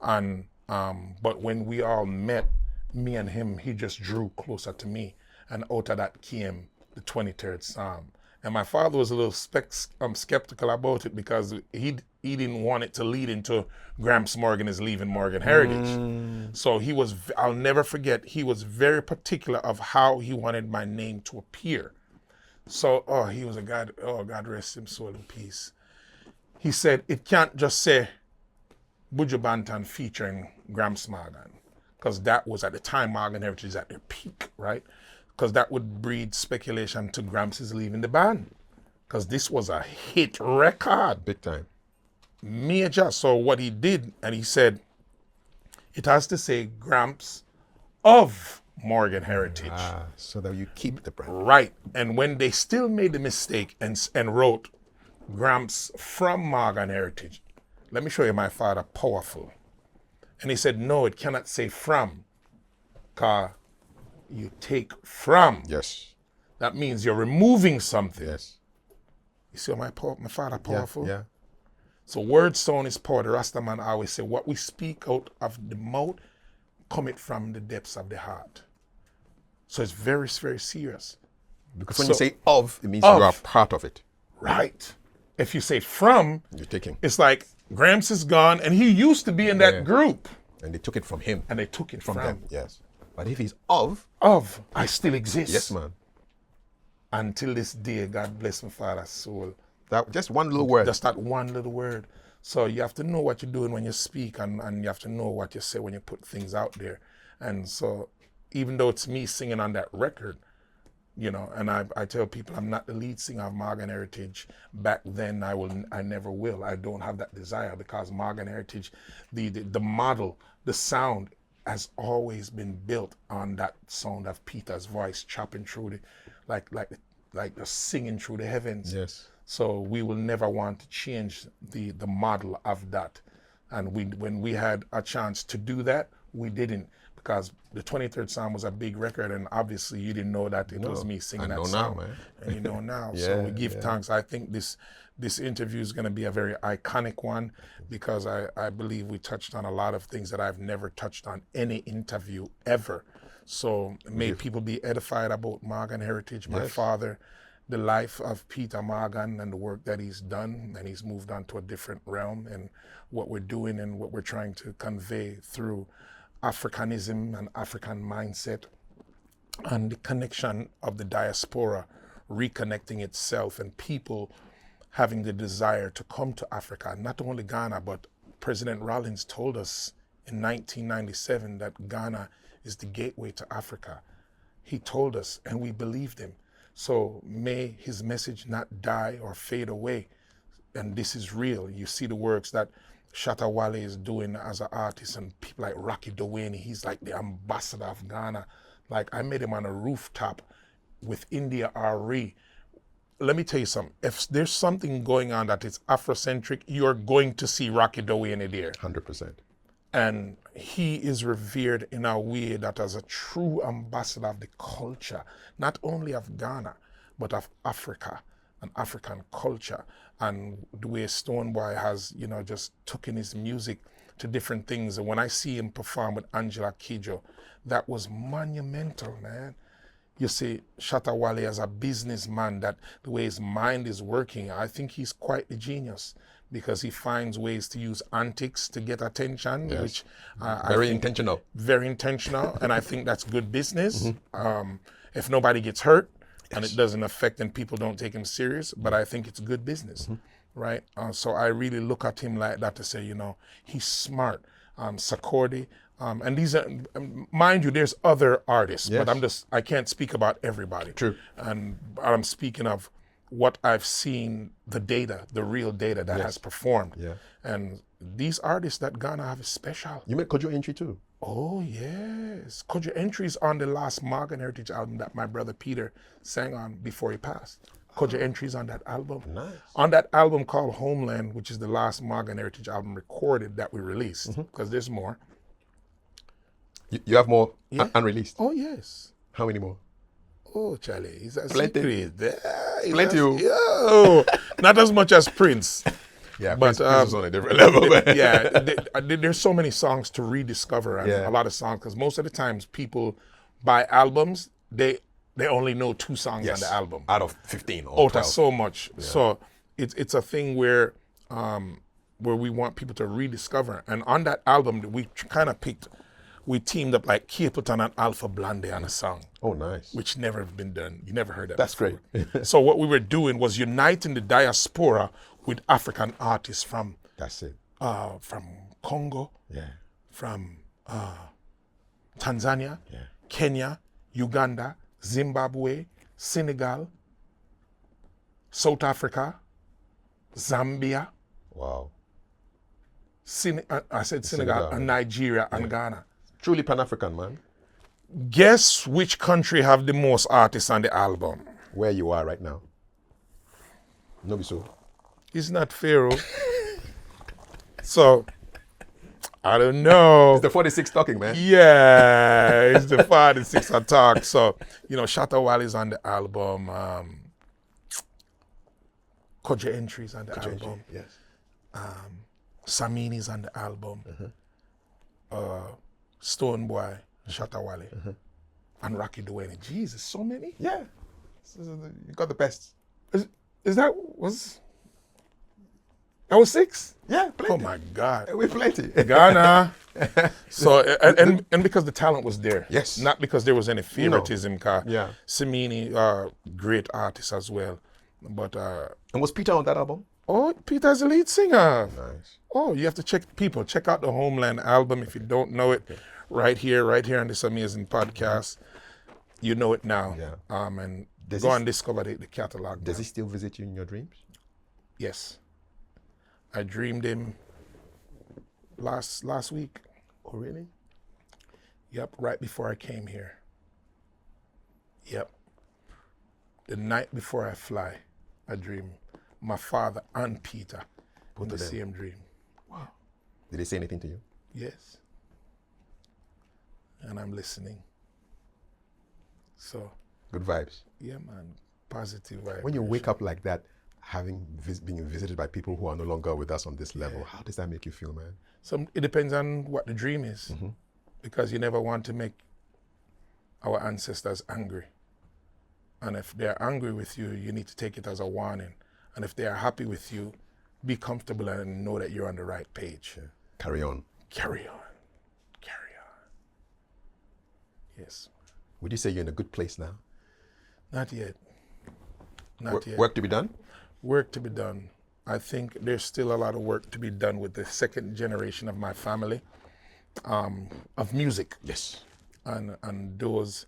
And but when we all met, me and him, he just drew closer to me, and out of that came the 23rd Psalm. And my father was a little skeptical about it, because he didn't want it to lead into Gramps Morgan is leaving Morgan Heritage. So I'll never forget, he was very particular of how he wanted my name to appear. So, he was God rest him soul in peace. He said, it can't just say Buju Banton featuring Gramps Morgan, because that was at the time Morgan Heritage at their peak, right? Because that would breed speculation to Gramps is leaving the band, because this was a hit record. Big time. Major. So what he did, and he said, it has to say Gramps of Morgan Heritage. So that you keep the brand. Right. And when they still made the mistake and wrote Gramps from Morgan Heritage, let me show you my father, powerful. And he said, no, it cannot say from, because you take from. Yes. That means you're removing something. Yes. You see my father powerful? Yeah. So word sound is power. The Rasta man always say, what we speak out of the mouth, cometh from the depths of the heart. So it's very, very serious. Because when you say of, it means you are part of it. Right. If you say from, you're taking. It's like Gramps is gone, and he used to be in that group. And they took it from him. And they took it from them. Yes. But if he's of, I still exist. Yes, man. Until this day, God bless my father's soul. That just one little word. Just that one little word. So you have to know what you're doing when you speak, and you have to know what you say when you put things out there. And so even though it's me singing on that record, you know, and I tell people I'm not the lead singer of Morgan Heritage. Back then, I never will. I don't have that desire, because Morgan Heritage, the model, the sound has always been built on that sound of Peter's voice chopping through like the singing through the heavens. Yes. So we will never want to change the model of that. And when we had a chance to do that, we didn't, because the 23rd Psalm was a big record, and obviously you didn't know that it was me singing that song. Now, man. And you know now. So we give thanks. I think this interview is going to be a very iconic one, because I believe we touched on a lot of things that I've never touched on any interview ever. So may people be edified about Morgan Heritage, my father, the life of Peter Morgan and the work that he's done, and he's moved on to a different realm, and what we're doing and what we're trying to convey through Africanism and African mindset, and the connection of the diaspora reconnecting itself and people having the desire to come to Africa, not only Ghana, but President Rawlings told us in 1997 that Ghana is the gateway to Africa. He told us, and we believed him. So may his message not die or fade away. And this is real. You see the works that Shatta Wale is doing as an artist, and people like Rocky Dwayne, he's like the ambassador of Ghana. Like, I met him on a rooftop with India RE. Let me tell you something. If there's something going on that is Afrocentric, you're going to see Rocky Dwayne there. 100%. And he is revered in a way that as a true ambassador of the culture, not only of Ghana, but of Africa and African culture. And the way Stonebwoy has, you know, just taken his music to different things. And when I see him perform with Angela Kidjo, that was monumental, man. You see, Shatta Wale as a businessman, that the way his mind is working, I think he's quite a genius, because he finds ways to use antics to get attention, yes. which very intentional. Very intentional, and I think that's good business. If nobody gets hurt, and it doesn't affect and people don't take him serious, but I think it's good business, right? So I really look at him like that to say, you know, he's smart. Sarkodie, and these are, mind you, there's other artists, but I can't speak about everybody. True. And I'm speaking of what I've seen, the data, the real data that has performed. Yeah. And these artists that Ghana have is special. You met Kojo Entry too? Oh, yes. Kojo Entry is on the last Morgan Heritage album that my brother Peter sang on before he passed. Kojo Entry is on that album. Nice. On that album called Homeland, which is the last Morgan Heritage album recorded that we released, because there's more. You have more unreleased? Oh, yes. How many more? Oh, Charlie, is that Plenty. secret? Plenty. Yo, not as much as Prince. Yeah, but Prince was on a different level. But yeah, there's so many songs to rediscover, and Yeah. a lot of songs, because most of the times people buy albums, they only know 2 songs on the album. Out of 15 or Oh, 12. that's so much. Yeah. So it's a thing where we want people to rediscover. And on that album, we kind of we teamed up like Capleton and Alpha Blondy on a song. Oh, nice. Which never have been done. You never heard that That's before. great. So what we were doing was uniting the diaspora with African artists from That's it. from Congo, Yeah. from Tanzania, Yeah. Kenya, Uganda, Zimbabwe, Senegal, South Africa, Zambia. Wow. I said Senegal and Nigeria and Ghana. Truly Pan-African, man. Guess which country have the most artists on the album? Where you are right now. No be so. It's not Pharaoh. So, I don't know. It's the 46 talking, man. Yeah, it's the 46 attack. So, you know, Shatta Wale is on the album. Kojo Entry is on the album. Yes. Samini's on the album. Stonebwoy, Shatta Wale, and Rocky Dwayne. Jesus, so many? Yeah. You got the best. Is that was 6? Yeah, plenty. Oh my God. We're plenty. Ghana. So and because the talent was there. Yes. Not because there was any favoritism. Yeah. Samini, great artist as well. But And was Peter on that album? oh, Peter's the lead singer. Nice. Oh, you have to check out the Homeland album if you don't know it. Okay. Right here on this amazing podcast. You know it now. Yeah. And go and discover the catalog. Does he still visit you in your dreams? Yes. I dreamed him last week. Oh, really? Yep, right before I came here. Yep. The night before I fly, I dream my father and Peter in the same dream. Wow. Did they say anything to you? Yes. And I'm listening. So. Good vibes. Yeah, man. Positive vibes. When you wake up like that, being visited by people who are no longer with us on this level, how does that make you feel, man? It depends on what the dream is. Because you never want to make our ancestors angry. And if they're angry with you, you need to take it as a warning. And if they are happy with you, be comfortable and know that you're on the right page. Carry on. Carry on. Carry on. Yes. Would you say you're in a good place now? Not yet. Not yet. Work to be done? Work to be done. I think there's still a lot of work to be done with the second generation of my family, of music. Yes. And those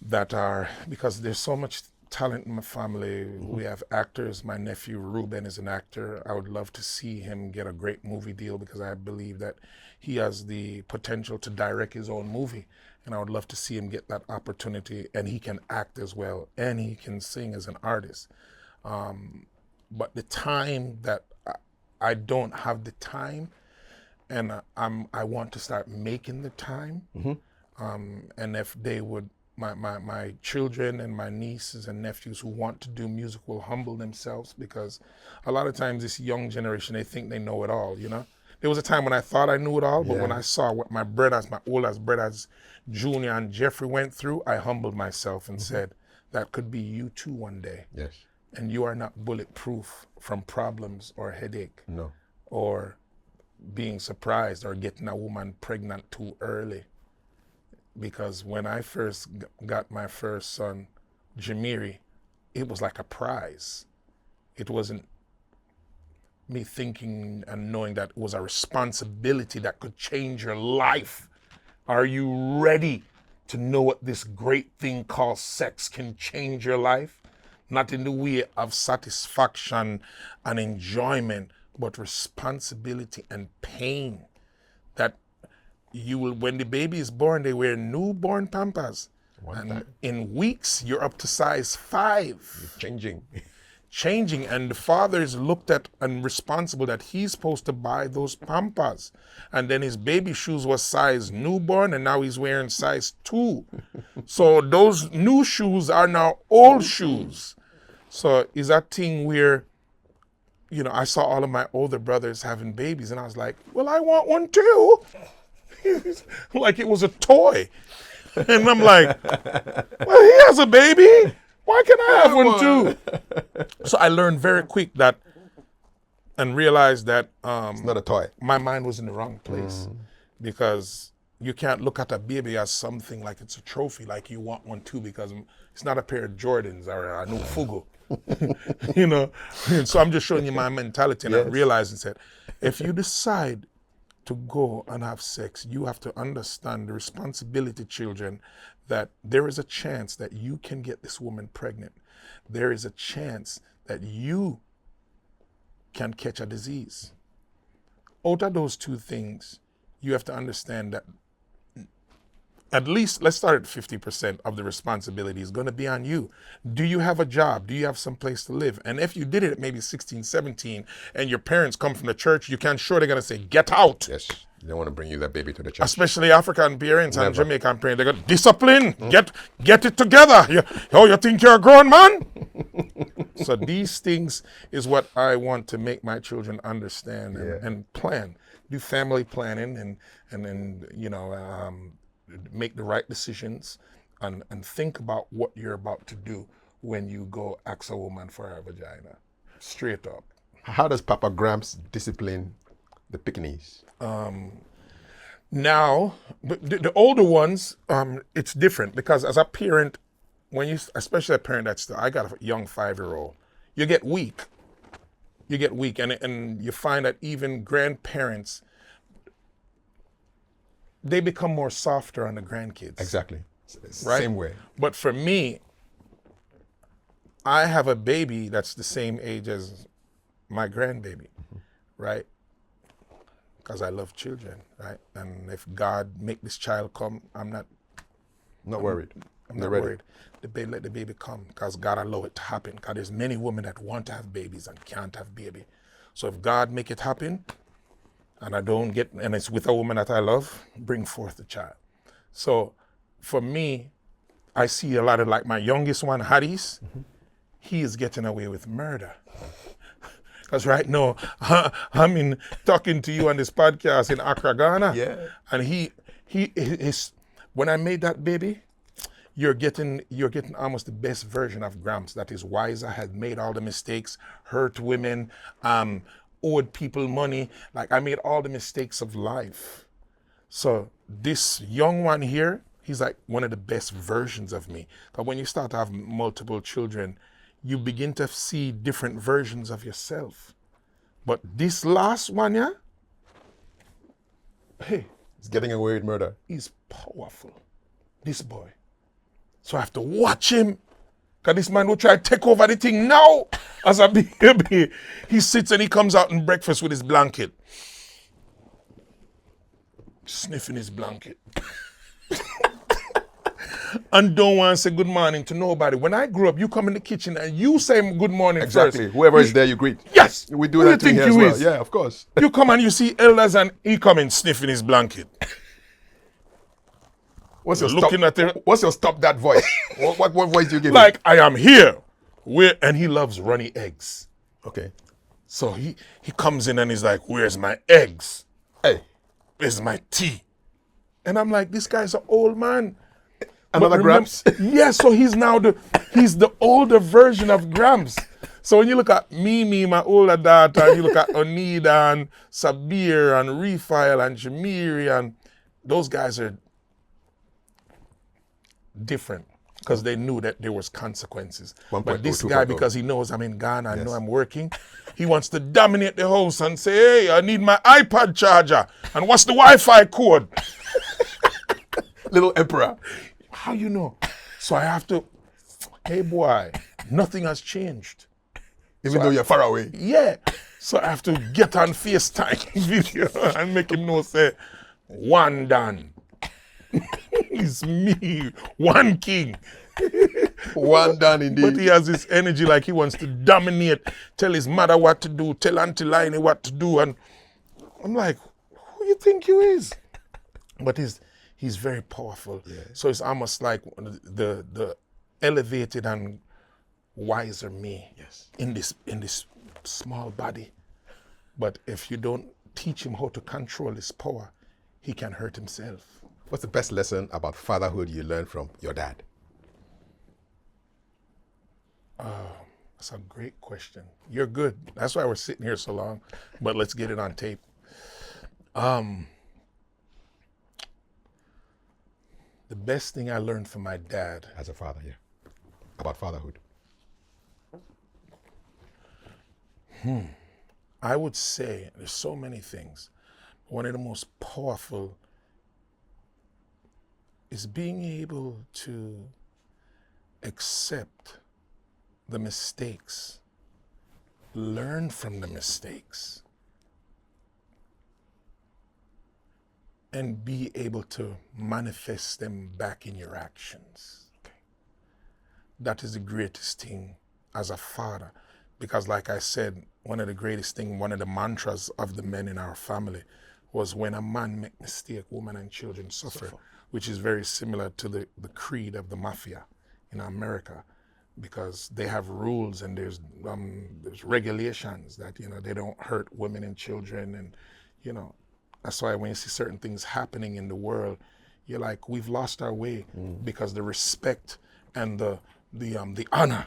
that are, because there's so much talent in my family. We have actors. My nephew Ruben is an actor. I would love to see him get a great movie deal because I believe that he has the potential to direct his own movie. And I would love to see him get that opportunity, and he can act as well, and he can sing as an artist. But the time that I don't have the time, and I want to start making the time. And if they would, my children and my nieces and nephews who want to do music will humble themselves, because a lot of times this young generation, they think they know it all, you know? There was a time when I thought I knew it all, but when I saw what my brothers, my oldest brothers, Junior and Jeffrey went through, I humbled myself and said, that could be you too one day. Yes. And you are not bulletproof from problems or headache. No. Or being surprised or getting a woman pregnant too early. Because when I first got my first son, Jamiri, it was like a prize. It wasn't me thinking and knowing that it was a responsibility that could change your life. Are you ready to know what this great thing called sex can change your life? Not in the way of satisfaction and enjoyment, but responsibility and pain. That you will, when the baby is born, they wear newborn Pampers. And in weeks, you're up to size 5. You're changing. Changing, and the father is looked at and responsible that he's supposed to buy those Pampers. And then his baby shoes was size newborn, and now he's wearing size 2. So those new shoes are now old shoes. So is that thing where, you know, I saw all of my older brothers having babies, and I was like, well, I want one too. Like it was a toy. And I'm like, well, he has a baby. Why can't I have one too? So I learned very quick that, and realized that It's not a toy. my mind was in the wrong place, because you can't look at a baby as something like it's a trophy, like you want one too, because it's not a pair of Jordans or a new Fugu, you know? And so I'm just showing you my mentality, and I realized and said, if you decide to go and have sex, you have to understand the responsibility, children, that there is a chance that you can get this woman pregnant. There is a chance that you can catch a disease. Out of those two things, you have to understand that at least, let's start at 50% of the responsibility is going to be on you. Do you have a job? Do you have some place to live? And if you did it at maybe 16, 17, and your parents come from the church, you can sure they're going to say, get out. Yes. They don't want to bring you that baby to the church. Especially African parents and Jamaican parents. They got discipline. Get it together. You think you're a grown man? So these things is what I want to make my children understand and plan. Do family planning and then, you know, make the right decisions and think about what you're about to do when you go ask a woman for her vagina. Straight up. How does Papa Gramps discipline the pickaninnies? Now, the older ones, it's different, because as a parent, when you, especially a parent that's, I got a young 5-year-old, you get weak. You get weak, and you find that even grandparents, they become more softer on the grandkids. Exactly. Right? Same way. But for me, I have a baby that's the same age as my grandbaby, right? Because I love children, right? And if God make this child come, I'm not worried. I'm not worried. Let the baby come, because God allow it to happen. Because there's many women that want to have babies and can't have baby. So if God make it happen, and I don't get, and it's with a woman that I love, bring forth the child. So for me, I see a lot of, like my youngest one, Hadis, he is getting away with murder. Because right now, I'm talking to you on this podcast in Accra, Ghana. Yeah. And he when I made that baby, you're getting almost the best version of Gramps that is wiser, had made all the mistakes, hurt women, owed people money. Like, I made all the mistakes of life. So this young one here, he's like one of the best versions of me. But when you start to have multiple children, you begin to see different versions of yourself. But this last one, yeah, hey, He's getting away with murder. he's powerful, this boy. So I have to watch him, because this man will try to take over the thing now. As a baby, he sits and he comes out in breakfast with his blanket, sniffing his blanket. And don't want to say good morning to nobody. When I grew up, you come in the kitchen and you say good morning Exactly. first. Whoever is there, you greet. Yes. We do Who that you thing think here as you well. is? Yeah, of course. You come and you see elders and he come in sniffing his blanket. What's your Looking stop? at it. What's your stop that voice? what voice do you give? Like, I am here. And he loves runny eggs. Him? Okay. So he comes in and he's like, where's my eggs? Hey, Where's my tea? And I'm like, this guy's an old man. another But Gramps. Yeah, so he's the older version of Gramps. So when you look at Mimi, my older daughter, and you look at Onida and Sabir and Refael and Jamiri, and those guys are different because they knew that there was consequences. 1.0, But this 2.0. guy, because he knows I'm in Ghana, I know Yes. I'm working, he wants to dominate the house and say, hey, I need my iPad charger. And what's the Wi-Fi code? Little emperor. How you know? So I have to, hey boy, nothing has changed. Even though you're far away. Yeah. So I have to get on FaceTime video and make him know, say, one done. It's me, one king. One done indeed. But he has this energy like he wants to dominate, tell his mother what to do, tell Auntie Liney what to do. And I'm like, who you think you is? But he's very powerful. Yeah. So it's almost like the elevated and wiser me Yes. in this small body. But if you don't teach him how to control his power, he can hurt himself. What's the best lesson about fatherhood you learned from your dad? That's a great question. You're good. That's why we're sitting here so long. But let's get it on tape. The best thing I learned from my dad, As a father, yeah. About fatherhood. I would say there's so many things. One of the most powerful is being able to accept the mistakes, learn from the mistakes, and be able to manifest them back in your actions. That is the greatest thing as a father. Because like I said, one of the greatest things, one of the mantras of the men in our family was when a man make mistake, women and children suffer, which is very similar to the creed of the mafia in America, because they have rules and there's regulations that, they don't hurt women and children. And, that's why when you see certain things happening in the world, you're like, we've lost our way because the respect and the honor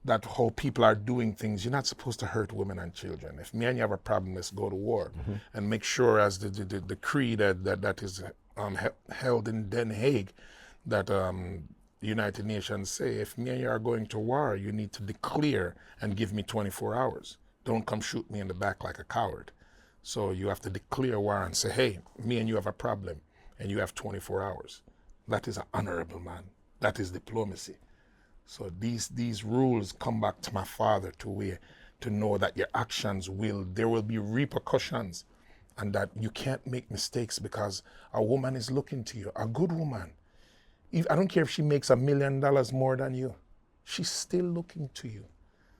that how people are doing things, you're not supposed to hurt women and children. If me and you have a problem, let's go to war and make sure, as the creed that is held in Den Haag, that the United Nations say, if me and you are going to war, you need to declare and give me 24 hours. Don't come shoot me in the back like a coward. So you have to declare war and say, hey, me and you have a problem, and you have 24 hours. That is an honorable man. That is diplomacy. So these rules come back to my father to know that your actions there will be repercussions, and that you can't make mistakes because a woman is looking to you, a good woman. I don't care if she makes $1 million more than you, she's still looking to you.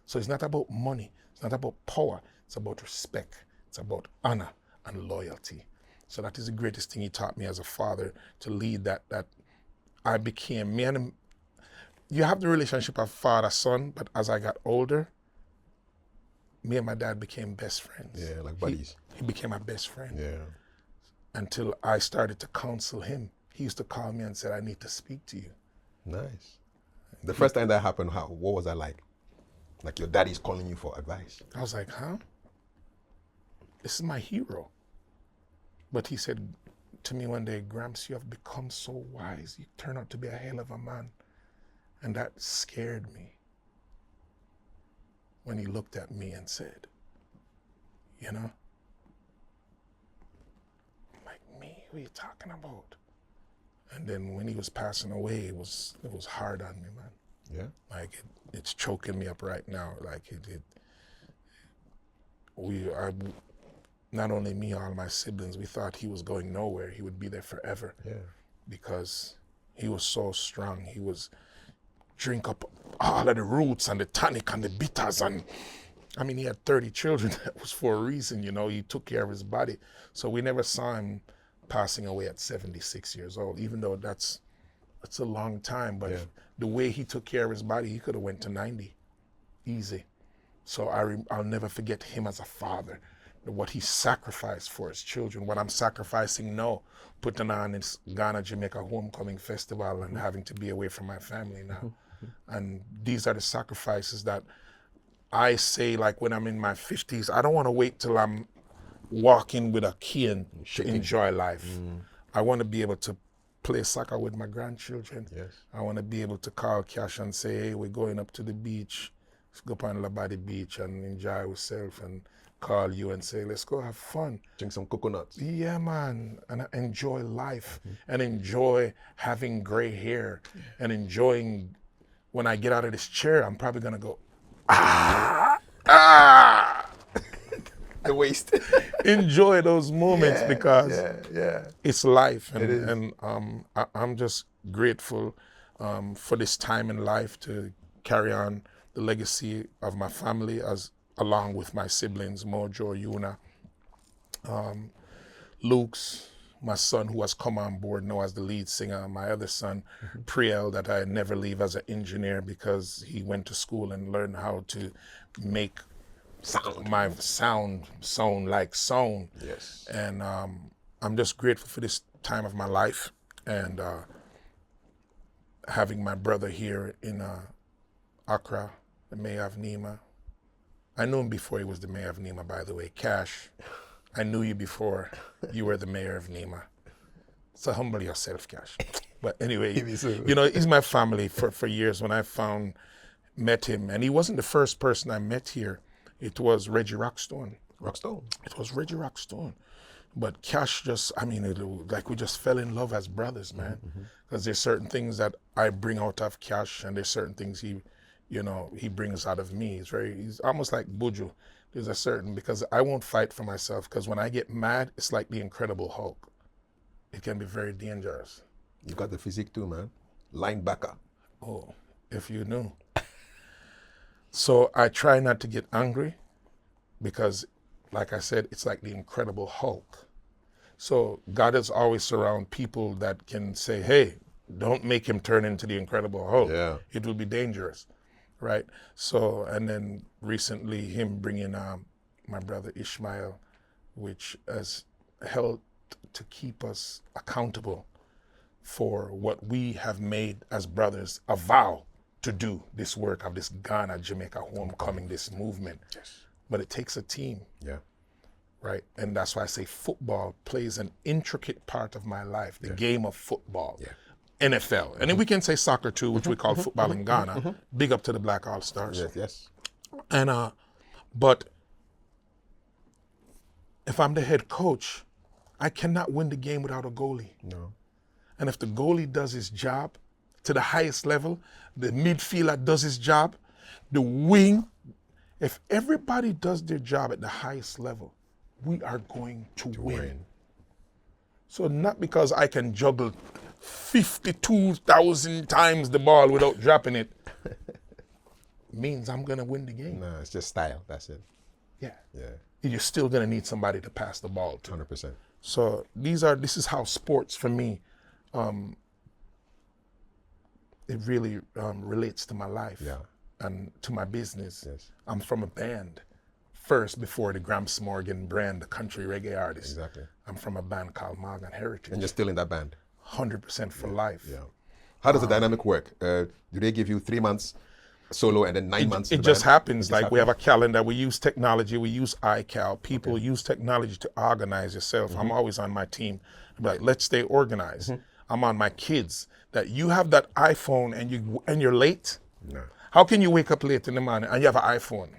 So it's not about money, it's not about power, it's about respect, it's about honor and loyalty. So that is the greatest thing he taught me as a father, to lead that I became, me and him. You have the relationship of father-son, but as I got older, me and my dad became best friends. Yeah, like buddies. He became my best friend. Yeah. Until I started to counsel him. He used to call me and said, I need to speak to you. Nice. The first time that happened, what was that like? Like your daddy's calling you for advice. I was like, huh? This is my hero. But he said to me one day, Gramps, you have become so wise. You turn out to be a hell of a man. And that scared me when he looked at me and said, you know? I'm like, me? What are you talking about? And then when he was passing away, it was hard on me, man. Yeah. Like it's choking me up right now. Like not only me, all my siblings, we thought he was going nowhere. He would be there forever. Yeah. Because he was so strong. He was drink up all of the roots and the tonic and the bitters, and I mean, he had 30 children. That was for a reason, you know. He took care of his body. So we never saw him passing away at 76 years old, even though that's a long time. But the way he took care of his body, he could have went to 90, easy. So I'll never forget him as a father, what he sacrificed for his children, what I'm sacrificing now, putting on this Ghana-Jamaica Homecoming Festival and having to be away from my family now. And these are the sacrifices that I say, like when I'm in my 50s, I don't want to wait till I'm walking with a cane to enjoy life. I want to be able to play soccer with my grandchildren. Yes. I want to be able to call Cash and say, hey, we're going up to the beach. Let's go up on Labadi Beach and enjoy ourselves, and call you and say, let's go have fun. Drink some coconuts. Yeah, man. And enjoy life and enjoy having gray hair and enjoying when I get out of this chair, I'm probably going to go, The waist. enjoy those moments because it's life. And, It is. and I'm just grateful for this time in life to carry on the legacy of my family along with my siblings, Mojo, Yuna, Luke's, my son who has come on board now as the lead singer, my other son, Priel, that I never leave as an engineer because he went to school and learned how to make my sound like sound. Yes. And I'm just grateful for this time of my life and having my brother here in Accra, the mayor of Nima. I knew him before he was the mayor of Nima, by the way. Cash, I knew you before you were the mayor of Nima. So humble yourself, Cash. But anyway, you know, he's my family for years. When I met him, and he wasn't the first person I met here. It was Reggie Rockstone. Rockstone. It was Reggie Rockstone. But Cash like we just fell in love as brothers, man. Because there's certain things that I bring out of Cash, and there's certain things he brings out of me. He's almost like Buju. There's a certain, because I won't fight for myself, because when I get mad, it's like the Incredible Hulk. It can be very dangerous. You got the physique too, man. Linebacker. Oh, if you knew. So I try not to get angry because, like I said, it's like the Incredible Hulk. So God is always surround people that can say, hey, don't make him turn into the Incredible Hulk. Yeah. It will be dangerous, right? So, and then recently him bringing my brother Ishmael, which has helped to keep us accountable for what we have made as brothers a vow to do, this work of this Ghana-Jamaica Homecoming, this movement. Yes. But it takes a team. Yeah. Right? And that's why I say football plays an intricate part of my life, the game of football, NFL. And then we can say soccer too, which we call football in Ghana. Big up to the Black All-Stars. Yes, yes. And, but if I'm the head coach, I cannot win the game without a goalie. No. And if the goalie does his job to the highest level, the midfielder does his job, the wing, if everybody does their job at the highest level, we are going to win. So not because I can juggle 52,000 times the ball without dropping it, means I'm going to win the game. No, it's just style. That's it. Yeah. Yeah. You're still going to need somebody to pass the ball to. 100%. So this is how sports for me, it really relates to my life and to my business. Yes. I'm from a band first before the Gramps Morgan brand, the Country Reggae artist. Exactly. I'm from a band called Morgan Heritage. And you're still in that band. 100% for life. Yeah. How does the dynamic work? Do they give you 3 months solo and then 9 months? It just happens. Like we have a calendar. We use technology. We use iCal. People use technology to organize yourself. I'm always on my team. I'm like, let's stay organized. I'm on my kids. That you have that iPhone and you're late. No. How can you wake up late in the morning and you have an iPhone?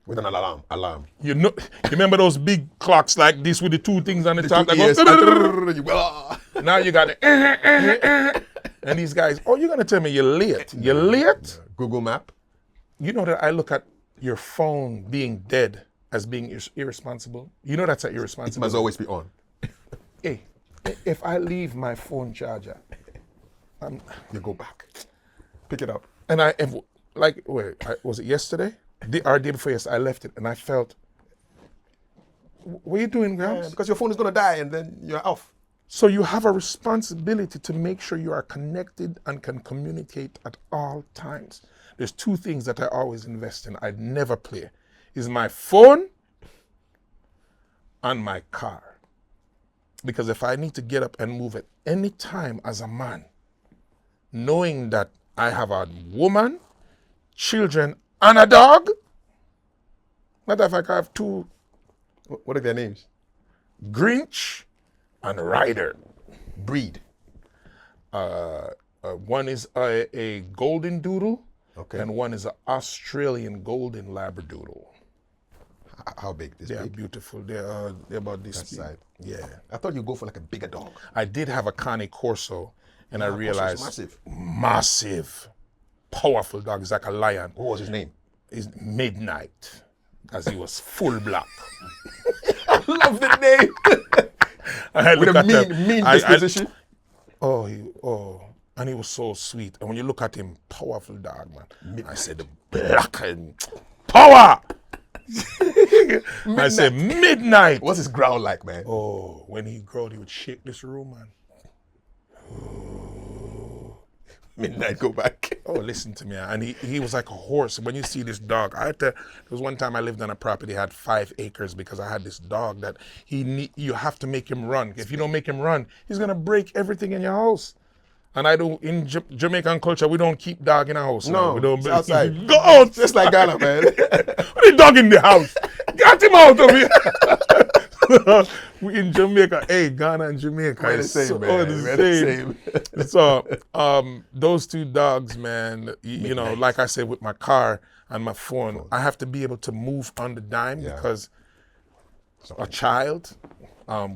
With an alarm. You remember those big clocks like this with the two things on the top that go, now you got it. And these guys, oh, you're going to tell me you're late. You're late? Google Map. You know that I look at your phone being dead as being irresponsible? You know that's an irresponsible. It must always be on. Hey, if I leave my phone charger, you go back. Pick it up. And was it yesterday? Or day before yesterday, I left it and I felt, what are you doing, Gramps? Because your phone is going to die and then you're off. So you have a responsibility to make sure you are connected and can communicate at all times. There's 2 things that I always invest in. I'd never play. Is my phone and my car. Because if I need to get up and move at any time as a man, knowing that I have a woman, children, and a dog, matter of fact, I have 2. What are their names? Grinch and Ryder. Breed. One is a golden doodle, and one is an Australian golden labradoodle. How big? They are beautiful. They're about this big. Side. Yeah. I thought you'd go for like a bigger dog. I did have a Cane Corso, and I realized massive, powerful dog. He's like a lion. What was his name? Is Midnight, as he was full black. I love the name. With a mean disposition. And he was so sweet. And when you look at him, powerful dog, man. I said, black and power. I said, Midnight. What's his growl like, man? Oh, when he growled, he would shake this room, man. Midnight, go back. Oh, listen to me. And he was like a horse. When you see this dog, there was one time I lived on a property that had 5 acres because I had this dog that you have to make him run. If you don't make him run, he's going to break everything in your house. And in Jamaican culture, we don't keep dog in our house. No, we don't. it's outside. Go out. Just like Ghana, man. What is dog in the house? Get him out of here. We in Jamaica, Ghana and Jamaica. We're the same, man. We're the same. So, those 2 dogs, man, you know, like I said, with my car and my phone, I have to be able to move on the dime because a child,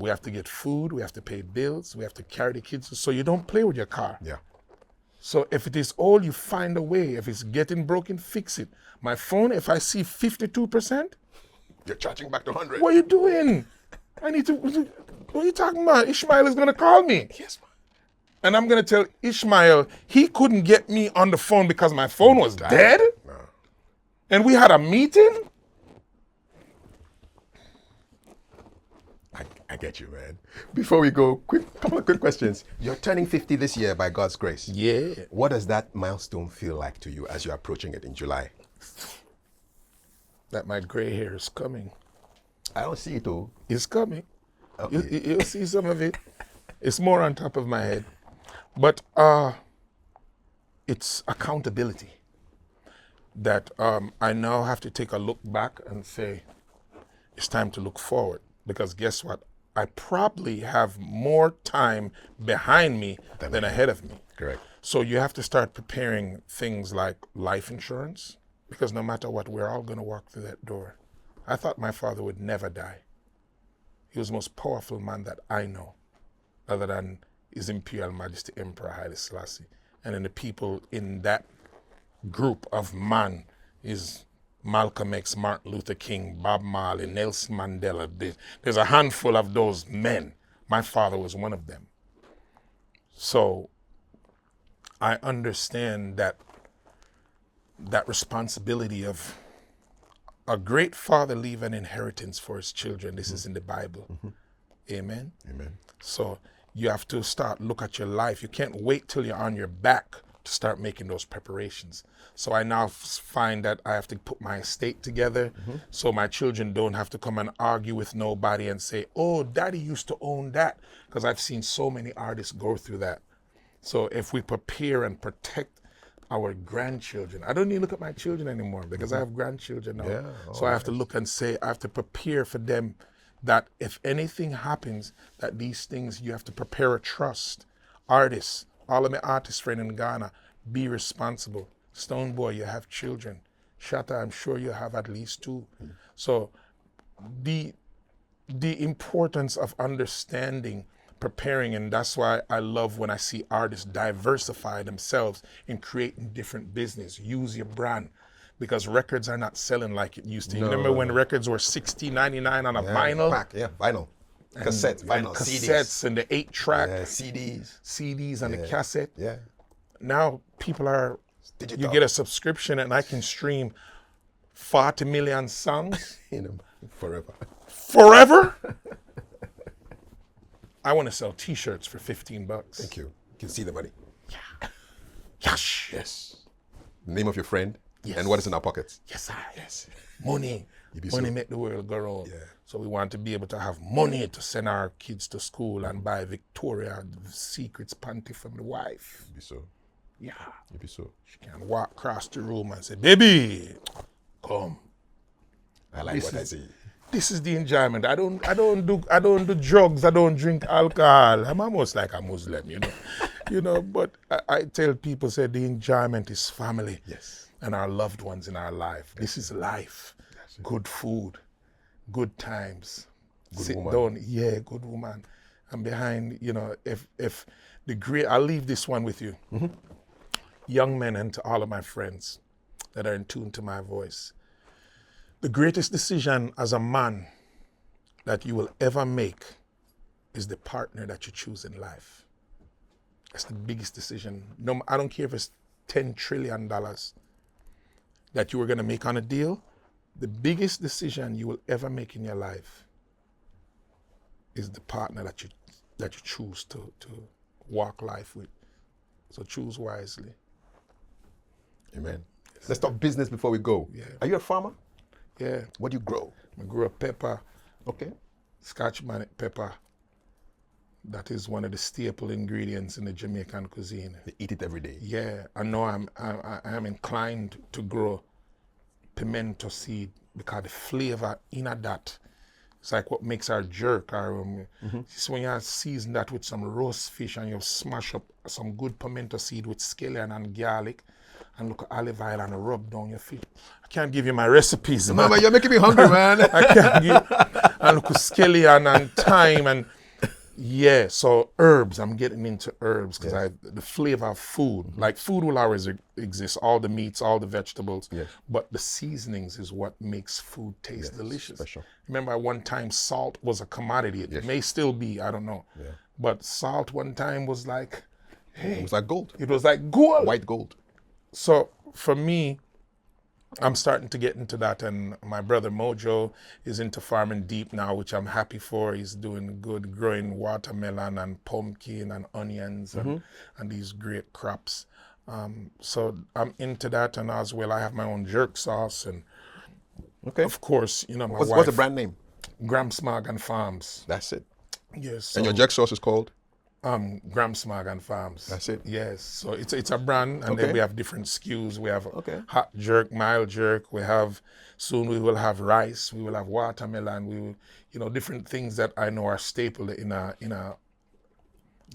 we have to get food, we have to pay bills, we have to carry the kids. So you don't play with your car. Yeah. So if it is old, you find a way. If it's getting broken, fix it. My phone, if I see 52%, you're charging back to 100. What are you doing? What are you talking about? Ishmael is going to call me. Yes, man. And I'm going to tell Ishmael he couldn't get me on the phone because my phone was dead? No. And we had a meeting? I get you, man. Before we go, couple of quick questions. You're turning 50 this year by God's grace. Yeah. What does that milestone feel like to you as you're approaching it in July? That my gray hair is coming. I don't see it, though. It's coming. Okay. You'll see some of it. It's more on top of my head. But it's accountability. That I now have to take a look back and say, it's time to look forward. Because guess what? I probably have more time behind me than ahead of me. Correct. So you have to start preparing things like life insurance, because no matter what, we're all going to walk through that door. I thought my father would never die. He was the most powerful man that I know, other than His Imperial Majesty Emperor Haile Selassie. And then the people in that group of man is Malcolm X, Martin Luther King, Bob Marley, Nelson Mandela. There's a handful of those men. My father was one of them. So I understand that responsibility of a great father leave an inheritance for his children. This is in the Bible. Mm-hmm. Amen? Amen. So you have to look at your life. You can't wait till you're on your back to start making those preparations. So I now find that I have to put my estate together, so my children don't have to come and argue with nobody and say, oh, daddy used to own that, because I've seen so many artists go through that. So if we prepare and protect our grandchildren, I don't need to look at my children anymore because I have grandchildren now. Yeah, So I have to look and say, I have to prepare for them that if anything happens, that these things, you have to prepare a trust. Artists, all of my artist friends in Ghana, be responsible. Stone Boy, you have children. Shatta, I'm sure you have at least 2. So the importance of understanding, preparing, and that's why I love when I see artists diversify themselves in creating different business. Use your brand, because records are not selling like it used to. You remember when records were $16.99 on a vinyl? Vinyl. Cassettes, vinyl, and cassettes, and the 8-track. CDs. And the cassette. Yeah. Now people are, digital. You get a subscription and I can stream 40 million songs. Forever. Forever? I want to sell t-shirts for $15. Thank you. You can see the money. Yeah. Yes. Yes. Name of your friend. Yes. And what is in our pockets. Yes, Yes. Money. Money make the world go round. Yeah. So we want to be able to have money to send our kids to school and buy Victoria Secrets panty from the wife. Be so. Yeah. You be so. She can walk across the room and say, baby, come. I like what I see. This is the enjoyment. I don't do drugs. I don't drink alcohol. I'm almost like a Muslim, but I tell people, say the enjoyment is family. Yes. And our loved ones in our life. This is life. Good food, good times. Sit down, good woman. And behind, if the great, I'll leave this one with you. Young men and to all of my friends that are in tune to my voice. The greatest decision as a man that you will ever make is the partner that you choose in life. That's the biggest decision. No, I don't care if it's $10 trillion that you were going to make on a deal. The biggest decision you will ever make in your life is the partner that you choose to walk life with. So choose wisely. Amen. Let's talk business before we go. Yeah. Are you a farmer? Yeah. What do you grow? I grew up pepper. Okay. Scotch bonnet pepper. That is one of the staple ingredients in the Jamaican cuisine. They eat it every day. Yeah, I know I am inclined to grow pimento seed because the flavor in that, it's like what makes our jerk. It's when you season that with some roast fish and you smash up some good pimento seed with scallion and garlic and look at olive oil and rub down your fish. I can't give you my recipes, man. Mama, you're making me hungry, man. I can't give, and look at scallion and thyme and yeah, so herbs, I'm getting into herbs because the flavor of food, like food will always exist, all the meats, all the vegetables, but the seasonings is what makes food taste delicious. Special. Remember at one time salt was a commodity. It may still be, I don't know. Yeah. But salt one time was like, hey. It was like gold. It was like gold. White gold. So for me, I'm starting to get into that, and my brother Mojo is into farming deep now, which I'm happy for. He's doing good, growing watermelon and pumpkin and onions and these great crops. So I'm into that, and as well, I have my own jerk sauce, and of course, my wife. What's the brand name? Gramps Morgan Farms. That's it. Yes. So, And your jerk sauce is called? Gramps Morgan Farms. That's it. Yes. So it's a brand, and then we have different SKUs. We have hot jerk, mild jerk. Soon we will have rice. We will have watermelon. We will, different things that I know are staple in a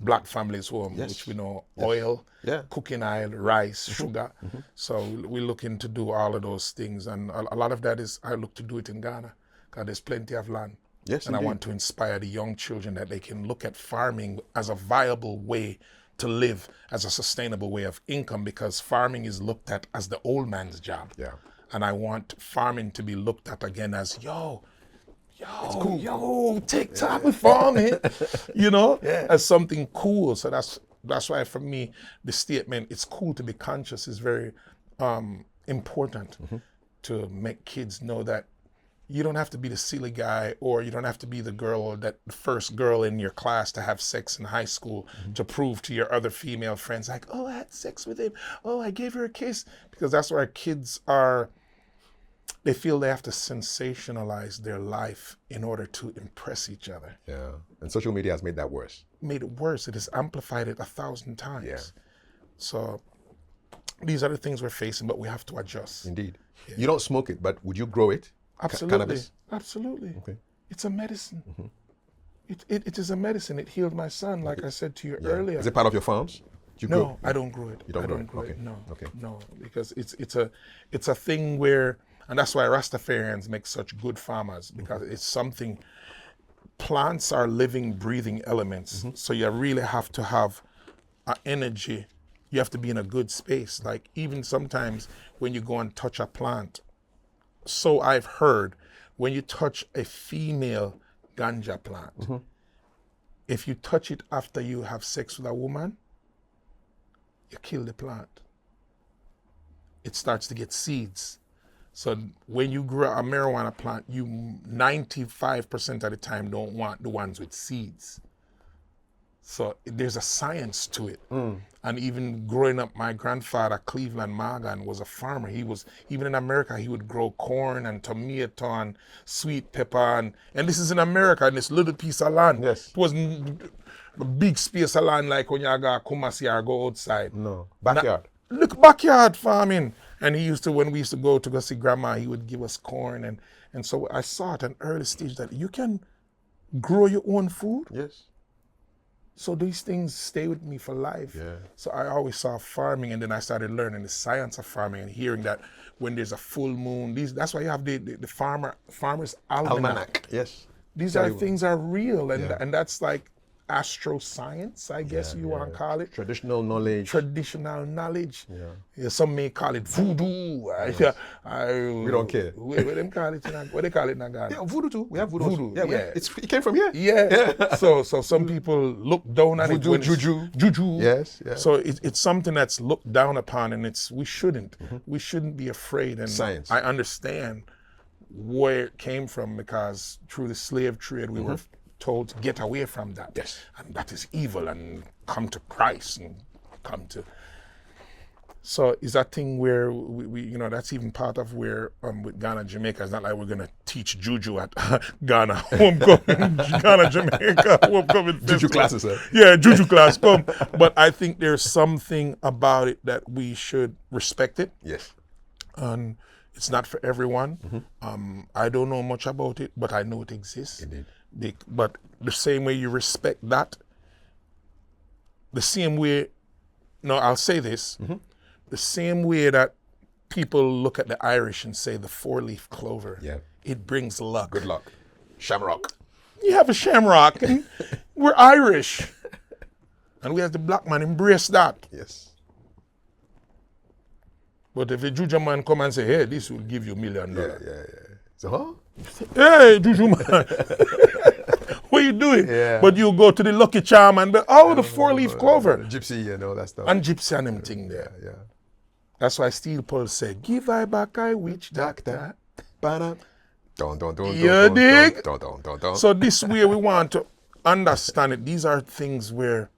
black family's home, which we know oil, cooking oil, rice, sugar. So we're looking to do all of those things, and a lot of that is I look to do it in Ghana because there's plenty of land. Yes, and I want to inspire the young children that they can look at farming as a viable way to live, as a sustainable way of income, because farming is looked at as the old man's job. Yeah. And I want farming to be looked at again as, it's cool. Take time with farming, as something cool. So that's why for me, the statement, it's cool to be conscious, is very important to make kids know that you don't have to be the silly guy, or you don't have to be the girl, the first girl in your class to have sex in high school to prove to your other female friends, like, oh, I had sex with him. Oh, I gave her a kiss. Because that's where kids are they feel they have to sensationalize their life in order to impress each other. Yeah. And social media has made that worse. Made it worse. It has amplified it 1,000 times. Yeah. So these are the things we're facing, but we have to adjust. Indeed. Yeah. You don't smoke it, but would you grow it? Absolutely. Cannabis? Absolutely. Okay. It's a medicine. It is a medicine. It healed my son, like I said to you earlier. Is it part of your farms? Do you grow? I don't grow it. You don't grow it? It. No. Okay. No, because it's a thing where, and that's why Rastafarians make such good farmers, because it's something. Plants are living, breathing elements. So you really have to have an energy. You have to be in a good space. Like even sometimes when you go and touch a plant, so I've heard, when you touch a female ganja plant, if you touch it after you have sex with a woman, you kill the plant. It starts to get seeds. So when you grow a marijuana plant, you 95% of the time don't want the ones with seeds. So there's a science to it. And even growing up, my grandfather, Cleveland Morgan, was a farmer. He was, even in America, he would grow corn and tomato and sweet pepper. And this is in America, in this little piece of land. Yes. It wasn't a big space of land like when you go Kumasi or go outside. No. Backyard. Look, backyard farming. And he used to, when we used to go see grandma, he would give us corn. And so I saw at an early stage that you can grow your own food. Yes. So these things stay with me for life. Yeah. So I always saw farming, and then I started learning the science of farming and hearing that when there's a full moon, that's why you have the farmer's almanac. Yes. These Very are well. things are real, and Yeah. and that's like astroscience, I guess you want to call it. Traditional knowledge. Traditional knowledge. Yeah. Yeah, some may call it voodoo. We don't care. What them call it? What they call it in Ghana? Yeah, voodoo too. We have voodoo. Voodoo, Yeah, yeah. It came from here. Yeah. So some people look down on Voodoo, it. Juju. Yes. Yeah. So it's something that's looked down upon, and we shouldn't. We shouldn't be afraid. And Science. I understand where it came from, because through the slave trade we were told to get away from that. Yes. And that is evil, and come to Christ and come to. So is that thing where we that's even part of where with Ghana-Jamaica, it's not like we're gonna teach Juju at Ghana Homecoming, Ghana-Jamaica Homecoming Festival. Juju classes, sir. Yeah, Juju class, come. But I think there's something about it that we should respect it. Yes. And it's not for everyone. I don't know much about it, but I know it exists. Indeed. But the same way you respect that, the same way, no, I'll say this, the same way that people look at the Irish and say the 4-leaf clover, it brings luck. Good luck. Shamrock. You have a shamrock, and we're Irish. And we as the black man embrace that. Yes. But if a Juju man come and say, hey, this will give you $1 million. Yeah. So, Hey, Juju man. What are you doing? Yeah. But you go to the Lucky Charm and be, the 4-leaf clover. Gypsy and all that stuff. And gypsy and them thing there. Yeah. That's why Steel Pulse said, give I back I witch doctor. Ba-da. Don't. You dig? Don't. So this way we want to understand it. These are things where,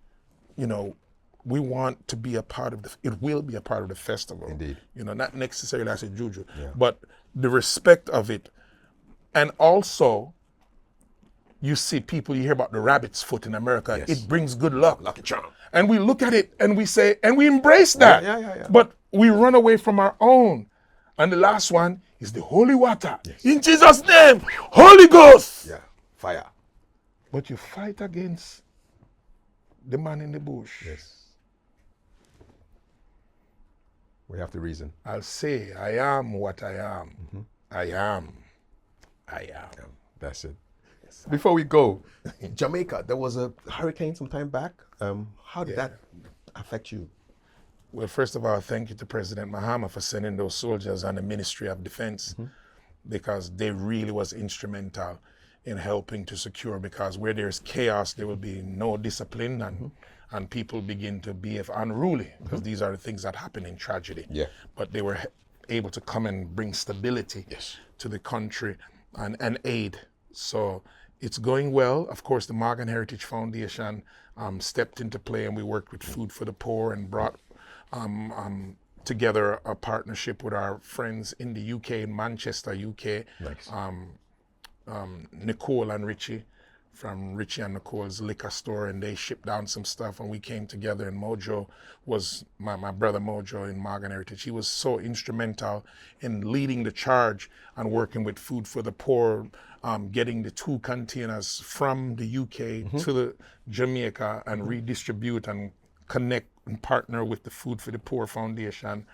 we want to be a part of it will be a part of the festival. Indeed. Not necessarily as a Juju, but the respect of it. And also, you see people, you hear about the rabbit's foot in America. Yes. It brings good luck. Lucky charm. And we look at it and we say, and we embrace that. Yeah. But we run away from our own. And the last one is the holy water. Yes. In Jesus' name, Holy Ghost. Yeah. Fire. But you fight against the man in the bush. Yes. We have to reason. I'll say, I am what I am. I am. That's it. Yes. Before we go, Jamaica, there was a hurricane some time back. How did that affect you? Well, first of all, thank you to President MAHAMA for sending those soldiers and the Ministry of Defense, because they really was instrumental in helping to secure, because where there's chaos, there will be no discipline, and people begin to be unruly, because these are the things that happen in tragedy. Yeah. But they were able to come and bring stability to the country and aid. So it's going well. Of course, the Morgan Heritage Foundation stepped into play, and we worked with Food for the Poor and brought together a partnership with our friends in the UK, in Manchester, UK. Nice. Nicole and Richie from Richie and Nicole's liquor store, and they shipped down some stuff, and we came together, and Mojo was my brother Mojo in Morgan Heritage. He was so instrumental in leading the charge and working with Food for the Poor, getting the 2 containers from the UK to the Jamaica and redistribute and connect and partner with the Food for the Poor Foundation,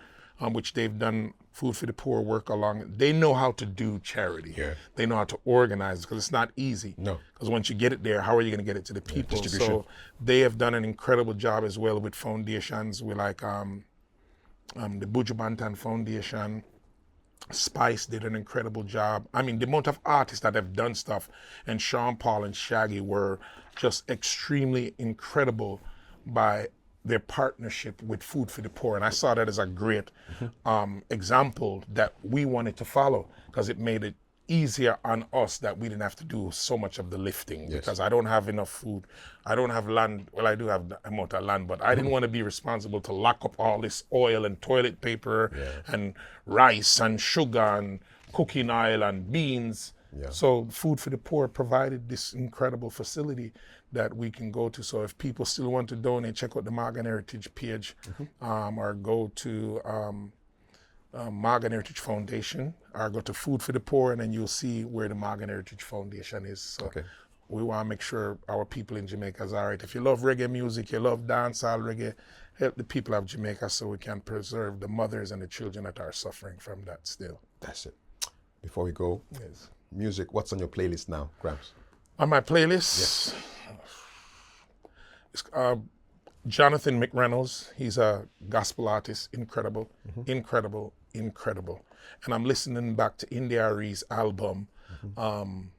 which they've done Food for the Poor work along. They know how to do charity. Yeah. They know how to organize, because it's not easy. No. Because once you get it there, how are you going to get it to the people? Distribution. So they have done an incredible job as well with foundations. We like the Buju Banton Foundation. Spice did an incredible job. I mean, the amount of artists that have done stuff, and Sean Paul and Shaggy were just extremely incredible by their partnership with Food for the Poor. And I saw that as a great example that we wanted to follow, because it made it easier on us that we didn't have to do so much of the lifting. Yes. Because I don't have enough food. I don't have land. Well, I do have the amount of land, but I didn't want to be responsible to lock up all this oil and toilet paper and rice and sugar and cooking oil and beans. Yeah. So Food for the Poor provided this incredible facility that we can go to. So if people still want to donate, check out the Morgan Heritage page, or go to Morgan Heritage Foundation, or go to Food for the Poor, and then you'll see where the Morgan Heritage Foundation is. So we want to make sure our people in Jamaica is all right. If you love reggae music, you love dancehall reggae, help the people of Jamaica so we can preserve the mothers and the children that are suffering from that still. That's it. Before we go, Yes. music, what's on your playlist now, Gramps? On my playlist, it's Jonathan McReynolds. He's a gospel artist, incredible, incredible. And I'm listening back to India Arie's album, Which one,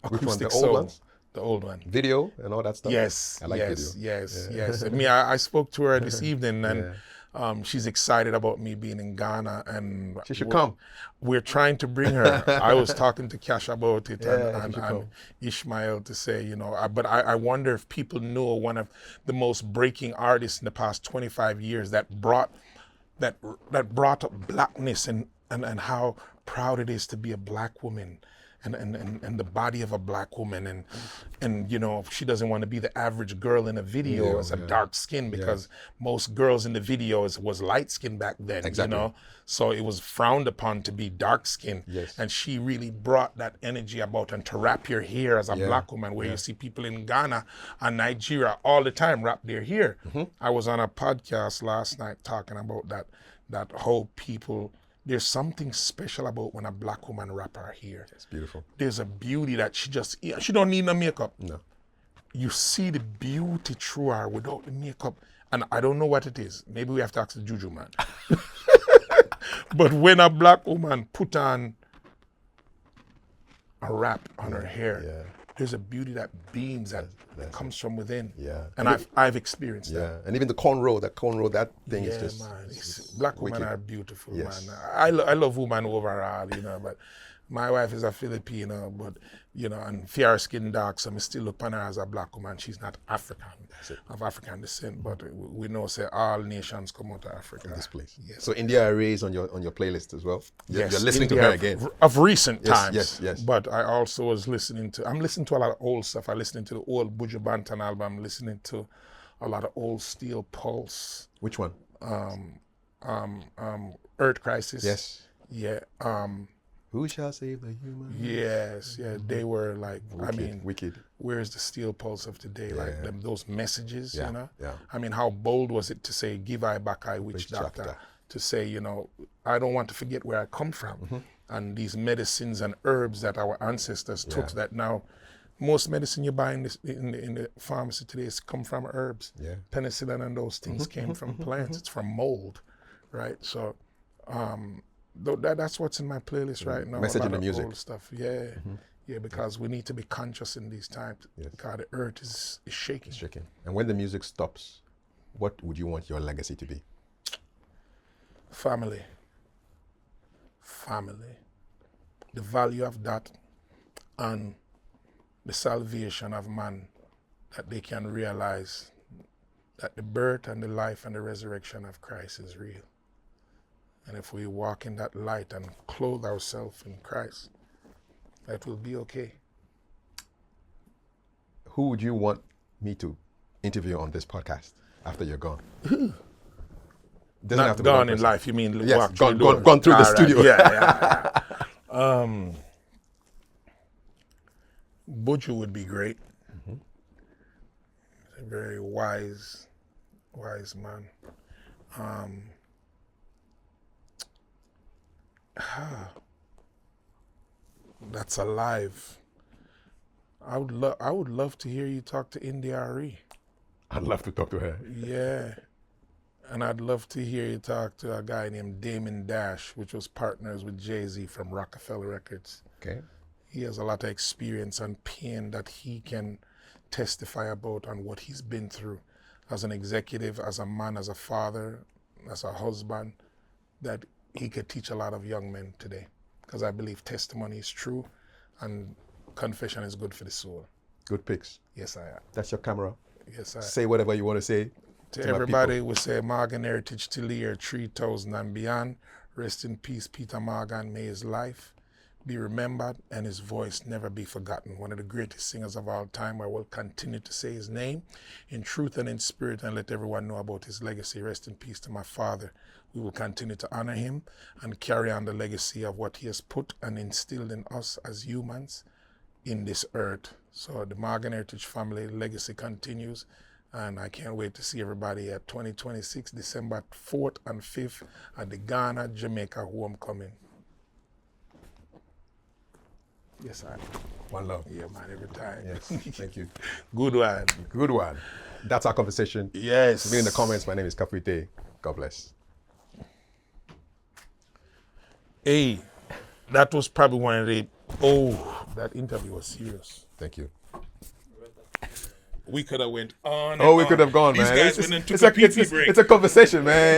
Acoustic the old Soul. ones? The old one. Video and all that stuff? Yes, I like yes, video. yes. And I spoke to her this evening, and she's excited about me being in Ghana, and She should come. we're trying to bring her. I was talking to Cash about it, she and should come. Ishmael to say, but I wonder if people know one of the most breaking artists in the past 25 years that brought up blackness and how proud it is to be a black woman. And the body of a black woman, and she doesn't want to be the average girl in a video as a dark skin, because most girls in the videos was light skin back then. Exactly. So it was frowned upon to be dark skin. Yes. And she really brought that energy about, and to wrap your hair as a black woman, where you see people in Ghana and Nigeria all the time wrap their hair. I was on a podcast last night talking about that whole people. There's something special about when a black woman wrap her hair. It's beautiful. There's a beauty that she don't need no makeup. No. You see the beauty through her without the makeup. And I don't know what it is. Maybe we have to ask the Juju man. But when a black woman put on a wrap on her hair, there's a beauty that beams that comes from within. Yeah. And I've experienced that. Yeah. And even the cornrow, that thing is just... man. Black women wicked. are beautiful, Yes. man. I love women overall, but my wife is a Filipino, but, and fair skin dark, so I still look upon her as a black woman. She's not African, of African descent, but we know, say, all nations come out of Africa. This place. Yes. So India Array is on your playlist as well? Yes, You're listening to India her again? Of recent times. Yes. But I also was listening to a lot of old stuff. I listening to the old Buju Banton album. I'm listening to a lot of old Steel Pulse. Which one? Earth Crisis. Yes. Yeah. Who shall save the human? Yes. Yeah. They were like, Wicked. where's the Steel Pulse of today? Like those messages, Yeah. I mean, how bold was it to say, give I back I witch doctor? To say, I don't want to forget where I come from. And these medicines and herbs that our ancestors took, that now most medicine you buy in the pharmacy today come from herbs. Yeah. Penicillin and those things came from plants. It's from mold, right? So that's what's in my playlist right now. Message a lot in the of music. old stuff. Yeah, because we need to be conscious in these times. Because the earth is shaking. It's shaking. And when the music stops, what would you want your legacy to be? Family. The value of that, and the salvation of man, that they can realize that the birth and the life and the resurrection of Christ is real. And if we walk in that light and clothe ourselves in Christ, that will be okay. Who would you want me to interview on this podcast after you're gone? Doesn't have Not to be one gone in person. life, you mean Yes, walk through the gone doors. through the All right. studio. Yeah. Buju would be great. Mm-hmm. A very wise man. That's alive. I would love to hear you talk to India Ari. I'd love to talk to her. Yeah. And I'd love to hear you talk to a guy named Damon Dash, which was partners with Jay-Z from Rockefeller Records. Okay. He has a lot of experience and pain that he can testify about on what he's been through as an executive, as a man, as a father, as a husband, that he could teach a lot of young men today. Because I believe testimony is true and confession is good for the soul. Good picks. Yes, I am. That's your camera. Yes, I am. Say whatever you want to say. To my everybody, people. we say Morgan Heritage till the year 3000 and beyond. Rest in peace, Peter Morgan. May his life be remembered and his voice never be forgotten. One of the greatest singers of all time. I will continue to say his name in truth and in spirit and let everyone know about his legacy. Rest in peace to my father. We will continue to honor him and carry on the legacy of what he has put and instilled in us as humans in this earth. So the Morgan Heritage family legacy continues. And I can't wait to see everybody at 2026, December 4th and 5th at the Ghana-Jamaica Homecoming. Yes, I. One love. Yeah, man, every time. Yes. Thank you. Good one. Good one. That's our conversation. Yes. Leave in the comments. My name is Kafui Dey. God bless. Hey, that was probably one of the. Oh, that interview was serious. Thank you. We could have went on. Oh, and we on. could have gone, These man. guys went and took a pee break. It's a conversation, man.